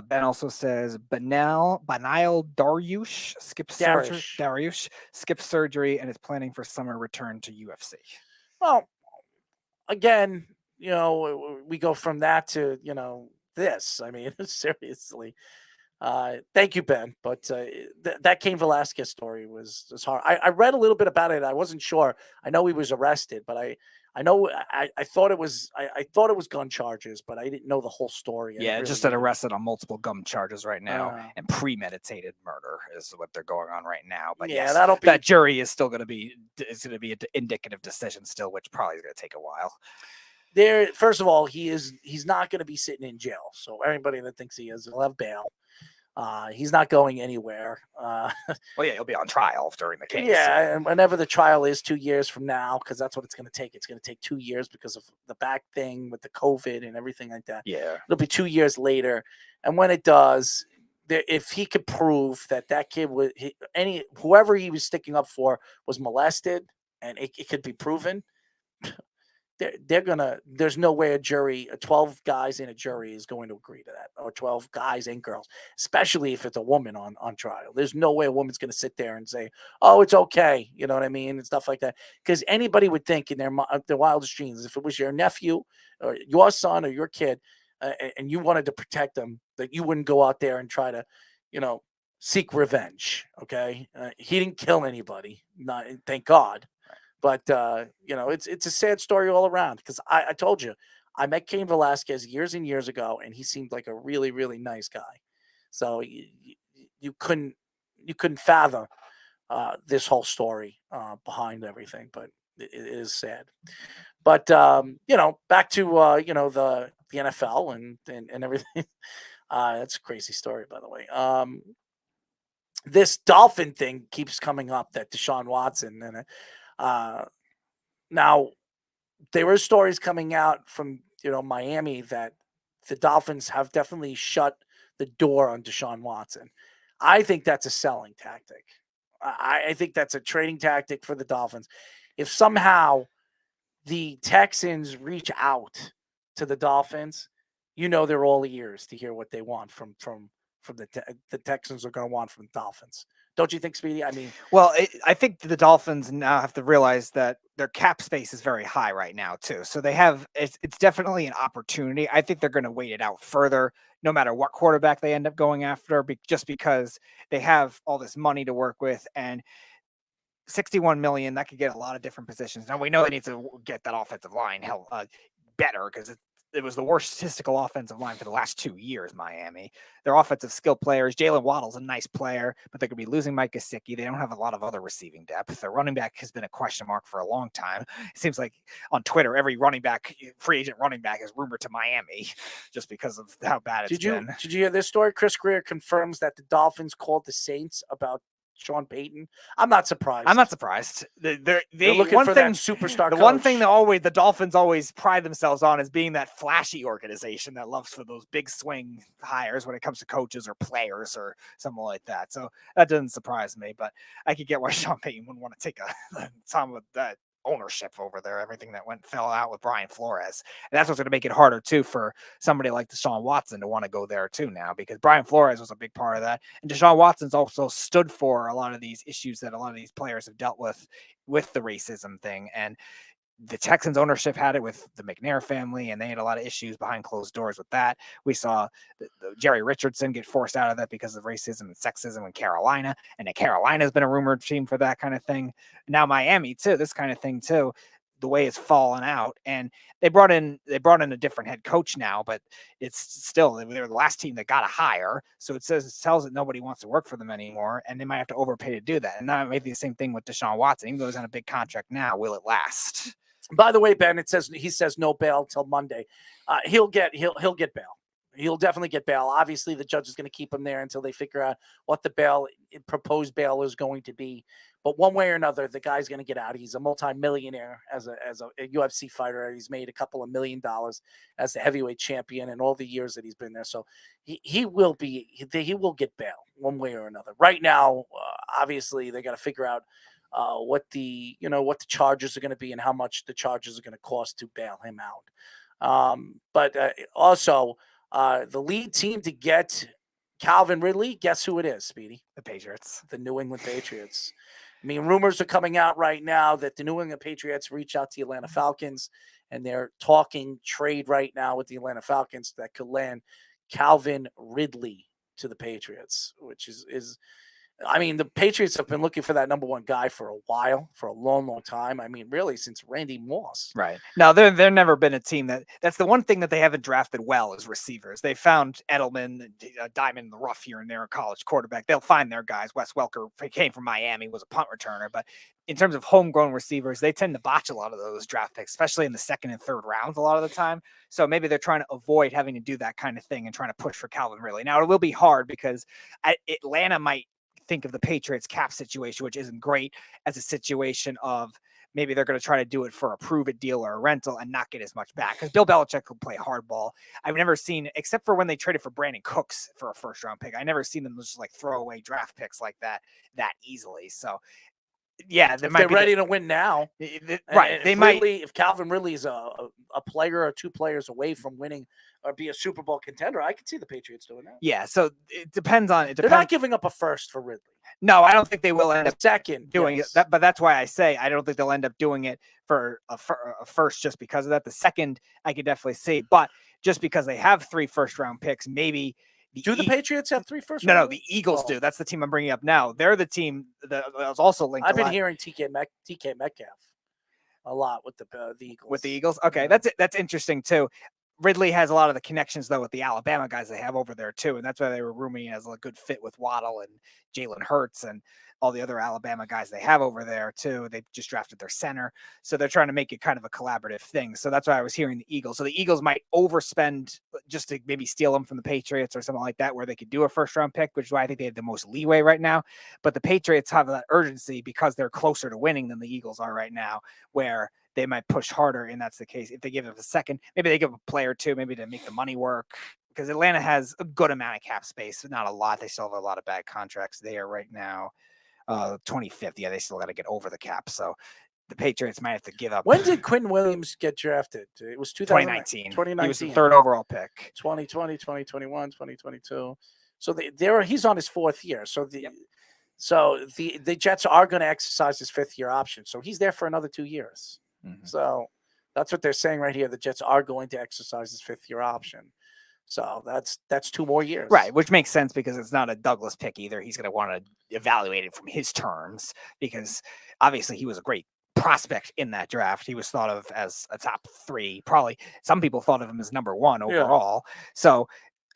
Ben also says Banal Dariush skips surgery and is planning for summer return to UFC. Well, again, we go from that to this. I mean, seriously. Thank you, Ben. But that Cain Velasquez story was hard. I read a little bit about it. I wasn't sure. I know he was arrested, but I know I thought it was I thought it was gun charges, but I didn't know the whole story. Yeah, just got arrested on multiple gun charges right now, and premeditated murder is what they're going on right now. But yeah, yes, that'll be that jury is still going to be an indicative decision still, which probably is going to take a while. First of all, he's not going to be sitting in jail. So everybody that thinks he is, he'll have bail. He's not going anywhere. Well, yeah, he'll be on trial during the case. Yeah, and whenever the trial is 2 years from now, because that's what it's going to take. It's going to take 2 years because of the back thing with the COVID and everything like that. Yeah, it'll be 2 years later, and when it does, if he could prove that kid was whoever he was sticking up for was molested, and it could be proven. There's no way 12 guys in a jury is going to agree to that, or 12 guys and girls, especially if it's a woman on trial. There's no way a woman's going to sit there and say, oh, it's okay. You know what I mean? And stuff like that. Because anybody would think in their wildest dreams, if it was your nephew or your son or your kid, and you wanted to protect them, that you wouldn't go out there and try to, seek revenge. Okay. He didn't kill anybody. Thank God. But, it's a sad story all around, because I told you, I met Cain Velasquez years and years ago, and he seemed like a really, really nice guy. So you couldn't fathom this whole story behind everything, but it is sad. But, back to, the NFL and everything. That's a crazy story, by the way. This Dolphin thing keeps coming up, that Deshaun Watson and now there were stories coming out from Miami that the Dolphins have definitely shut the door on Deshaun Watson. I think that's a selling tactic. I think that's a trading tactic for the Dolphins. If somehow the Texans reach out to the Dolphins, they're all ears to hear what they want from the Texans are going to want from the Dolphins. Don't you think, Speedy? I mean, well, I think the Dolphins now have to realize that their cap space is very high right now too. So it's definitely an opportunity. I think they're going to wait it out further, no matter what quarterback they end up going after, just because they have all this money to work with, and 61 million, that could get a lot of different positions. Now we know they need to get that offensive line better, because it was the worst statistical offensive line for the last 2 years, Miami. Their offensive skill players, Jalen Waddle's a nice player, but they're going to be losing Mike Gesicki. They don't have a lot of other receiving depth. Their running back has been a question mark for a long time. It seems like on Twitter, every free agent running back is rumored to Miami just because of how bad it's been. Did you hear this story? Chris Greer confirms that the Dolphins called the Saints about Sean Payton. I'm not surprised. They're looking for that superstar coach. One thing that the Dolphins always pride themselves on is being that flashy organization that loves for those big swing hires when it comes to coaches or players or something like that. So that doesn't surprise me, but I could get why Sean Payton wouldn't want to take some of that ownership over there, everything that fell out with Brian Flores. And that's what's going to make it harder too for somebody like Deshaun Watson to want to go there too now, because Brian Flores was a big part of that. And Deshaun Watson's also stood for a lot of these issues that a lot of these players have dealt with the racism thing. And the Texans ownership had it with the McNair family, and they had a lot of issues behind closed doors with that. We saw the Jerry Richardson get forced out of that because of racism and sexism in Carolina, and Carolina has been a rumored team for that kind of thing. Now Miami too, this kind of thing too. The way it's fallen out, and they brought in a different head coach now, but it's still, they were the last team that got a hire. So it tells that nobody wants to work for them anymore, and they might have to overpay to do that. And now maybe the same thing with Deshaun Watson, even though he's on a big contract now. Will it last? By the way, Ben, he says no bail till Monday. He'll get bail. He'll definitely get bail. Obviously, the judge is going to keep him there until they figure out what the proposed bail is going to be. But one way or another, the guy's going to get out. He's a multimillionaire as a UFC fighter. He's made a couple of $1 million as the heavyweight champion in all the years that he's been there. So he will get bail one way or another. Right now, obviously, they got to figure out what the charges are going to be and how much the charges are going to cost to bail him out. But also, The lead team to get Calvin Ridley, guess who it is, Speedy? The Patriots. The New England Patriots. I mean, rumors are coming out right now that the New England Patriots reach out to the Atlanta Falcons, and they're talking trade right now with the Atlanta Falcons that could land Calvin Ridley to the Patriots, which is I mean, the Patriots have been looking for that number one guy for a while, for a long, long time. I mean, really, since Randy Moss. Right. No, they've never been a team that's the one thing that they haven't drafted well is receivers. They found Edelman, diamond in the rough here and there, a college quarterback. They'll find their guys. Wes Welker came from Miami, was a punt returner. But in terms of homegrown receivers, they tend to botch a lot of those draft picks, especially in the second and third rounds a lot of the time. So maybe they're trying to avoid having to do that kind of thing and trying to push for Calvin Ridley. Now, it will be hard because Atlanta might think of the Patriots cap situation, which isn't great, as a situation of maybe they're going to try to do it for a prove-it deal or a rental and not get as much back. Because Bill Belichick will play hardball. I've never seen, except for when they traded for Brandon Cooks for a first-round pick, I never seen them just like throw away draft picks like that easily. So, yeah, if they're ready to win now, right? They might. If Calvin Ridley is a player or two players away from winning or be a Super Bowl contender, I could see the Patriots doing that. Yeah, so it depends on. They're not giving up a first for Ridley. No, I don't think they will end up second doing it. But that's why I say I don't think they'll end up doing it for a first just because of that. The second, I could definitely see, but just because they have 3 first-round picks, maybe. Do the Patriots have 3 first? No, the Eagles do. That's the team I'm bringing up now. They're the team that was also linked. I've been hearing DK Metcalf a lot with the Eagles. With the Eagles, okay, that's interesting too. Ridley has a lot of the connections though with the Alabama guys they have over there too, and that's why they were rooming as a good fit with Waddle and Jalen Hurts and all the other Alabama guys they have over there too. They just drafted their center, so they're trying to make it kind of a collaborative thing. So that's why I was hearing the Eagles. So the Eagles might overspend just to maybe steal them from the Patriots or something like that, where they could do a first-round pick, which is why I think they have the most leeway right now. But the Patriots have that urgency because they're closer to winning than the Eagles are right now, where they might push harder, and that's the case. If they give it a second, maybe they give a player or two, maybe to make the money work, because Atlanta has a good amount of cap space, not a lot. They still have a lot of bad contracts there right now. 25th, yeah, they still got to get over the cap. So the Patriots might have to give up. When did Quinn Williams get drafted? It was 2019. 2019. He was the 3rd overall pick. 2020, 2021, 2022. So he's on his 4th year. So the Jets are going to exercise his 5th year option. So he's there for another 2 years. Mm-hmm. So that's what they're saying right here. The Jets are going to exercise his 5th year option. So that's 2 more years. Right, which makes sense because it's not a Douglas pick either. He's going to want to evaluate it from his terms because obviously he was a great prospect in that draft. He was thought of as a top 3. Probably some people thought of him as number 1 overall. Yeah. So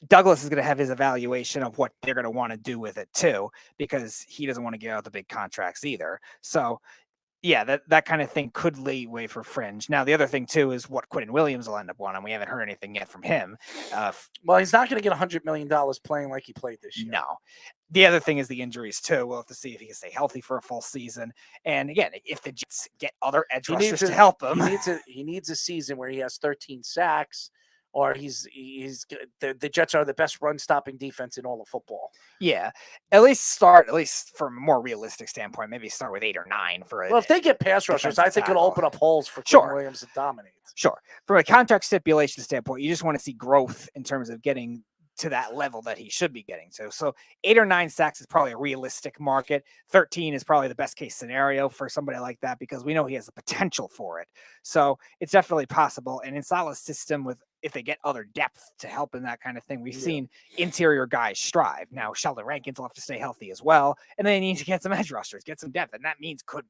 Douglas is going to have his evaluation of what they're going to want to do with it too, because he doesn't want to give out the big contracts either. So yeah, that kind of thing could lay way for fringe. Now, the other thing, too, is what Quentin Williams will end up wanting. We haven't heard anything yet from him. Well, he's not going to get $100 million playing like he played this year. No. The other thing is the injuries, too. We'll have to see if he can stay healthy for a full season. And, again, if the Jets get other edge rushers to help him. He needs a season where he has 13 sacks, or the Jets are the best run-stopping defense in all of football. Yeah, at least from a more realistic standpoint, maybe start with 8 or 9 for it. Well, if they get pass rushers, I think it'll open up holes for Quinn Williams to dominate. Sure. From a contract stipulation standpoint, you just want to see growth in terms of getting to that level that he should be getting to. So 8 or 9 sacks is probably a realistic market. 13 is probably the best case scenario for somebody like that because we know he has the potential for it. So it's definitely possible. And in Salah's system, if they get other depth to help in that kind of thing, we've seen interior guys strive. Now, Sheldon Rankins will have to stay healthy as well. And they need to get some edge rushers, get some depth. And that means could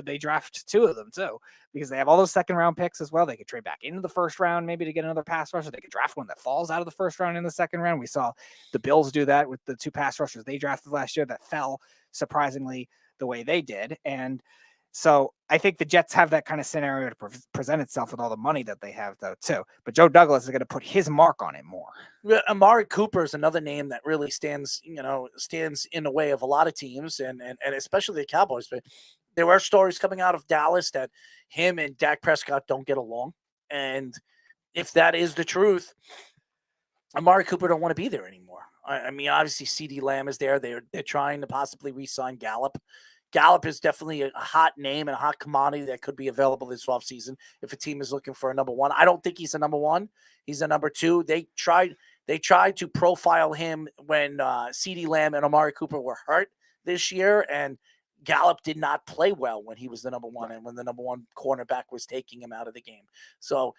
they draft 2 of them too, because they have all those 2nd round picks as well. They could trade back into the 1st round, maybe to get another pass rusher. They could draft one that falls out of the 1st round in the 2nd round. We saw the Bills do that with the 2 pass rushers they drafted last year that fell surprisingly the way they did. And so I think the Jets have that kind of scenario to present itself with all the money that they have, though, too. But Joe Douglas is going to put his mark on it more. Amari Cooper is another name that really stands in the way of a lot of teams, and especially the Cowboys. But there were stories coming out of Dallas that him and Dak Prescott don't get along. And if that is the truth, Amari Cooper don't want to be there anymore. I mean, obviously, CeeDee Lamb is there. They're trying to possibly re-sign Gallup. Gallup is definitely a hot name and a hot commodity that could be available this offseason if a team is looking for a number one. I don't think he's a number one. He's a number two. They tried to profile him when CeeDee Lamb and Amari Cooper were hurt this year, and Gallup did not play well when he was the number one and when the number one cornerback was taking him out of the game. So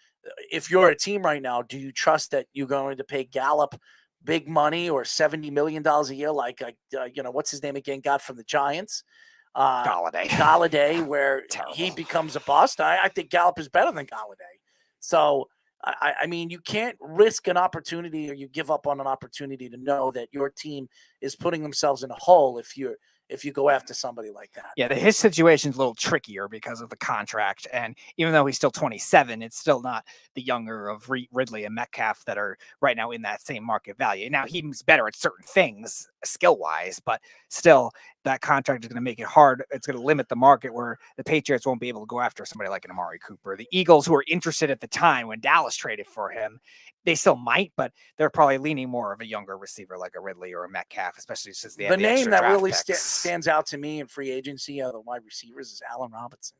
if you're a team right now, do you trust that you're going to pay Gallup big money or $70 million a year like, what's his name again, got from the Giants? Galladay, where he becomes a bust. I think Gallup is better than Galladay. So, I mean, you can't risk an opportunity or you give up on an opportunity to know that your team is putting themselves in a hole if you go after somebody like that. Yeah, his situation's a little trickier because of the contract. And even though he's still 27, it's still not the younger of Ridley and Metcalf that are right now in that same market value. Now, he's better at certain things skill-wise, but still, that contract is going to make it hard. It's going to limit the market where the Patriots won't be able to go after somebody like an Amari Cooper. The Eagles, who were interested at the time when Dallas traded for him, they still might, but they're probably leaning more of a younger receiver like a Ridley or a Metcalf, especially since they have the name that really picks. Stands out to me in free agency of the wide receivers is Allen Robinson.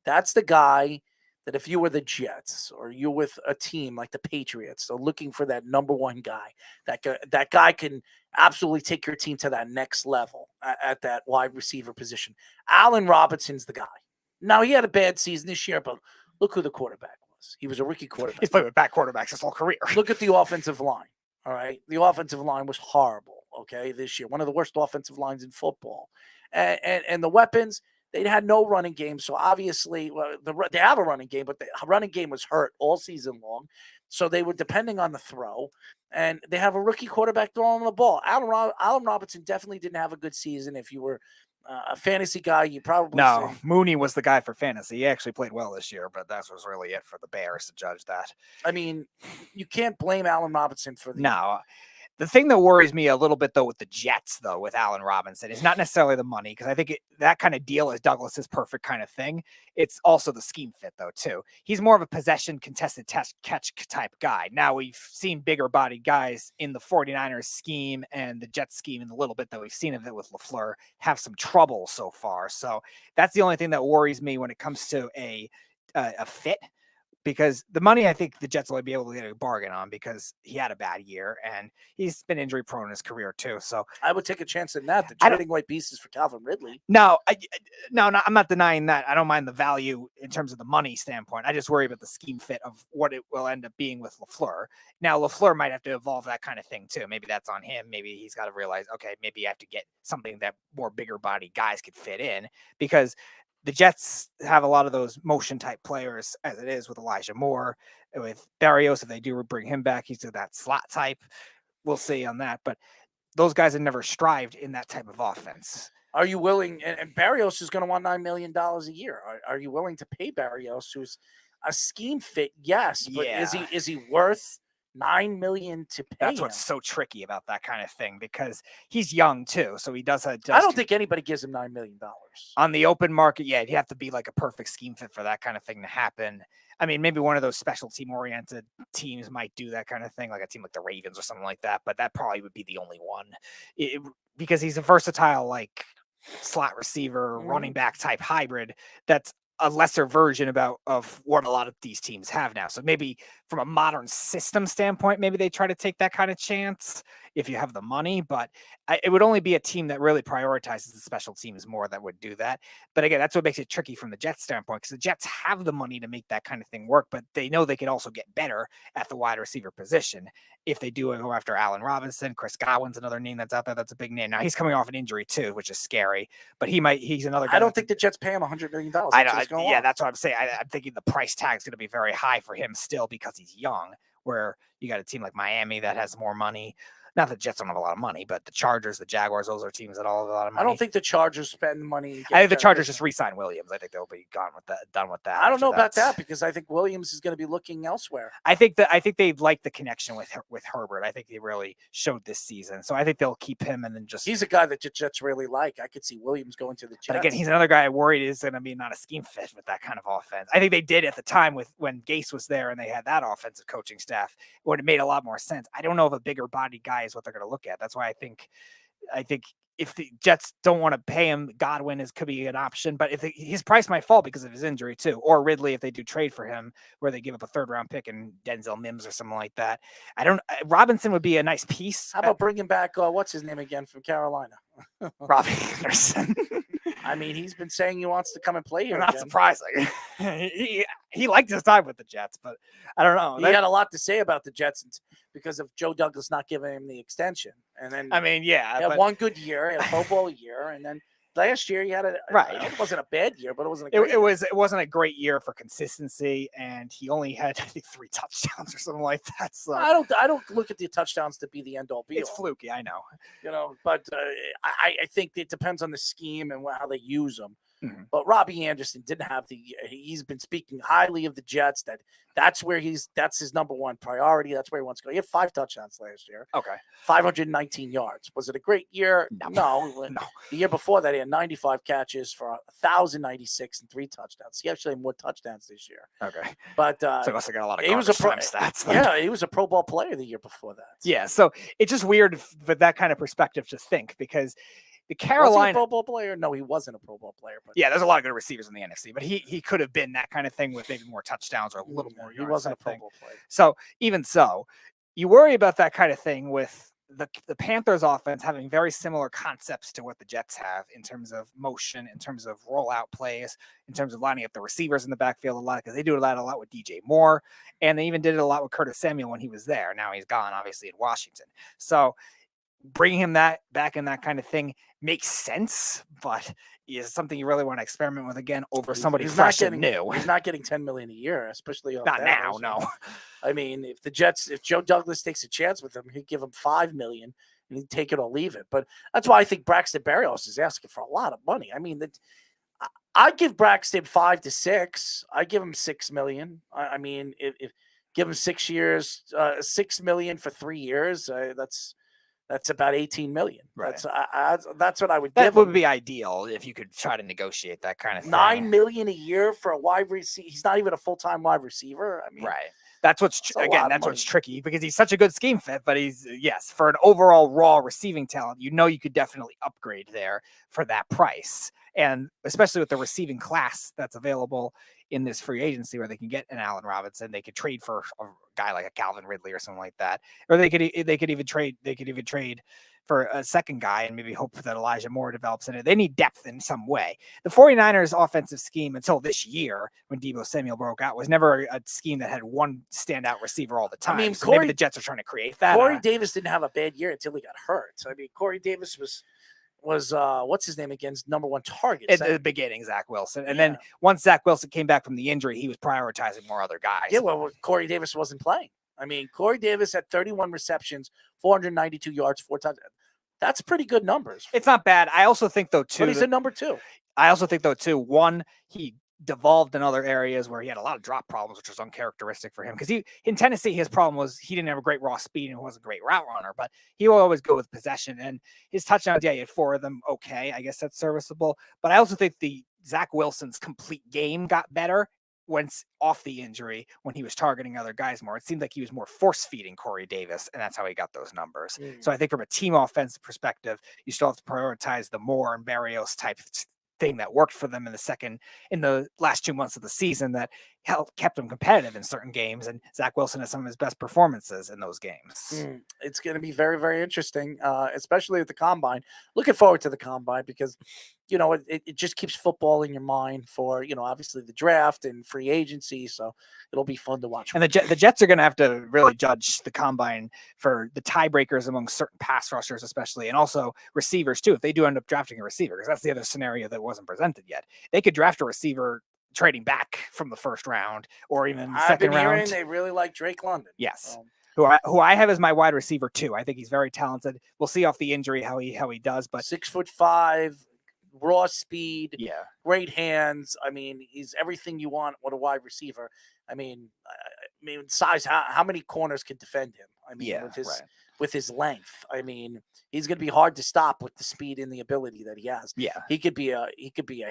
That's the guy that if you were the Jets or you're with a team like the Patriots, so looking for that number one guy, that guy can absolutely take your team to that next level at that wide receiver position. Allen Robinson's the guy. Now, he had a bad season this year, but look who the quarterback was. He was a rookie quarterback. He's played with back quarterbacks his whole career. Look at the offensive line. All right. The offensive line was horrible. Okay. This year, one of the worst offensive lines in football, and the weapons, they had no running game. So obviously they have a running game, but the running game was hurt all season long. So they were depending on the throw, and they have a rookie quarterback throwing the ball. Allen Robinson definitely didn't have a good season. If you were a fantasy guy, you probably Mooney was the guy for fantasy. He actually played well this year, but that was really it for the Bears to judge that. I mean, you can't blame Allen Robinson for The thing that worries me a little bit, though, with the Jets, though, with Allen Robinson, is not necessarily the money, because I think that kind of deal is Douglas's perfect kind of thing. It's also the scheme fit, though, too. He's more of a possession, contested catch type guy. Now, we've seen bigger bodied guys in the 49ers scheme and the Jets scheme in the little bit that we've seen of it with LaFleur have some trouble so far. So that's the only thing that worries me when it comes to a fit. Because the money, I think the Jets will be able to get a bargain on because he had a bad year and he's been injury prone in his career too. So I would take a chance in that. The trading white pieces for Calvin Ridley. No, I'm not denying that. I don't mind the value in terms of the money standpoint. I just worry about the scheme fit of what it will end up being with LaFleur. Now, LaFleur might have to evolve that kind of thing too. Maybe that's on him. Maybe he's got to realize, okay, maybe you have to get something that more bigger body guys could fit in, because the Jets have a lot of those motion type players as it is with Elijah Moore, with Barrios. If they do bring him back, he's that slot type. We'll see on that. But those guys have never strived in that type of offense. Are you willing? And Barrios is going to want $9 million a year. Are you willing to pay Barrios, who's a scheme fit? Yes, but is he worth $9 million to pay? That's what's so tricky about that kind of thing, because he's young too. So he does have. I don't think anybody gives him $9 million on the open market. Yeah, you have to be like a perfect scheme fit for that kind of thing to happen. I mean, maybe one of those special team oriented teams might do that kind of thing, like a team like the Ravens or something like that. But that probably would be the only one, because he's a versatile, like slot receiver, running back type hybrid. That's a lesser version of what a lot of these teams have now. So maybe from a modern system standpoint, maybe they try to take that kind of chance if you have the money, but it would only be a team that really prioritizes the special teams more that would do that. But again, that's what makes it tricky from the Jets standpoint, because the Jets have the money to make that kind of thing work, but they know they can also get better at the wide receiver position if they do go after Allen Robinson. Chris Godwin's another name that's out there. That's a big name. Now he's coming off an injury too, which is scary, but he's another guy. I don't think the Jets pay him $100 million. That's what I'm saying. I'm thinking the price tag is going to be very high for him still, because he's young, where you got a team like Miami that has more money. Not that the Jets don't have a lot of money, but the Chargers, the Jaguars, those are teams that all have a lot of money. I don't think the Chargers spend money. I think the Chargers just re-sign Williams. I think they'll be done with that. I don't know about that, because I think Williams is going to be looking elsewhere. I think they like the connection with Herbert. I think they really showed this season. So I think they'll keep him, and then he's a guy that the Jets really like. I could see Williams going to the Jets. But again, he's another guy I worried is going to be not a scheme fit with that kind of offense. I think they did at the time when Gase was there and they had that offensive coaching staff, it would have made a lot more sense. I don't know if a bigger body guy is what they're going to look at. That's why I think if the Jets don't want to pay him, Godwin could be an option. But if his price might fall because of his injury too, or Ridley if they do trade for him, where they give up a 3rd-round pick and Denzel Mims or something like that. Robinson would be a nice piece. How about bringing back what's his name again from Carolina? Robbie Anderson. I mean, he's been saying he wants to come and play here. Not surprising. he liked his time with the Jets, but I don't know. He had a lot to say about the Jets because of Joe Douglas not giving him the extension. And then he had one good year, he had a Pro Bowl year, and then last year he had it wasn't a bad year, but it wasn't a great year. It wasn't a great year for consistency, and he only had, I think, 3 touchdowns or something like that. So I don't look at the touchdowns to be the end all be all. It's fluky, I know. But I think it depends on the scheme and how they use them. Mm-hmm. But Robbie Anderson didn't have he's been speaking highly of the Jets, that's his number one priority. That's where he wants to go. He had 5 touchdowns last year. Okay. 519 yards. Was it a great year? No. The year before that, he had 95 catches for 1,096 and 3 touchdowns. He actually had more touchdowns this year. Okay. But so he must have got a lot of he was a stats. Yeah, he was a Pro Bowl player the year before that. Yeah, so it's just weird with that kind of perspective to think, because the Carolina was he a Pro Bowl player? No, he wasn't a Pro Bowl player. But yeah, there's a lot of good receivers in the NFC, but he could have been that kind of thing with maybe more touchdowns or a little more yards. He wasn't a Pro Bowl player. So even so, you worry about that kind of thing with the Panthers offense having very similar concepts to what the Jets have in terms of motion, in terms of rollout plays, in terms of lining up the receivers in the backfield a lot, because they do that a lot with DJ Moore, and they even did it a lot with Curtis Samuel when he was there. Now he's gone, obviously, in Washington. So bringing him back in that kind of thing makes sense, but is something you really want to experiment with again over somebody fresh and new. He's not getting $10 million a year, especially not now. No, I mean, if Joe Douglas takes a chance with him, he'd give him $5 million and he'd take it or leave it. But that's why I think Braxton Berrios is asking for a lot of money. I mean, I'd give Braxton 5 to 6. I give him $6 million. I mean, if give him 6 years, $6 million for 3 years, that's about $18 million. Right. That's what I would give. That would be ideal if you could try to negotiate that kind of thing. $9 million a year for a wide receiver. He's not even a full-time wide receiver. I mean, right. That's what's what's tricky, because he's such a good scheme fit, but for an overall raw receiving talent, you could definitely upgrade there for that price. And especially with the receiving class that's available in this free agency, where they can get an Allen Robinson, they could trade for a guy like a Calvin Ridley or something like that, or they could even trade for a second guy and maybe hope that Elijah Moore develops in it. They need depth in some way. The 49ers offensive scheme until this year, when Deebo Samuel broke out, was never a scheme that had one standout receiver all the time. I mean, so maybe the Jets are trying to create that. Corey Davis didn't have a bad year until he got hurt. So, I mean, Corey Davis was what's his name again's number one target at the beginning, Zach Wilson. And then once Zach Wilson came back from the injury, he was prioritizing more other guys. Yeah, well, Corey Davis wasn't playing. I mean, Corey Davis had 31 receptions, 492 yards, 4 touchdowns. That's pretty good numbers. It's not bad. I also think, though, too. But he's a number 2. I also think, though, too, one, he devolved in other areas where he had a lot of drop problems, which was uncharacteristic for him. Because in Tennessee, his problem was he didn't have a great raw speed and he wasn't a great route runner, but he will always go with possession. And his touchdowns, he had 4 of them. Okay, I guess that's serviceable. But I also think the Zach Wilson's complete game got better once off the injury, when he was targeting other guys more. It seemed like he was more force-feeding Corey Davis, and that's how he got those numbers. So I think from a team offensive perspective, you still have to prioritize the Moore and Berrios type thing that worked for them in the last 2 months of the season, that kept them competitive in certain games. And Zach Wilson has some of his best performances in those games. It's going to be very, very interesting, especially at the Combine. Looking forward to the Combine because, it just keeps football in your mind for, obviously the draft and free agency. So it'll be fun to watch. And the Jets are going to have to really judge the Combine for the tiebreakers among certain pass rushers, especially, and also receivers too. If they do end up drafting a receiver, because that's the other scenario that wasn't presented yet. They could draft a receiver trading back from the first round or even the second round. They really like Drake London. Yes. Who I have as my wide receiver too. I think he's very talented. We'll see off the injury how he does, but 6'5", raw speed, great hands. I mean, he's everything you want with a wide receiver. I mean, size. How many corners can defend him? I mean, with his length. I mean, he's going to be hard to stop with the speed and the ability that he has. Yeah, he could be a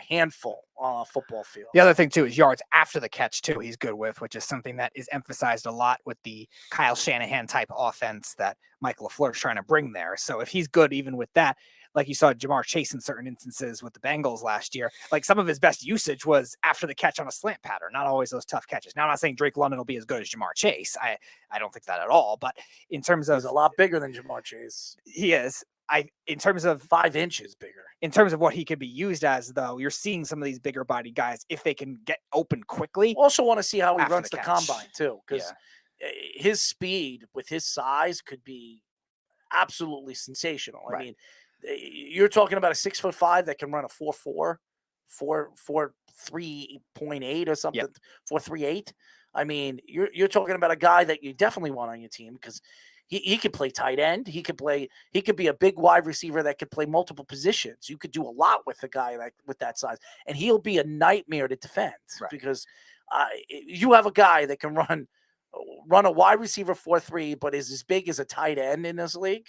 handful on a football field. The other thing too is yards after the catch too. He's good with, which is something that is emphasized a lot with the Kyle Shanahan type offense that Mike LaFleur's trying to bring there. So if he's good even with that, like you saw Jamar Chase in certain instances with the Bengals last year. Like some of his best usage was after the catch on a slant pattern, not always those tough catches. Now I'm not saying Drake London will be as good as Jamar Chase. I don't think that at all. But in terms of he's a lot bigger than Jamar Chase. He is. In terms of 5 inches bigger. In terms of what he could be used as, though, you're seeing some of these bigger body guys if they can get open quickly. Also want to see how he runs the catch. combine too, because his speed with his size could be absolutely sensational. I mean, you're talking about a 6'5" that can run a 4.4, 4.3.8 or something, 4.38. I mean, you're talking about a guy that you definitely want on your team because he could play tight end. He could be a big wide receiver that could play multiple positions. You could do a lot with a guy with that size, and he'll be a nightmare to defend because you have a guy that can run a wide receiver 4.3, but is as big as a tight end in this league.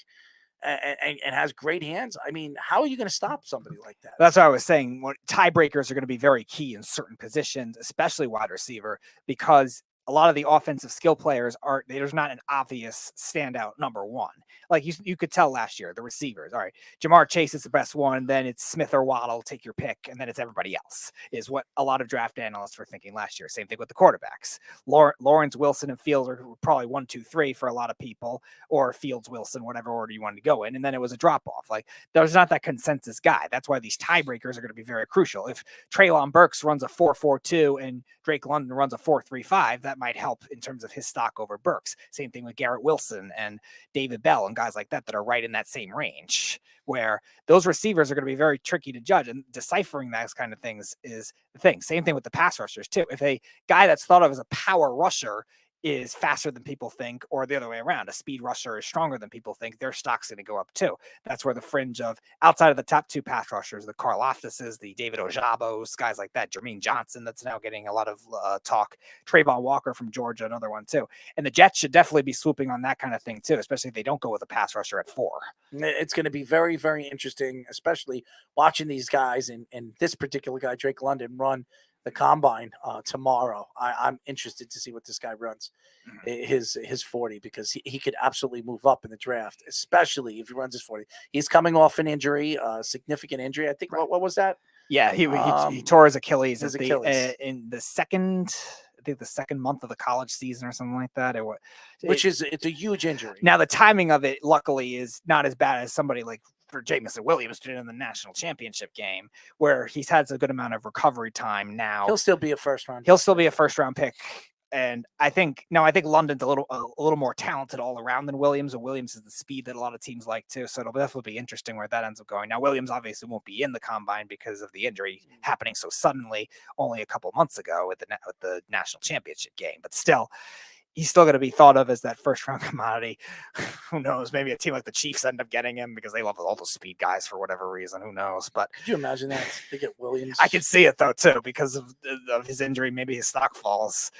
And has great hands. I mean, how are you going to stop somebody like that? That's what I was saying. Tiebreakers are going to be very key in certain positions, especially wide receiver, because a lot of the offensive skill players there's not an obvious standout number one. Like you could tell last year, the receivers, all right, Jamar Chase is the best one, then it's Smith or Waddle, take your pick, and then it's everybody else, is what a lot of draft analysts were thinking last year. Same thing with the quarterbacks. Lawrence, Wilson, and Fields are probably 1, 2, 3 for a lot of people, or Fields, Wilson, whatever order you wanted to go in, and then it was a drop-off. Like, there's not that consensus guy. That's why these tiebreakers are going to be very crucial. If Treylon Burks runs a 4.42 and Drake London runs a 4.35, that might help in terms of his stock over Burks. Same thing with Garrett Wilson and David Bell and guys like that are right in that same range, where those receivers are going to be very tricky to judge, and deciphering those kind of things is the thing. Same thing with the pass rushers too. If a guy that's thought of as a power rusher is faster than people think, or the other way around, a speed rusher is stronger than people think, their stock's going to go up too. That's where the fringe of outside of the top 2 pass rushers, the Karl Loftuses, the David Ojabos, guys like that, Jermaine Johnson, that's now getting a lot of talk, Trayvon Walker from Georgia, another one too. And the Jets should definitely be swooping on that kind of thing too, especially if they don't go with a pass rusher at 4. It's going to be very, very interesting, especially watching these guys and this particular guy, Drake London, run the combine tomorrow. I'm interested to see what this guy runs, his 40, because he could absolutely move up in the draft, especially if he runs his 40. He's coming off an injury, significant injury. I think what was that? Yeah, he tore his Achilles, in the second. I think the second month of the college season or something like that. It's a huge injury. Now the timing of it, luckily, is not as bad as somebody like for Jamison Williams did in the national championship game, where he's had a good amount of recovery time now. He'll still be a first round. He'll still be a first round pick. And I think London's a little more talented all around than Williams, and Williams is the speed that a lot of teams like too. So it'll definitely be interesting where that ends up going. Now, Williams obviously won't be in the combine because of the injury happening so suddenly only a couple months ago with the national championship game. But still, he's still going to be thought of as that first round commodity. Who knows? Maybe a team like the Chiefs end up getting him because they love all those speed guys for whatever reason. Who knows? But could you imagine that they get Williams? I can see it though too because of his injury. Maybe his stock falls.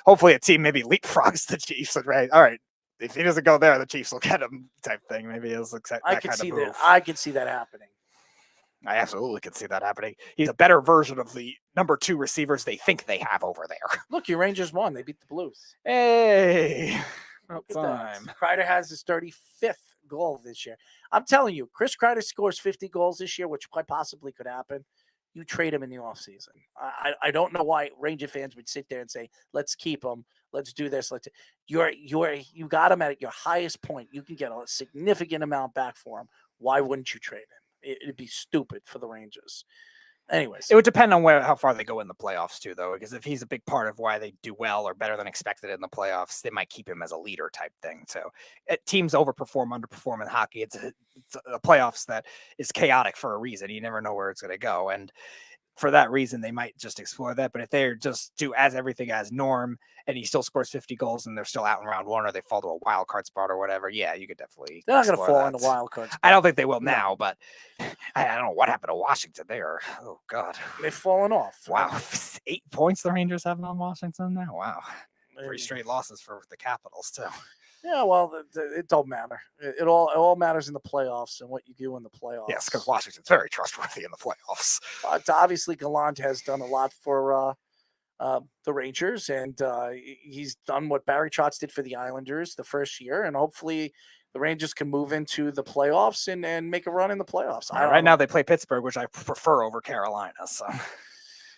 Hopefully a team maybe leapfrogs the Chiefs and all right. If he doesn't go there, the Chiefs will get him type thing. Maybe he'll that I kind can of see move. that. I can see that happening. I absolutely can see that happening. He's a better version of the number 2 receivers they think they have over there. Look, your Rangers won. They beat the Blues. Hey, about time. Kreider has his 35th goal this year. I'm telling you, Chris Kreider scores 50 goals this year, which quite possibly could happen. You trade him in the offseason. I don't know why Ranger fans would sit there and say, let's keep him. Let's do this. You got him at your highest point. You can get a significant amount back for him. Why wouldn't you trade him? It'd be stupid for the Rangers. Anyways, it would depend on how far they go in the playoffs too, though, because if he's a big part of why they do well or better than expected in the playoffs, they might keep him as a leader type thing. So teams overperform, underperform in hockey. It's a playoffs that is chaotic for a reason. You never know where it's going to go. And for that reason, they might just explore that. But if they just do everything as norm and he still scores 50 goals and they're still out in round 1 or they fall to a wild card spot or whatever, yeah, you could definitely. They're not going to fall in the wild card spot. I don't think they will now, but I don't know what happened to Washington. Oh God, they've fallen off. Wow, 8 points the Rangers have on Washington now. Wow, 3 straight losses for the Capitals too. Yeah, well, it don't matter. It all matters in the playoffs and what you do in the playoffs. Yes, because Washington's very trustworthy in the playoffs. Obviously, Gallant has done a lot for the Rangers, and he's done what Barry Trotz did for the Islanders the first year, and hopefully the Rangers can move into the playoffs and make a run in the playoffs. Right now they play Pittsburgh, which I prefer over Carolina. So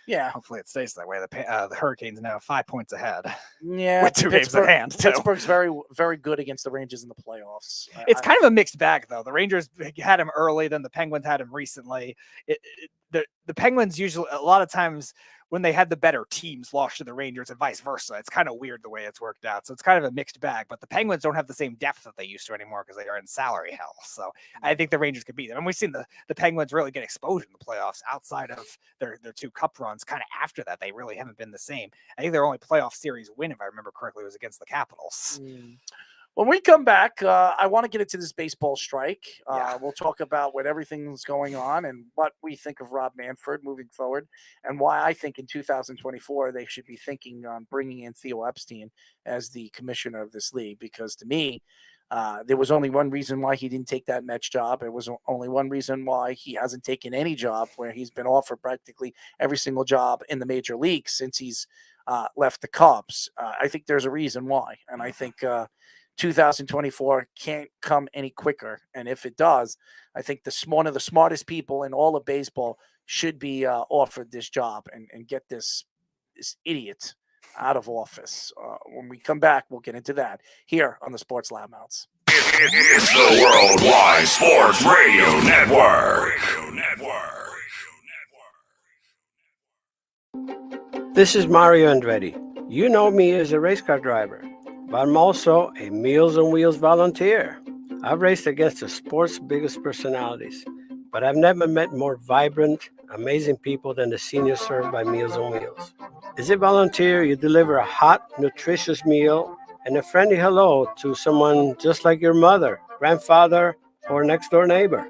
yeah, hopefully it stays that way. The Hurricanes now 5 points ahead. Yeah, with 2 games in hand. Too. Pittsburgh's very, very good against the Rangers in the playoffs. It's kind of a mixed bag, though. The Rangers had him early, then the Penguins had him recently. The Penguins usually, a lot of times, when they had the better teams, lost to the Rangers and vice versa. It's kind of weird the way it's worked out. So it's kind of a mixed bag. But the Penguins don't have the same depth that they used to anymore because they are in salary hell. So I think the Rangers could beat them. And we've seen the Penguins really get exposed in the playoffs outside of their 2 cup runs. Kind of after that, they really haven't been the same. I think their only playoff series win, if I remember correctly, was against the Capitals. When we come back, I want to get into this baseball strike. We'll talk about what everything's going on and what we think of Rob Manfred moving forward and why I think in 2024 they should be thinking on bringing in Theo Epstein as the commissioner of this league. Because to me, there was only one reason why he didn't take that Mets job. It was only one reason why he hasn't taken any job, where he's been offered practically every single job in the major leagues since he's left the Cubs. I think there's a reason why. And I think 2024 can't come any quicker. And if it does, I think one of the smartest people in all of baseball should be offered this job and get this idiot out of office. When we come back, we'll get into that here on the Sports Loudmouths. It's the Worldwide Sports Radio Network. This is Mario Andretti. You know me as a race car driver, but I'm also a Meals on Wheels volunteer. I've raced against the sport's biggest personalities, but I've never met more vibrant, amazing people than the seniors served by Meals on Wheels. As a volunteer, you deliver a hot, nutritious meal and a friendly hello to someone just like your mother, grandfather, or next-door neighbor.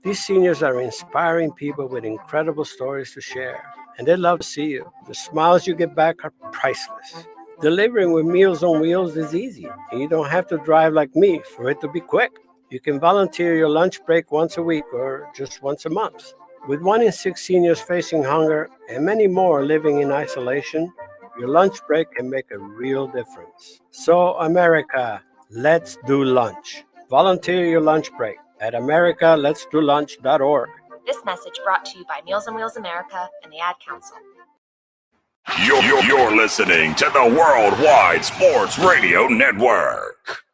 These seniors are inspiring people with incredible stories to share, and they love to see you. The smiles you get back are priceless. Delivering with Meals on Wheels is easy, and you don't have to drive like me for it to be quick. You can volunteer your lunch break once a week or just once a month. With 1 in 6 seniors facing hunger and many more living in isolation, your lunch break can make a real difference. So, America, let's do lunch. Volunteer your lunch break at americaletsdolunch.org. This message brought to you by Meals on Wheels America and the Ad Council. You're listening to the Worldwide Sports Radio Network.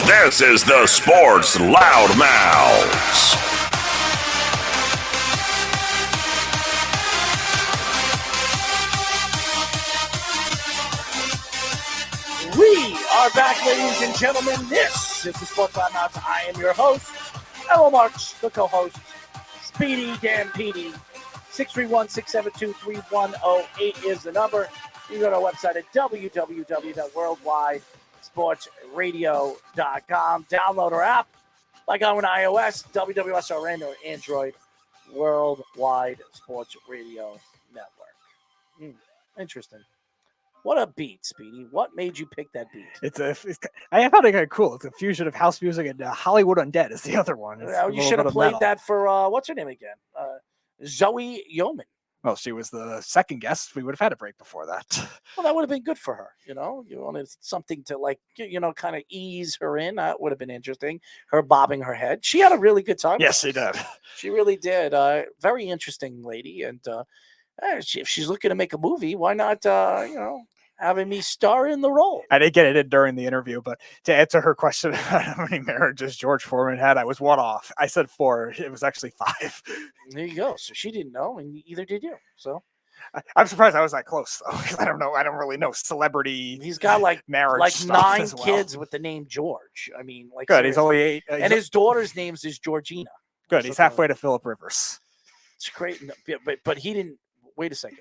This is the Sports Loudmouths. We are back, ladies and gentlemen. This is the Sports Loudmouths. I am your host, Errol Marks, the co-host, Speedy Dan Petey. 631-672-3108 is the number. You can go to our website at www.worldwidesportsradio.com. Download our app, like on iOS, WWSR or Android, Worldwide Sports Radio Network. Interesting. What a beat, Speedy. What made you pick that beat? I found it kind of cool. It's a fusion of house music and Hollywood Undead is the other one. You should have played that for, what's her name again? Zoe Yeoman. Well, she was the second guest. We would have had a break before that. Well, that would have been good for her. You wanted something to kind of ease her in. That would have been interesting. Her bobbing her head. She had a really good time. Yes, she did. She really did. Very interesting lady. And if she's looking to make a movie, why not, having me star in the role? I didn't get it in during the interview, but to answer her question about how many marriages George Foreman had, I was 1 off. I said 4. It was actually 5. There you go. So she didn't know, and either did you. So I'm surprised I was that close, though, because I don't know. I don't really know celebrity. He's got marriage 9 kids with the name George. I mean, good. He's only 8, and his daughter's name is Georgina. Good. He's halfway to Philip Rivers. It's great, but he didn't. Wait a second.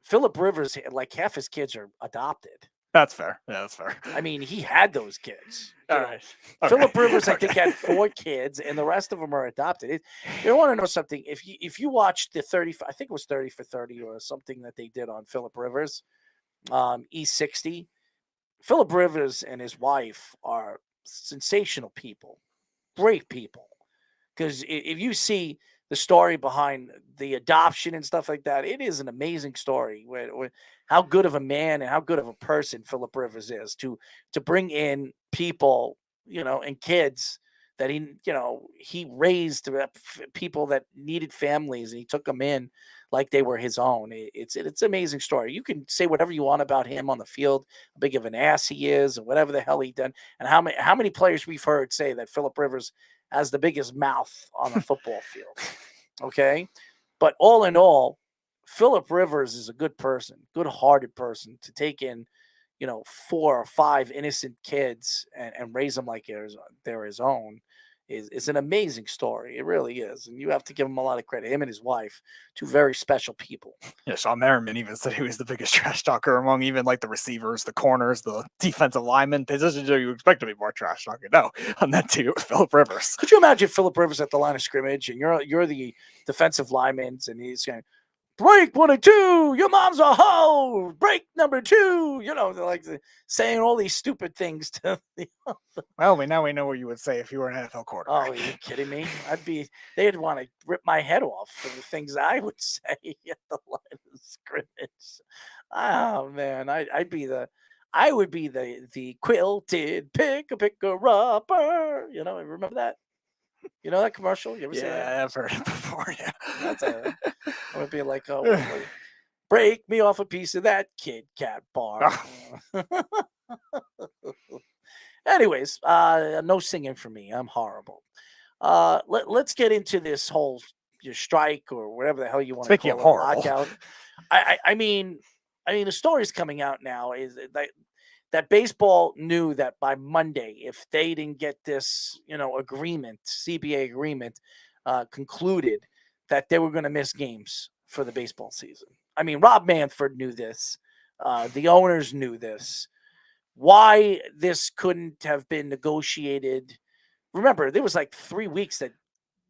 Philip Rivers, like half his kids are adopted. That's fair. Yeah, that's fair. I mean, he had those kids. All right. Philip Rivers, I think, had 4 kids, and the rest of them are adopted. You want to know something? If you watch the 30, I think it was 30 for 30 or something that they did on Philip Rivers, E60. Philip Rivers and his wife are sensational people, great people. Because if you see the story behind the adoption and stuff like that. It is an amazing story. How good of a man and how good of a person Philip Rivers is to bring in people, and kids that he raised people that needed families, and he took them in like they were his own. It's an amazing story. You can say whatever you want about him on the field, how big of an ass he is, and whatever the hell he done, and how many players we've heard say that Philip Rivers has the biggest mouth on the football field. Okay, but all in all, Philip Rivers is a good person, good-hearted person to take in, 4 or 5 innocent kids and raise them like they're his own. Is an amazing story. It really is. And you have to give him a lot of credit. Him and his wife, 2 very special people. Yeah, Sean Merriman even said he was the biggest trash talker among even like the receivers, the corners, the defensive linemen. Positions you expect to be more trash talking. No, on that team, Philip Rivers. Could you imagine Philip Rivers at the line of scrimmage and you're the defensive lineman and he's saying, break 1 and 2, your mom's a hoe. Break number 2. They're like saying all these stupid things to the Well, we know what you would say if you were an NFL quarterback. Oh, are you kidding me? They'd want to rip my head off for the things I would say at the line of scrimmage. Oh man, I would be the quilted picker upper. Remember that? You know that commercial? You ever see that? Yeah, I've heard it before. Yeah, I would be like, break me off a piece of that Kit Kat bar. Anyways, no singing for me. I'm horrible. Let's get into this whole strike or whatever the hell you want to call it. Horrible. Lockout. I mean, the story's coming out now is that baseball knew that by Monday, if they didn't get this, agreement, CBA agreement, concluded, that they were going to miss games for the baseball season. I mean, Rob Manfred knew this. The owners knew this. Why this couldn't have been negotiated? Remember, there was like 3 weeks that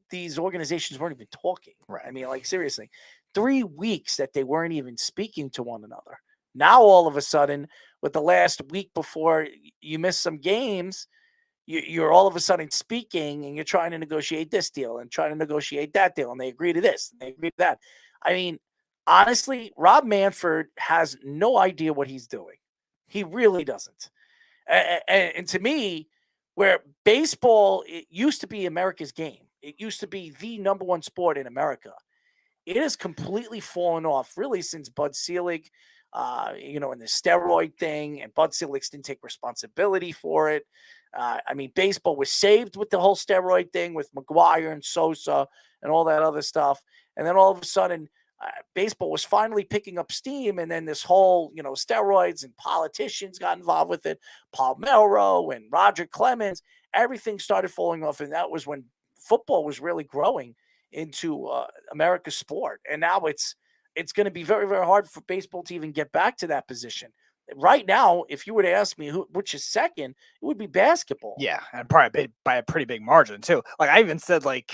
these organizations weren't even talking. Right. I mean, like seriously, 3 weeks that they weren't even speaking to one another. Now, all of a sudden, with the last week before you miss some games, you're all of a sudden speaking and you're trying to negotiate this deal and trying to negotiate that deal. And they agree to this, and they agree to that. I mean, honestly, Rob Manfred has no idea what he's doing. He really doesn't. And to me, where baseball, it used to be America's game. It used to be the number one sport in America. It has completely fallen off really since Bud Selig, and the steroid thing, and Bud Selig didn't take responsibility for it. I mean, baseball was saved with the whole steroid thing with McGuire and Sosa and all that other stuff. And then all of a sudden, baseball was finally picking up steam. And then this whole, steroids and politicians got involved with it. Paul Melrose and Roger Clemens, everything started falling off. And that was when football was really growing into America's sport. And now it's going to be very, very hard for baseball to even get back to that position. Right now, if you were to ask me which is second, it would be basketball. Yeah, and probably by a pretty big margin too. Like I even said, like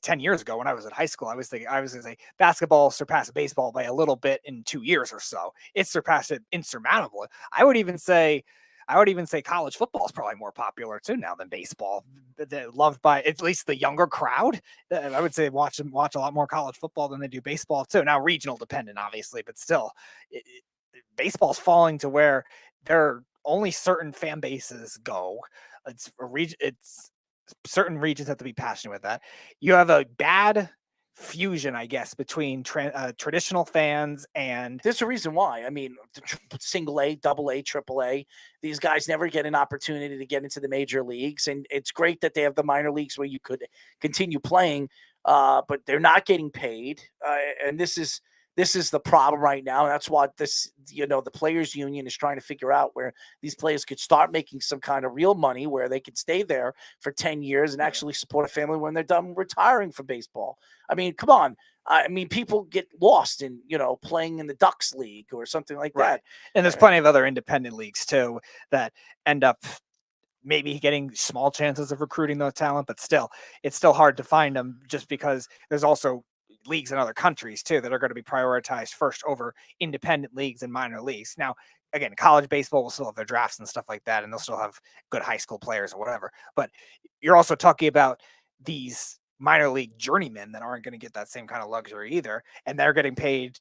10 years ago when I was in high school, I was going to say basketball surpassed baseball by a little bit in 2 years or so. It surpassed it insurmountably. I would even say college football is probably more popular too now than baseball. They're loved by at least the younger crowd. I would say watch a lot more college football than they do baseball too. Now regional dependent, obviously, but still, baseball's falling to where there are only certain fan bases go. It's certain regions have to be passionate with that. You have a bad fusion, I guess, between traditional fans and there's a reason why. I mean, single A, double A, triple A, these guys never get an opportunity to get into the major leagues. And it's great that they have the minor leagues where you could continue playing, but they're not getting paid. And this is the problem right now. And that's what the players union is trying to figure out, where these players could start making some kind of real money where they could stay there for 10 years and actually support a family when they're done retiring from baseball. I mean, come on. I mean, people get lost in, playing in the Ducks League or something like that. And there's plenty of other independent leagues too that end up maybe getting small chances of recruiting those talent, but it's still hard to find them, just because there's also leagues in other countries too that are going to be prioritized first over independent leagues and minor leagues. Now, again, college baseball will still have their drafts and stuff like that, and they'll still have good high school players or whatever. But you're also talking about these minor league journeymen that aren't going to get that same kind of luxury either. And they're getting paid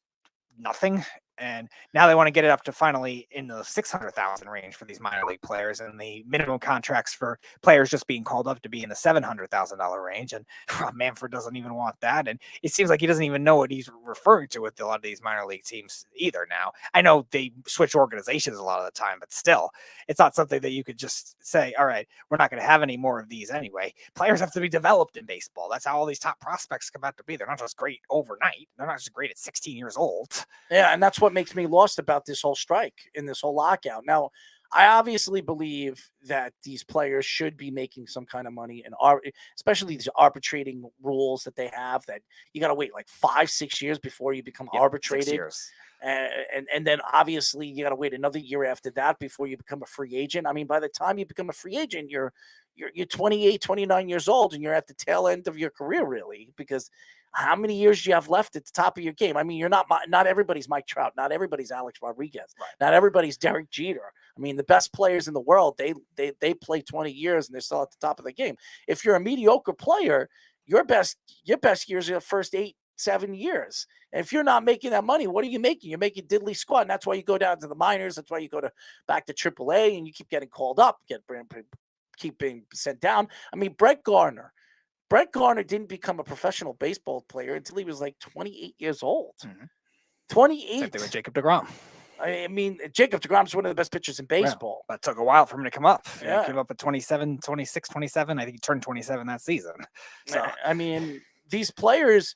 nothing. And now they want to get it up to finally in the 600,000 range for these minor league players, and the minimum contracts for players just being called up to be in the $700,000 range. And Manfred doesn't even want that. And it seems like he doesn't even know what he's referring to with a lot of these minor league teams either now. I know they switch organizations a lot of the time, but still, it's not something that you could just say, all right, we're not going to have any more of these anyway. Players have to be developed in baseball. That's how all these top prospects come out to be. They're not just great overnight. They're not just great at 16 years old. Yeah, and that's what makes me lost about this whole strike and this whole lockout. Now, I obviously believe that these players should be making some kind of money, and especially these arbitrating rules that they have, that you got to wait like 5-6 years before you become arbitrated. 6 years. And then obviously you got to wait another year after that before you become a free agent. I mean, by the time you become a free agent, you're 28, 29 years old, and you're at the tail end of your career, really, because how many years do you have left at the top of your game? I mean, you're not everybody's Mike Trout, not everybody's Alex Rodriguez, not everybody's Derek Jeter. I mean, the best players in the world, they play 20 years and they're still at the top of the game. If you're a mediocre player, your best years are the first 8-7 years. And if you're not making that money, what are you making? You're making diddly squat. And that's why you go down to the minors. That's why you go back to AAA, and you keep getting called up, keep being sent down. I mean, Brett Gardner didn't become a professional baseball player until he was like 28 years old. 28. Same thing with Jacob deGrom. I mean, Jacob deGrom's one of the best pitchers in baseball. That took a while for him to come up. Yeah. He came up at 27. I think he turned 27 that season. So I mean, these players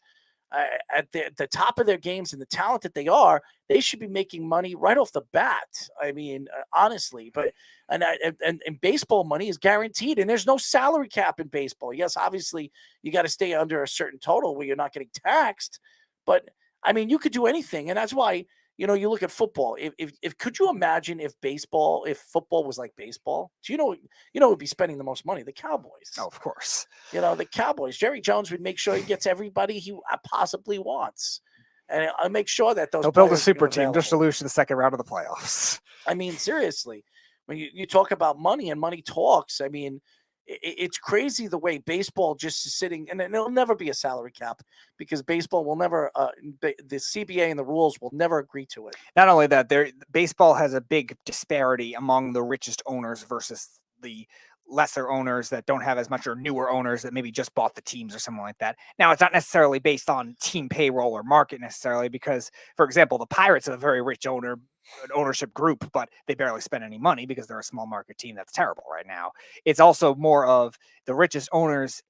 at the top of their games and the talent that they are, they should be making money right off the bat. I mean, honestly, but and baseball money is guaranteed, and there's no salary cap in baseball. Yes, obviously you got to stay under a certain total where you're not getting taxed, but I mean, you could do anything, and that's why, you know, you look at football. If could you imagine if football was like baseball? Do you know would be spending the most money? The Cowboys. Oh, of course. You know, the Cowboys. Jerry Jones would make sure he gets everybody he possibly wants, and I'll make sure that those. They'll build a super team just to lose to the second round of the playoffs. I mean, seriously, when you talk about money and money talks, I mean, it's crazy the way baseball just is sitting, and there'll never be a salary cap because baseball will never, the CBA and the rules will never agree to it. Not only that, baseball has a big disparity among the richest owners versus the lesser owners that don't have as much, or newer owners that maybe just bought the teams or something like that. Now, it's not necessarily based on team payroll or market necessarily, because, for example, the Pirates have a very rich ownership group, but they barely spend any money because they're a small market team that's terrible right now. It's also more of the richest owners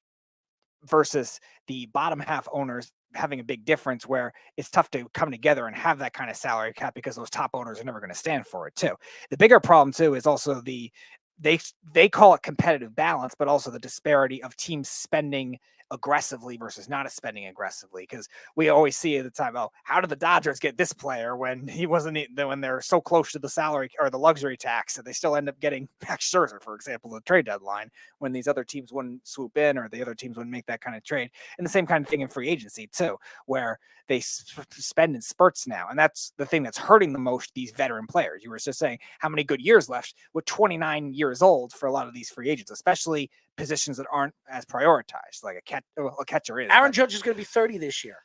versus the bottom half owners having a big difference, where it's tough to come together and have that kind of salary cap because those top owners are never going to stand for it too. The bigger problem too is also they call it competitive balance, but also the disparity of teams spending aggressively versus not spending aggressively. Because we always see at the time, oh, how did the Dodgers get this player when when they're so close to the salary or the luxury tax, and they still end up getting Max Scherzer, for example, the trade deadline, when these other teams wouldn't swoop in, or the other teams wouldn't make that kind of trade. And the same kind of thing in free agency too, where they spend in spurts now. And that's the thing that's hurting the most these veteran players. You were just saying how many good years left with 29 years old for a lot of these free agents, especially positions that aren't as prioritized, like a catcher is. Aaron Judge is going to be 30 this year.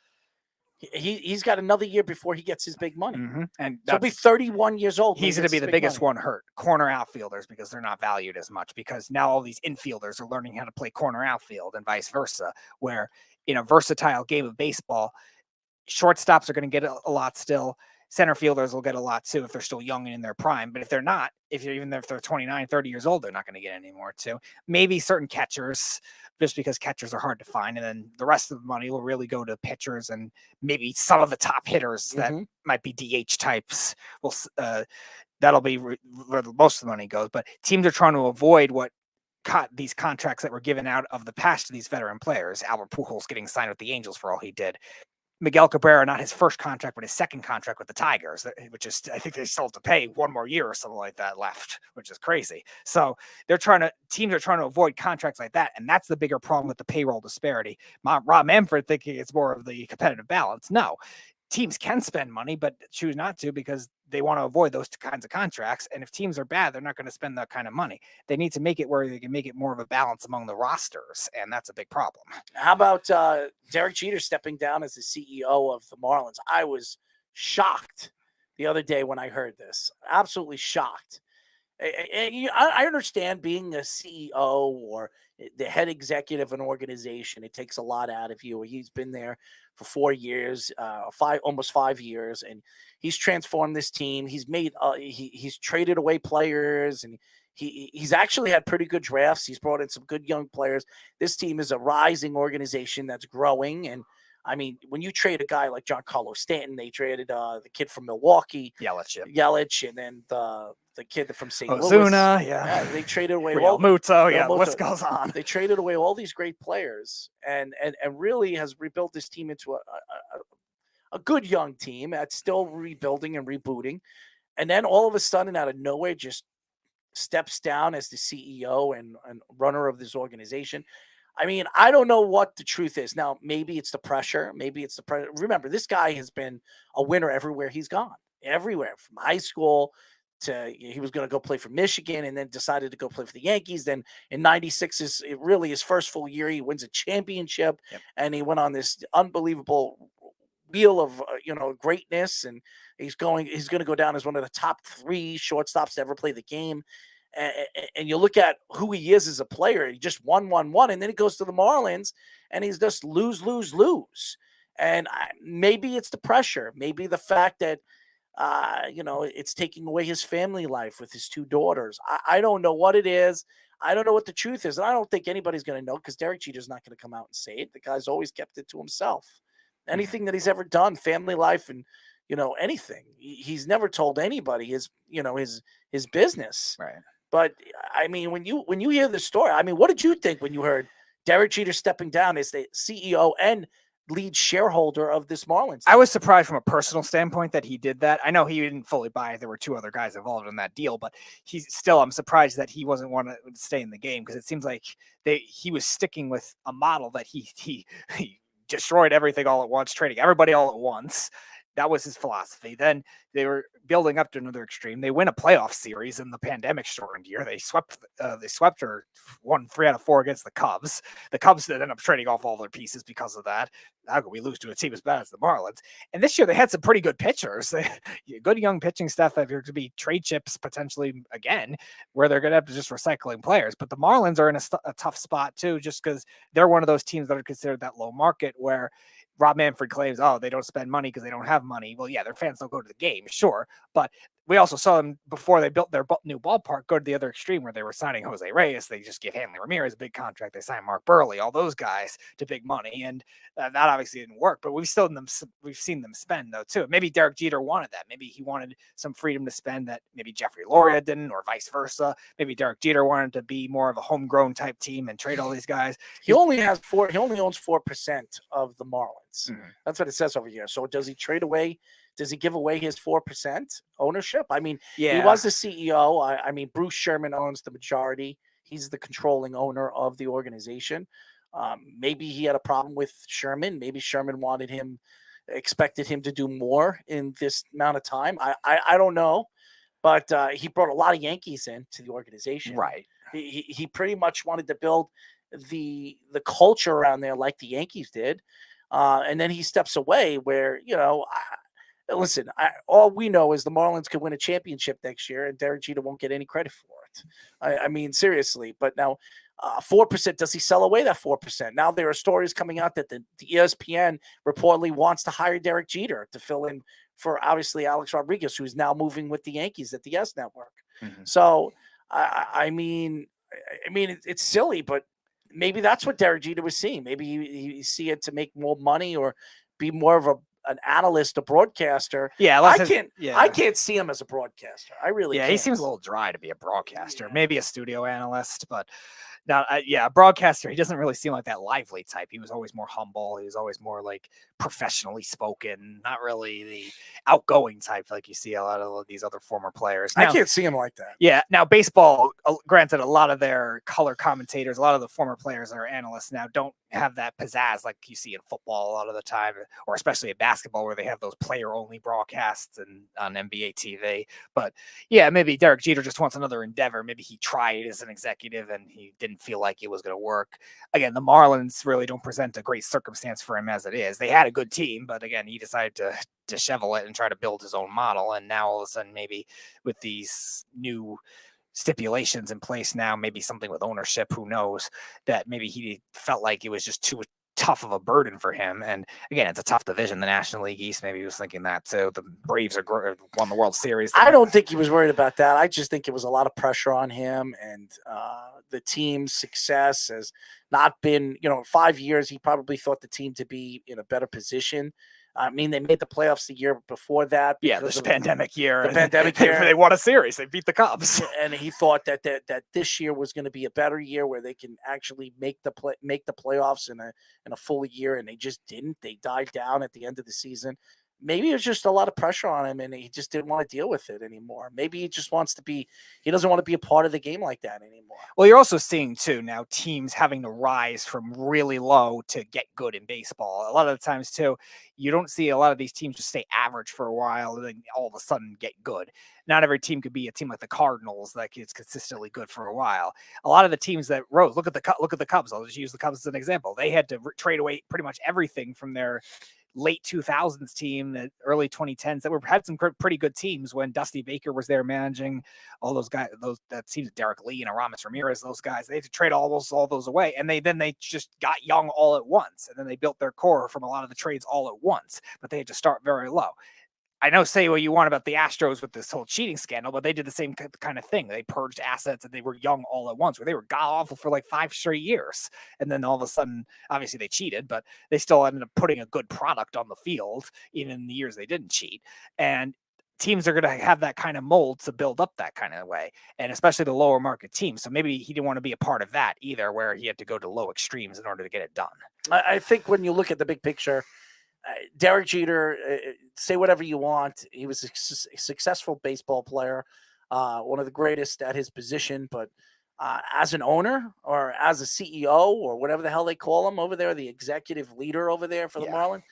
He's got another year before he gets his big money. And so he'll be 31 years old. He's going to be the biggest one hurt. Corner outfielders, because they're not valued as much, because now all these infielders are learning how to play corner outfield and vice versa, where in a versatile game of baseball, shortstops are going to get a lot still. Center fielders will get a lot too if they're still young and in their prime. But if they're not, if they're 29, 30 years old, they're not going to get any more too. Maybe certain catchers, just because catchers are hard to find. And then the rest of the money will really go to pitchers and maybe some of the top hitters that might be DH types. That'll be where most of the money goes. But teams are trying to avoid these contracts that were given out of the past to these veteran players. Albert Pujols getting signed with the Angels for all he did. Miguel Cabrera, not his first contract, but his second contract with the Tigers, which is, I think they still have to pay one more year or something like that left, which is crazy. So teams are trying to avoid contracts like that. And that's the bigger problem with the payroll disparity. Rob Manfred thinking it's more of the competitive balance. No, teams can spend money, but choose not to because they want to avoid those kinds of contracts. And if teams are bad, they're not going to spend that kind of money. They need to make it where they can make it more of a balance among the rosters, and that's a big problem. How about Derek Jeter stepping down as the CEO of the Marlins? I was shocked the other day when I heard this. Absolutely shocked. I understand being a CEO or the head executive of an organization. It takes a lot out of you. He's been there for 4 years, almost 5 years, and he's transformed this team. He's made, he's traded away players, and he's actually had pretty good drafts. He's brought in some good young players. This team is a rising organization that's growing, and I mean, when you trade a guy like Giancarlo Stanton, they traded the kid from Milwaukee, Yelich, and then the kid from St. Louis. Ozuna, yeah. They traded away Real Muto, the list goes on. They traded away all these great players and really has rebuilt this team into a good young team that's still rebuilding and rebooting. And then all of a sudden, out of nowhere, just steps down as the CEO and runner of this organization. I mean, I don't know what the truth is. Now, maybe it's the pressure. Maybe it's the pressure. Remember, this guy has been a winner everywhere he's gone. Everywhere, from high school to he was going to go play for Michigan and then decided to go play for the Yankees. Then in #96 is really his first full year. He wins a championship, and he went on this unbelievable wheel of greatness. And he's going to go down as one of the top 3 shortstops to ever play the game. And you look at who he is as a player, he just won, and then he goes to the Marlins and he's just lose. And maybe it's the pressure, maybe the fact that, it's taking away his family life with his 2 daughters. I don't know what it is. I don't know what the truth is. And I don't think anybody's going to know because Derek Jeter's not going to come out and say it. The guy's always kept it to himself. Anything that he's ever done, family life and, anything, he's never told anybody his business. Right. But I mean, when you hear the story, I mean, what did you think when you heard Derek Jeter stepping down as the CEO and lead shareholder of this Marlins? I was surprised from a personal standpoint that he did that. I know he didn't fully buy it. There were 2 other guys involved in that deal, but I'm surprised that he wasn't want to stay in the game because it seems like he was sticking with a model that he destroyed everything all at once, trading everybody all at once. That was his philosophy. Then they were building up to another extreme. They win a playoff series in the pandemic shortened year. They swept or won 3 out of 4 against the Cubs. The Cubs that ended up trading off all their pieces because of that. How could we lose to a team as bad as the Marlins? And this year they had some pretty good pitchers. Good young pitching staff that are to be trade chips potentially again, where they're going to have to just recycling players. But the Marlins are in a tough spot too, just because they're one of those teams that are considered that low market where Rob Manfred claims, they don't spend money because they don't have money. Well, yeah, their fans don't go to the game, sure. But we also saw them before they built their new ballpark go to the other extreme where they were signing Jose Reyes. They just gave Hanley Ramirez a big contract. They signed Mark Burley, all those guys to big money. And that obviously didn't work. But we've seen them spend, though, too. Maybe Derek Jeter wanted that. Maybe he wanted some freedom to spend that maybe Jeffrey Loria didn't, or vice versa. Maybe Derek Jeter wanted to be more of a homegrown type team and trade all these guys. He only owns 4% of the Marlins. Mm-hmm. That's what it says over here. So does he trade away? Does he give away his 4% ownership? I mean, he was the CEO. I mean, Bruce Sherman owns the majority. He's the controlling owner of the organization. Maybe he had a problem with Sherman. Maybe Sherman expected him to do more in this amount of time. I don't know. But he brought a lot of Yankees into the organization. Right. He pretty much wanted to build the culture around there like the Yankees did. And then he steps away where, listen, all we know is the Marlins could win a championship next year and Derek Jeter won't get any credit for it. I mean, seriously. But now 4%, does he sell away that 4%? Now there are stories coming out that the ESPN reportedly wants to hire Derek Jeter to fill in for, obviously, Alex Rodriguez, who's now moving with the Yankees at the S Network. Mm-hmm. So, I mean, it's silly, but maybe that's what Derek Jeter was seeing. Maybe he see it to make more money or be more of an analyst, a broadcaster. Yeah, I can't see him as a broadcaster. I really can't. He seems a little dry to be a broadcaster. Yeah. Maybe a studio analyst, but now, a broadcaster. He doesn't really seem like that lively type. He was always more humble. He was always more like professionally spoken, not really the outgoing type like you see a lot of these other former players. Now, I can't see him like that. Yeah. Now, baseball, granted, a lot of their color commentators, a lot of the former players that are analysts now don't have that pizzazz like you see in football a lot of the time, or especially in basketball where they have those player-only broadcasts and on NBA TV. But yeah, maybe Derek Jeter just wants another endeavor. Maybe he tried as an executive and he didn't feel like it was going to work. Again, the Marlins really don't present a great circumstance for him as it is. They had a good team, but again, he decided to dishevel it and try to build his own model. And now all of a sudden, maybe with these new stipulations in place now, maybe something with ownership, who knows, that maybe he felt like it was just too tough of a burden for him. And again, it's a tough division, the National League East. Maybe he was thinking that. So the Braves won the World Series. I don't think he was worried about that. I just think it was a lot of pressure on him, and the team's success has not been, 5 years. He probably thought the team to be in a better position. I mean, they made the playoffs the year before that. Yeah, this pandemic year. The pandemic year. They won a series. They beat the Cubs. And he thought that this year was going to be a better year where they can actually make the playoffs in a full year, and they just didn't. They died down at the end of the season. Maybe it was just a lot of pressure on him, and he just didn't want to deal with it anymore. Maybe he just wants to be – he doesn't want to be a part of the game like that anymore. Well, you're also seeing, too, now teams having to rise from really low to get good in baseball. A lot of the times, too, you don't see a lot of these teams just stay average for a while and then all of a sudden get good. Not every team could be a team like the Cardinals that is consistently good for a while. A lot of the teams that rose, look at the Cubs. I'll just use the Cubs as an example. They had to trade away pretty much everything from their – late 2000s team, the early 2010s that had some pretty good teams when Dusty Baker was there managing all those guys. That teams, Derek Lee and Aramis Ramirez, those guys, they had to trade all those away, and they just got young all at once, and then they built their core from a lot of the trades all at once. But they had to start very low. I know, say what you want about the Astros with this whole cheating scandal, but they did the same kind of thing. They purged assets and they were young all at once, where they were god awful for like 5 straight years. And then all of a sudden, obviously they cheated, but they still ended up putting a good product on the field, even in the years they didn't cheat. And teams are going to have that kind of mold to build up that kind of way, and especially the lower market teams. So maybe he didn't want to be a part of that either, where he had to go to low extremes in order to get it done. I think when you look at the big picture, Derek Jeter, say whatever you want. He was a successful baseball player, one of the greatest at his position. But as an owner or as a CEO or whatever the hell they call him over there, the executive leader over there for the Marlins,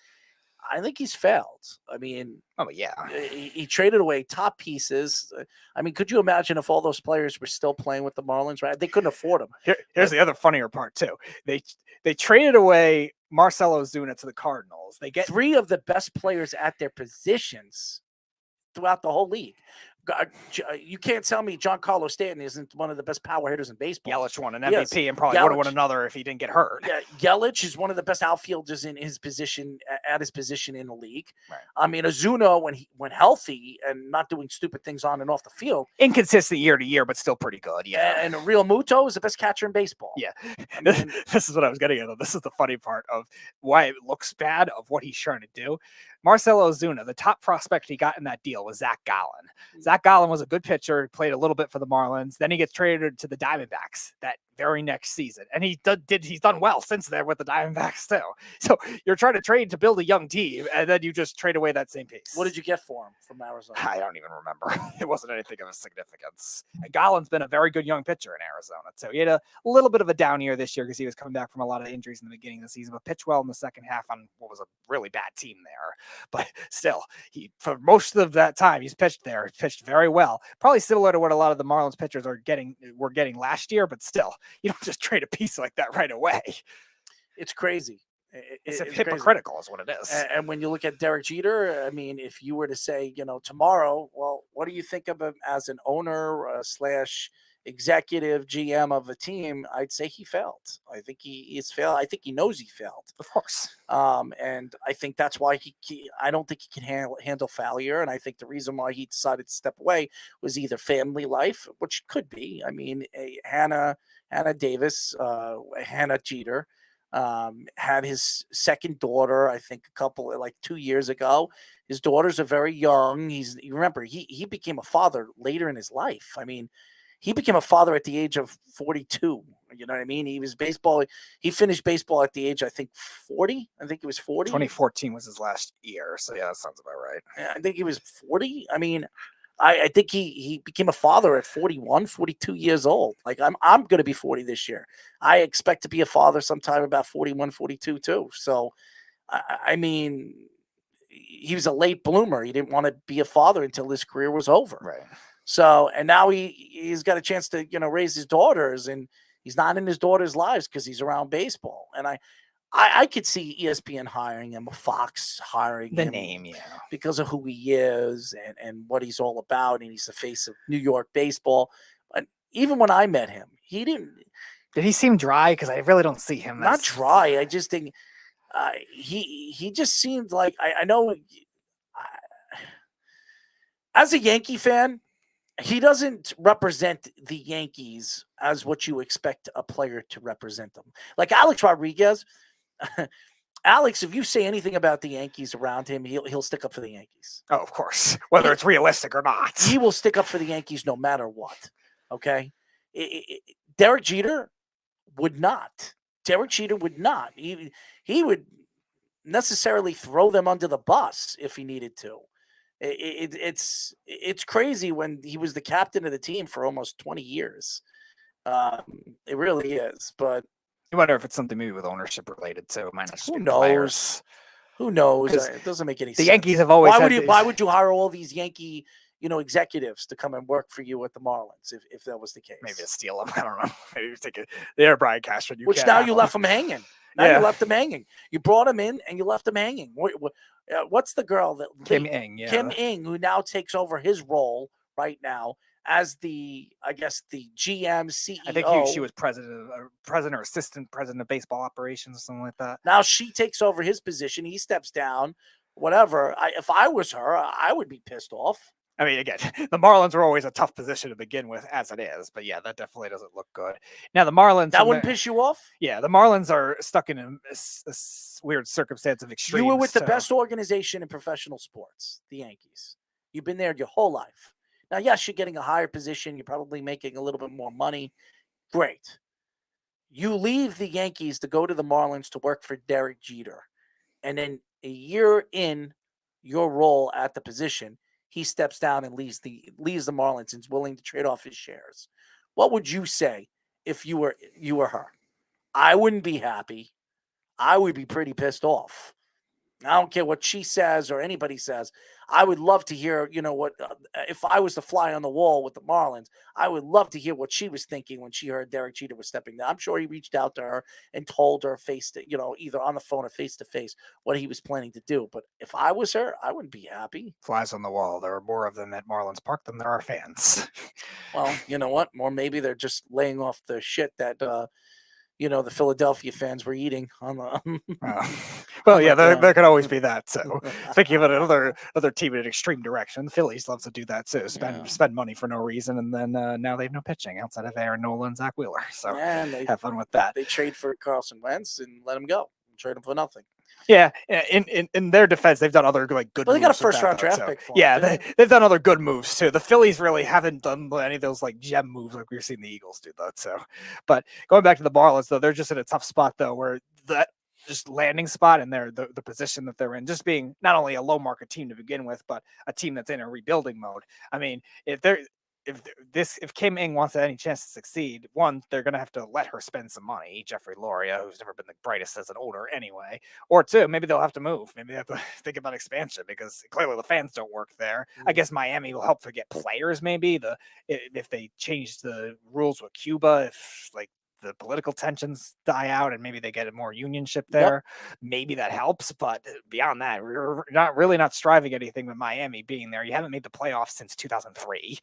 I think he's failed. I mean, he traded away top pieces. I mean, could you imagine if all those players were still playing with the Marlins? Right? They couldn't afford them. Here's the other funnier part too. They traded away Marcell Ozuna to the Cardinals. They get 3 of the best players at their positions throughout the whole league. You can't tell me Giancarlo Stanton isn't one of the best power hitters in baseball. Yelich won an MVP and probably would have won another if he didn't get hurt. Yeah, Yelich is one of the best outfielders in his position at his position in the league. Right. I mean, Ozuna, when healthy and not doing stupid things on and off the field, inconsistent year to year, but still pretty good. Yeah, and Real Muto is the best catcher in baseball. Yeah, I mean, this is what I was getting at. This is the funny part of why it looks bad of what he's trying to do. Marcell Ozuna, the top prospect he got in that deal was Zach Gallen. Zach Gallen was a good pitcher, played a little bit for the Marlins. Then he gets traded to the Diamondbacks that very next season. And he's done well since then with the Diamondbacks too. So you're trying to trade to build a young team, and then you just trade away that same piece. What did you get for him from Arizona? I don't even remember. It wasn't anything of a significance. Gallen's been a very good young pitcher in Arizona. So he had a little bit of a down year this year because he was coming back from a lot of injuries in the beginning of the season, but pitched well in the second half on what was a really bad team there. But still, for most of that time he's pitched there, he pitched very well. Probably similar to what a lot of the Marlins pitchers were getting last year, but still, you don't just trade a piece like that right away. It's crazy. It's hypocritical crazy. Is what it is. And when you look at Derek Jeter, I mean, if you were to say, tomorrow, well, what do you think of him as an owner / executive GM of a team? I'd say he failed. I think he is failed. I think he knows he failed. Of course. And I think that's why I don't think he can handle failure. And I think the reason why he decided to step away was either family life, which could be. I mean, Hannah Davis, Hannah Jeter, had his second daughter, I think 2 years ago. His daughters are very young. Remember, he became a father later in his life. I mean, he became a father at the age of 42. You know what I mean? He finished baseball at the age, I think, 40. I think he was 40. 2014 was his last year. So yeah, that sounds about right. I think he was 40. I mean, I think he became a father at 41, 42 years old. Like I'm going to be 40 this year. I expect to be a father sometime about 41, 42 too. So, I mean, he was a late bloomer. He didn't want to be a father until his career was over. Right. So, and now he's got a chance to, raise his daughters, and he's not in his daughters' lives because he's around baseball. And I could see ESPN hiring him, Fox hiring The him name, yeah. because of who he is and what he's all about, and he's the face of New York baseball. But even when I met him, he didn't. Did he seem dry? Because I really don't see him. Not dry. I just think he just seemed like I know. As a Yankee fan, he doesn't represent the Yankees as what you expect a player to represent them. Like Alex Rodriguez. Alex, if you say anything about the Yankees around him, he'll stick up for the Yankees. Oh, of course. Whether it's realistic or not. He will stick up for the Yankees no matter what. Okay? Derek Jeter would not. Derek Jeter would not. He would necessarily throw them under the bus if he needed to. It's crazy when he was the captain of the team for almost 20 years. It really is. But I wonder if it's something maybe with ownership related too. It might not just who be knows? players. Who knows? It doesn't make any sense. The Yankees have always why would you hire all these Yankee, executives to come and work for you at the Marlins if that was the case? Maybe to steal them. I don't know. Maybe take their broadcaster. Which now you left them hanging. You left them hanging. You brought them in and you left them hanging. What's the girl that Kim Ng? Yeah. Kim Ng, who now takes over his role right now as the GM CEO. I think she was president or assistant president of baseball operations or something like that. Now she takes over his position. He steps down. Whatever. If I was her, I would be pissed off. I mean, again, the Marlins are always a tough position to begin with, as it is. But yeah, that definitely doesn't look good. Now the Marlins. That wouldn't piss you off? Yeah, the Marlins are stuck in a weird circumstance of extremes. You were with the best organization in professional sports, the Yankees. You've been there your whole life. Now, yes, you're getting a higher position. You're probably making a little bit more money. Great. You leave the Yankees to go to the Marlins to work for Derek Jeter. And then a year in your role at the position, he steps down and leaves the Marlins and is willing to trade off his shares. What would you say if you were her? I wouldn't be happy. I would be pretty pissed off. I don't care what she says or anybody says. I would love to hear, if I was the fly on the wall with the Marlins, I would love to hear what she was thinking when she heard Derek Jeter was stepping down. I'm sure he reached out to her and told her either on the phone or face to face what he was planning to do. But if I was her, I wouldn't be happy. Flies on the wall. There are more of them at Marlins Park than there are fans. Well, you know what? Or maybe they're just laying off the shit that, the Philadelphia fans were eating on the. Well, yeah, there could always be that. So, thinking of another team in an extreme direction, the Phillies love to do that too. Spend money for no reason, and then now they have no pitching outside of Aaron Nola and Zach Wheeler. So, have fun with that. They trade for Carson Wentz and let him go. Trade him for nothing. Yeah, in their defense, they've done other good. Well, they got a moves with first-round that, draft pick for yeah, him. they've done other good moves too. The Phillies really haven't done any of those gem moves like we've seen the Eagles do, though. So, but going back to the Marlins, though, they're just in a tough spot though, where that just landing spot and the position that they're in, just being not only a low market team to begin with, but a team that's in a rebuilding mode. I mean, if Kim Ng wants any chance to succeed, one, they're going to have to let her spend some money. Jeffrey Loria, who's never been the brightest as an owner anyway. Or two, maybe they'll have to move. Maybe they have to think about expansion because clearly the fans don't work there. I guess Miami will help to get players maybe. If they change the rules with Cuba, if the political tensions die out and maybe they get a more unionship there. Yep. Maybe that helps. But beyond that, we're not striving anything with Miami being there. You haven't made the playoffs since 2003.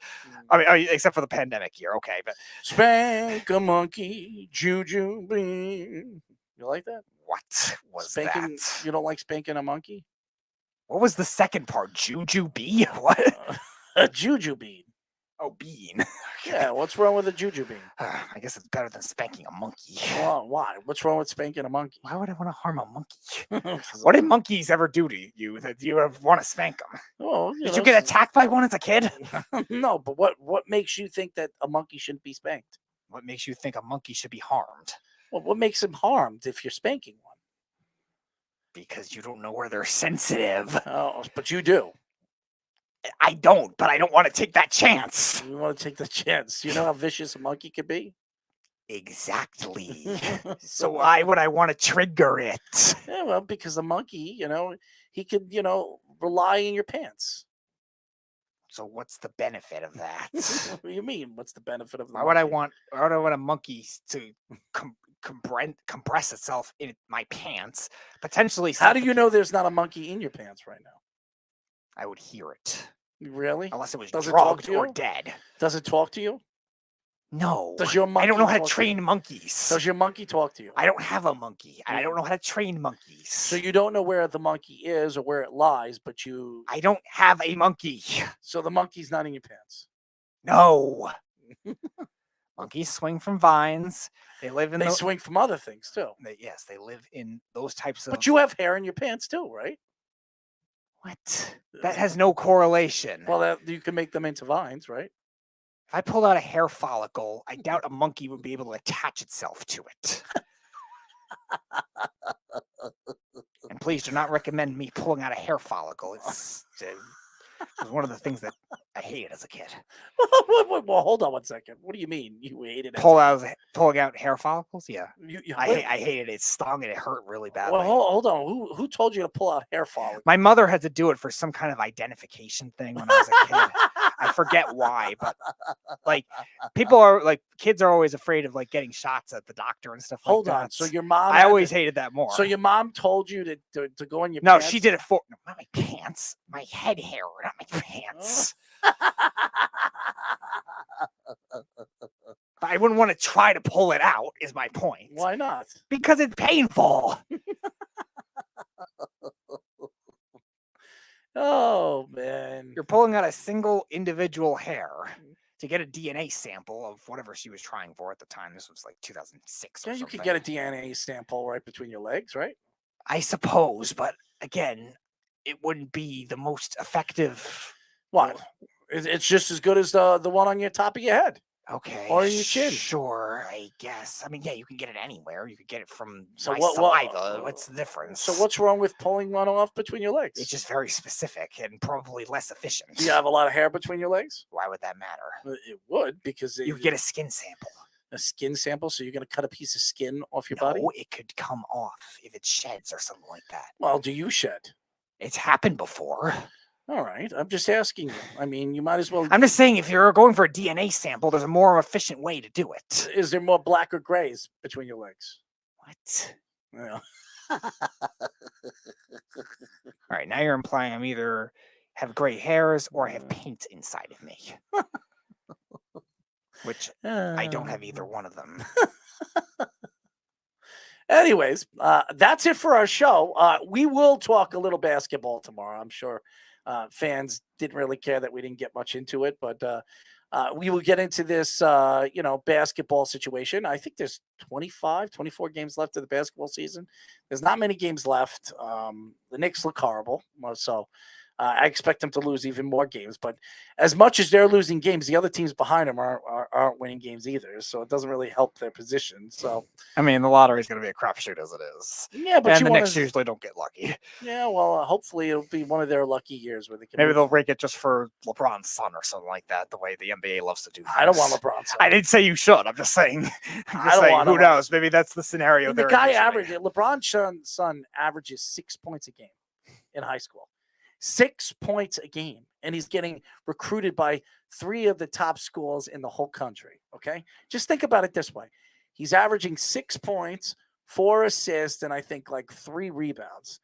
I mean, except for the pandemic year. Okay. But spank a monkey, juju bean. You like that? What was spanking, that? You don't like spanking a monkey? What was the second part? Juju bean? What? A juju bean. Oh, bean. Yeah, what's wrong with a juju bean? I guess it's better than spanking a monkey. Well, why? What's wrong with spanking a monkey? Why would I want to harm a monkey? What did monkeys ever do to you that you want to spank them? Oh, did you get attacked by one as a kid? No, but what makes you think that a monkey shouldn't be spanked? What makes you think a monkey should be harmed? Well, what makes him harmed if you're spanking one? Because you don't know where they're sensitive. Oh, but you do. I don't, but I don't want to take that chance. You want to take the chance. You know how vicious a monkey could be? Exactly. So why would I want to trigger it? Yeah, well, because the monkey, he could, rely in your pants. So what's the benefit of that? What do you mean? What's the benefit of the Why would I want a monkey to compress itself in my pants? Potentially. How do you know there's not a monkey in your pants right now? I would hear it. Really? Unless it was Does it talk drugged to you? or dead. Does it talk to you? No. Does your monkey I don't know how to talk train you? monkeys. Does your monkey talk to you? I don't have a monkey. I don't know how to train monkeys. So you don't know where the monkey is or where it lies, but I don't have a monkey. So the monkey's not in your pants. No. Monkeys swing from vines. They live in. They swing from other things too. Yes, they live in those types of. But you have hair in your pants too, right? What? That has no correlation. Well, you can make them into vines, right? If I pulled out a hair follicle, I doubt a monkey would be able to attach itself to it. And please do not recommend me pulling out a hair follicle. It was one of the things that I hated as a kid. Well, hold on one second. What do you mean you hated it? Pulling out hair follicles? Yeah. I hated it. It stung and it hurt really badly. Well, hold on. Who told you to pull out hair follicles? My mother had to do it for some kind of identification thing when I was a kid. I forget why, but kids are always afraid of getting shots at the doctor and stuff like that. Hold on. So your mom I always hated that more. So your mom told you to go in your No, pants? she did it for not my pants, my head hair, not my pants. I wouldn't want to try to pull it out, is my point. Why not? Because it's painful. Oh, man. You're pulling out a single individual hair to get a DNA sample of whatever she was trying for at the time. This was 2006 or Yeah, you something. could get a DNA sample right between your legs, right? I suppose, but again, it wouldn't be the most effective. What? It's just as good as the one on your top of your head. Okay. Or in your chin. Sure, I guess. I mean, yeah, you can get it anywhere. You could get it from my what- saliva. What's the difference? So what's wrong with pulling one off between your legs? It's just very specific and probably less efficient. Do you have a lot of hair between your legs? Why would that matter? It would, because You get a skin sample. A skin sample? So you're going to cut a piece of skin off your body? No, it could come off if it sheds or something like that. Well, do you shed? It's happened before. All right. I'm just asking you. I mean, you might as well. I'm just saying, if you're going for a DNA sample, there's a more efficient way to do it. Is there more black or grays between your legs? What? Yeah. All right, now you're implying I'm either have gray hairs or I have paint inside of me. Which I don't have either one of them. Anyways, that's it for our show. We will talk a little basketball tomorrow. I'm sure fans didn't really care that we didn't get much into it, but we will get into this, basketball situation. I think there's 24 games left of the basketball season. There's not many games left. The Knicks look horrible, so I expect them to lose even more games. But as much as they're losing games, the other teams behind them aren't winning games either. So it doesn't really help their position. So I mean, the lottery is going to be a crapshoot as it is. Yeah, but and the Knicks usually don't get lucky. Yeah, well, hopefully it'll be one of their lucky years where they can. Maybe they'll break it just for LeBron's son or something like that. The way the NBA loves to do things. I don't want LeBron's son. I didn't say you should. I'm just saying. I don't want who him. knows? Maybe that's the scenario. The guy LeBron's son averages 6 points a game in high school. 6 points a game, and he's getting recruited by 3 of the top schools in the whole country. Okay, just think about it this way: he's averaging 6 points, 4 assists, and I think 3 rebounds.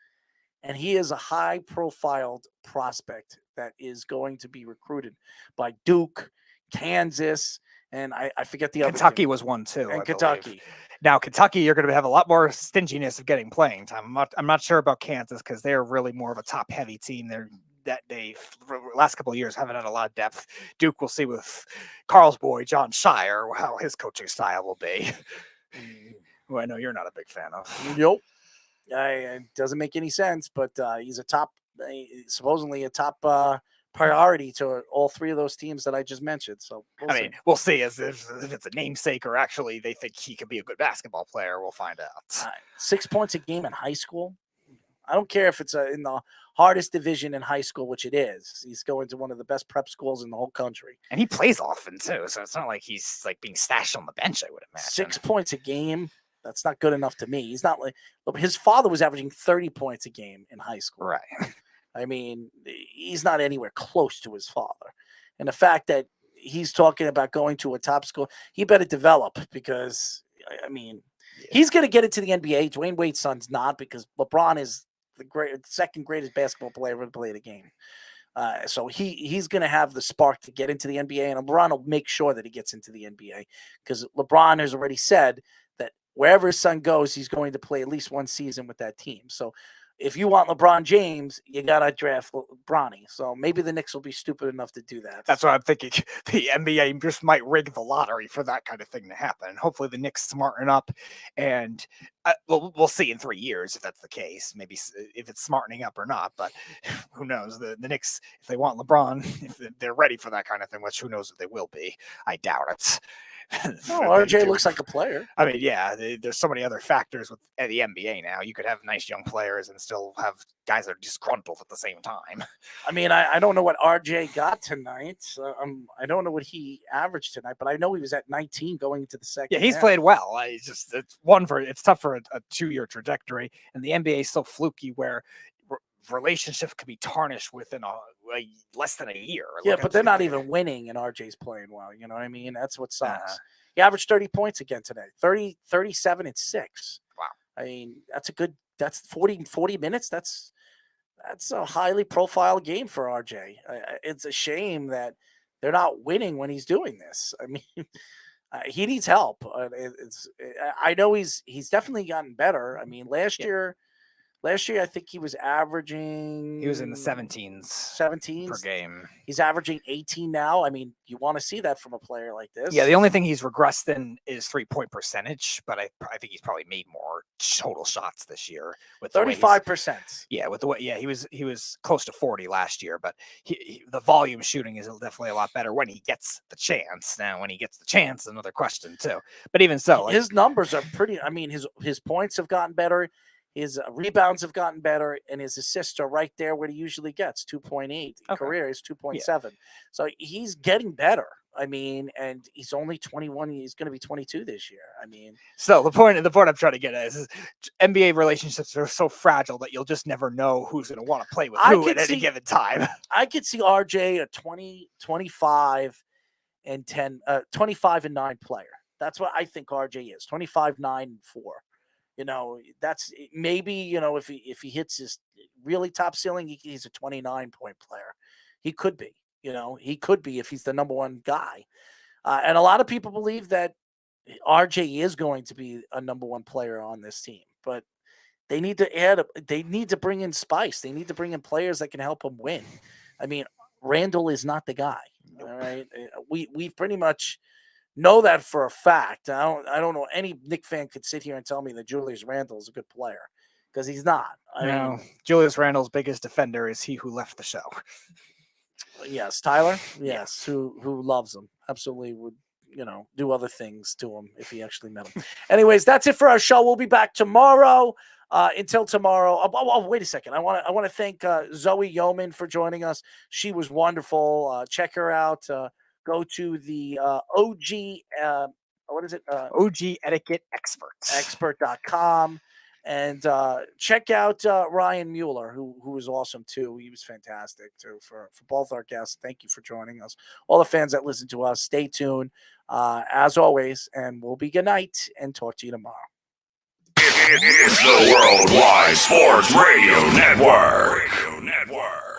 And he is a high-profile prospect that is going to be recruited by Duke, Kansas, and I forget the other. Kentucky team. was one too. And I Kentucky. believe. Now, Kentucky, you're going to have a lot more stinginess of getting playing time. I'm not sure about Kansas because they're really more of a top-heavy team. Last couple of years haven't had a lot of depth. Duke, we'll see with Carl's boy John Shire how his coaching style will be. Who I know you're not a big fan of. Nope. It doesn't make any sense, but he's supposedly a top priority to all 3 of those teams that I just mentioned. So we'll see if it's a namesake or actually they think he could be a good basketball player. We'll find out. 6 points a game in high school. I don't care if it's in the hardest division in high school, which it is. He's going to one of the best prep schools in the whole country. And he plays often too, so it's not like he's like being stashed on the bench, I would imagine. 6 points a game. That's not good enough to me. He's not like his father was averaging 30 points a game in high school. Right. I mean, he's not anywhere close to his father. And the fact that he's talking about going to a top school, he better develop because, I mean, he's going to get into the NBA. Dwayne Wade's son's not, because LeBron is the second greatest basketball player ever to play the game. So he's going to have the spark to get into the NBA, and LeBron will make sure that he gets into the NBA because LeBron has already said that wherever his son goes, he's going to play at least one season with that team. So if you want LeBron James, you got to draft Bronny. So maybe the Knicks will be stupid enough to do that. That's what I'm thinking. The NBA just might rig the lottery for that kind of thing to happen. Hopefully the Knicks smarten up, and we'll see in 3 years if that's the case. Maybe if it's smartening up or not, but who knows? The Knicks, if they want LeBron, if they're ready for that kind of thing, which who knows if they will be. I doubt it. No, RJ looks like a player. I mean, yeah, there's so many other factors with the NBA now. You could have nice young players and still have guys that are disgruntled at the same time. I mean, I don't know what RJ got tonight. I don't know what he averaged tonight, but I know he was at 19 going into the second. Yeah, he's half. played well. It's tough for a 2-year trajectory, and the NBA is so fluky where relationship could be tarnished within less than a year. Yeah, but they're not even winning, and RJ's playing well. You know what I mean? That's what sucks. He averaged 30 points again today. 37 and 6. Wow. I mean, that's 40 minutes. That's a highly profiled game for RJ. It's a shame that they're not winning when he's doing this. I mean, he needs help. I know he's definitely gotten better. I mean, last year, I think he was averaging. He was in the 17s per game. He's averaging 18 now. I mean, you want to see that from a player like this. Yeah, the only thing he's regressed in is 3-point percentage, but I think he's probably made more total shots this year with 35%. Yeah, with the way he was close to 40 last year, but the volume shooting is definitely a lot better when he gets the chance. Now, when he gets the chance, another question too. But even so, his numbers are pretty. I mean, his points have gotten better. His rebounds have gotten better, and his assists are right there where he usually gets 2.8. Career is 2.7. Yeah. So he's getting better. I mean, and he's only 21. He's going to be 22 this year. I mean, so the point I'm trying to get at is NBA relationships are so fragile that you'll just never know who's going to want to play with who at any given time. I could see RJ a 20, 25 and 10, 25 and 9 player. That's what I think RJ is. 25, 9, and 4. You know, that's maybe, you know, if he hits his really top ceiling, he's a 29-point player. He could be, you know, if he's the number one guy. And a lot of people believe that RJ is going to be a number one player on this team, but they need to bring in spice. They need to bring in players that can help them win. I mean, Randall is not the guy. All right. We've pretty much know that for a fact. I don't know any Knick fan could sit here and tell me that Julius Randle is a good player, because he's not. I mean, Julius Randle's biggest defender is he who left the show. Yes, Tyler. Yes, who loves him. Absolutely would, you know, do other things to him if he actually met him. Anyways, that's it for our show. We'll be back tomorrow. Until tomorrow. Oh, wait a second. I want to thank Zoe Yeoman for joining us. She was wonderful. Check her out. Go to the OG, what is it? OG Etiquette Experts. Expert.com. And check out Ryan Mueller, who is awesome too. He was fantastic too for both our guests. Thank you for joining us. All the fans that listen to us, stay tuned as always, and we'll be good night and talk to you tomorrow. It's the Worldwide Sports Radio Network.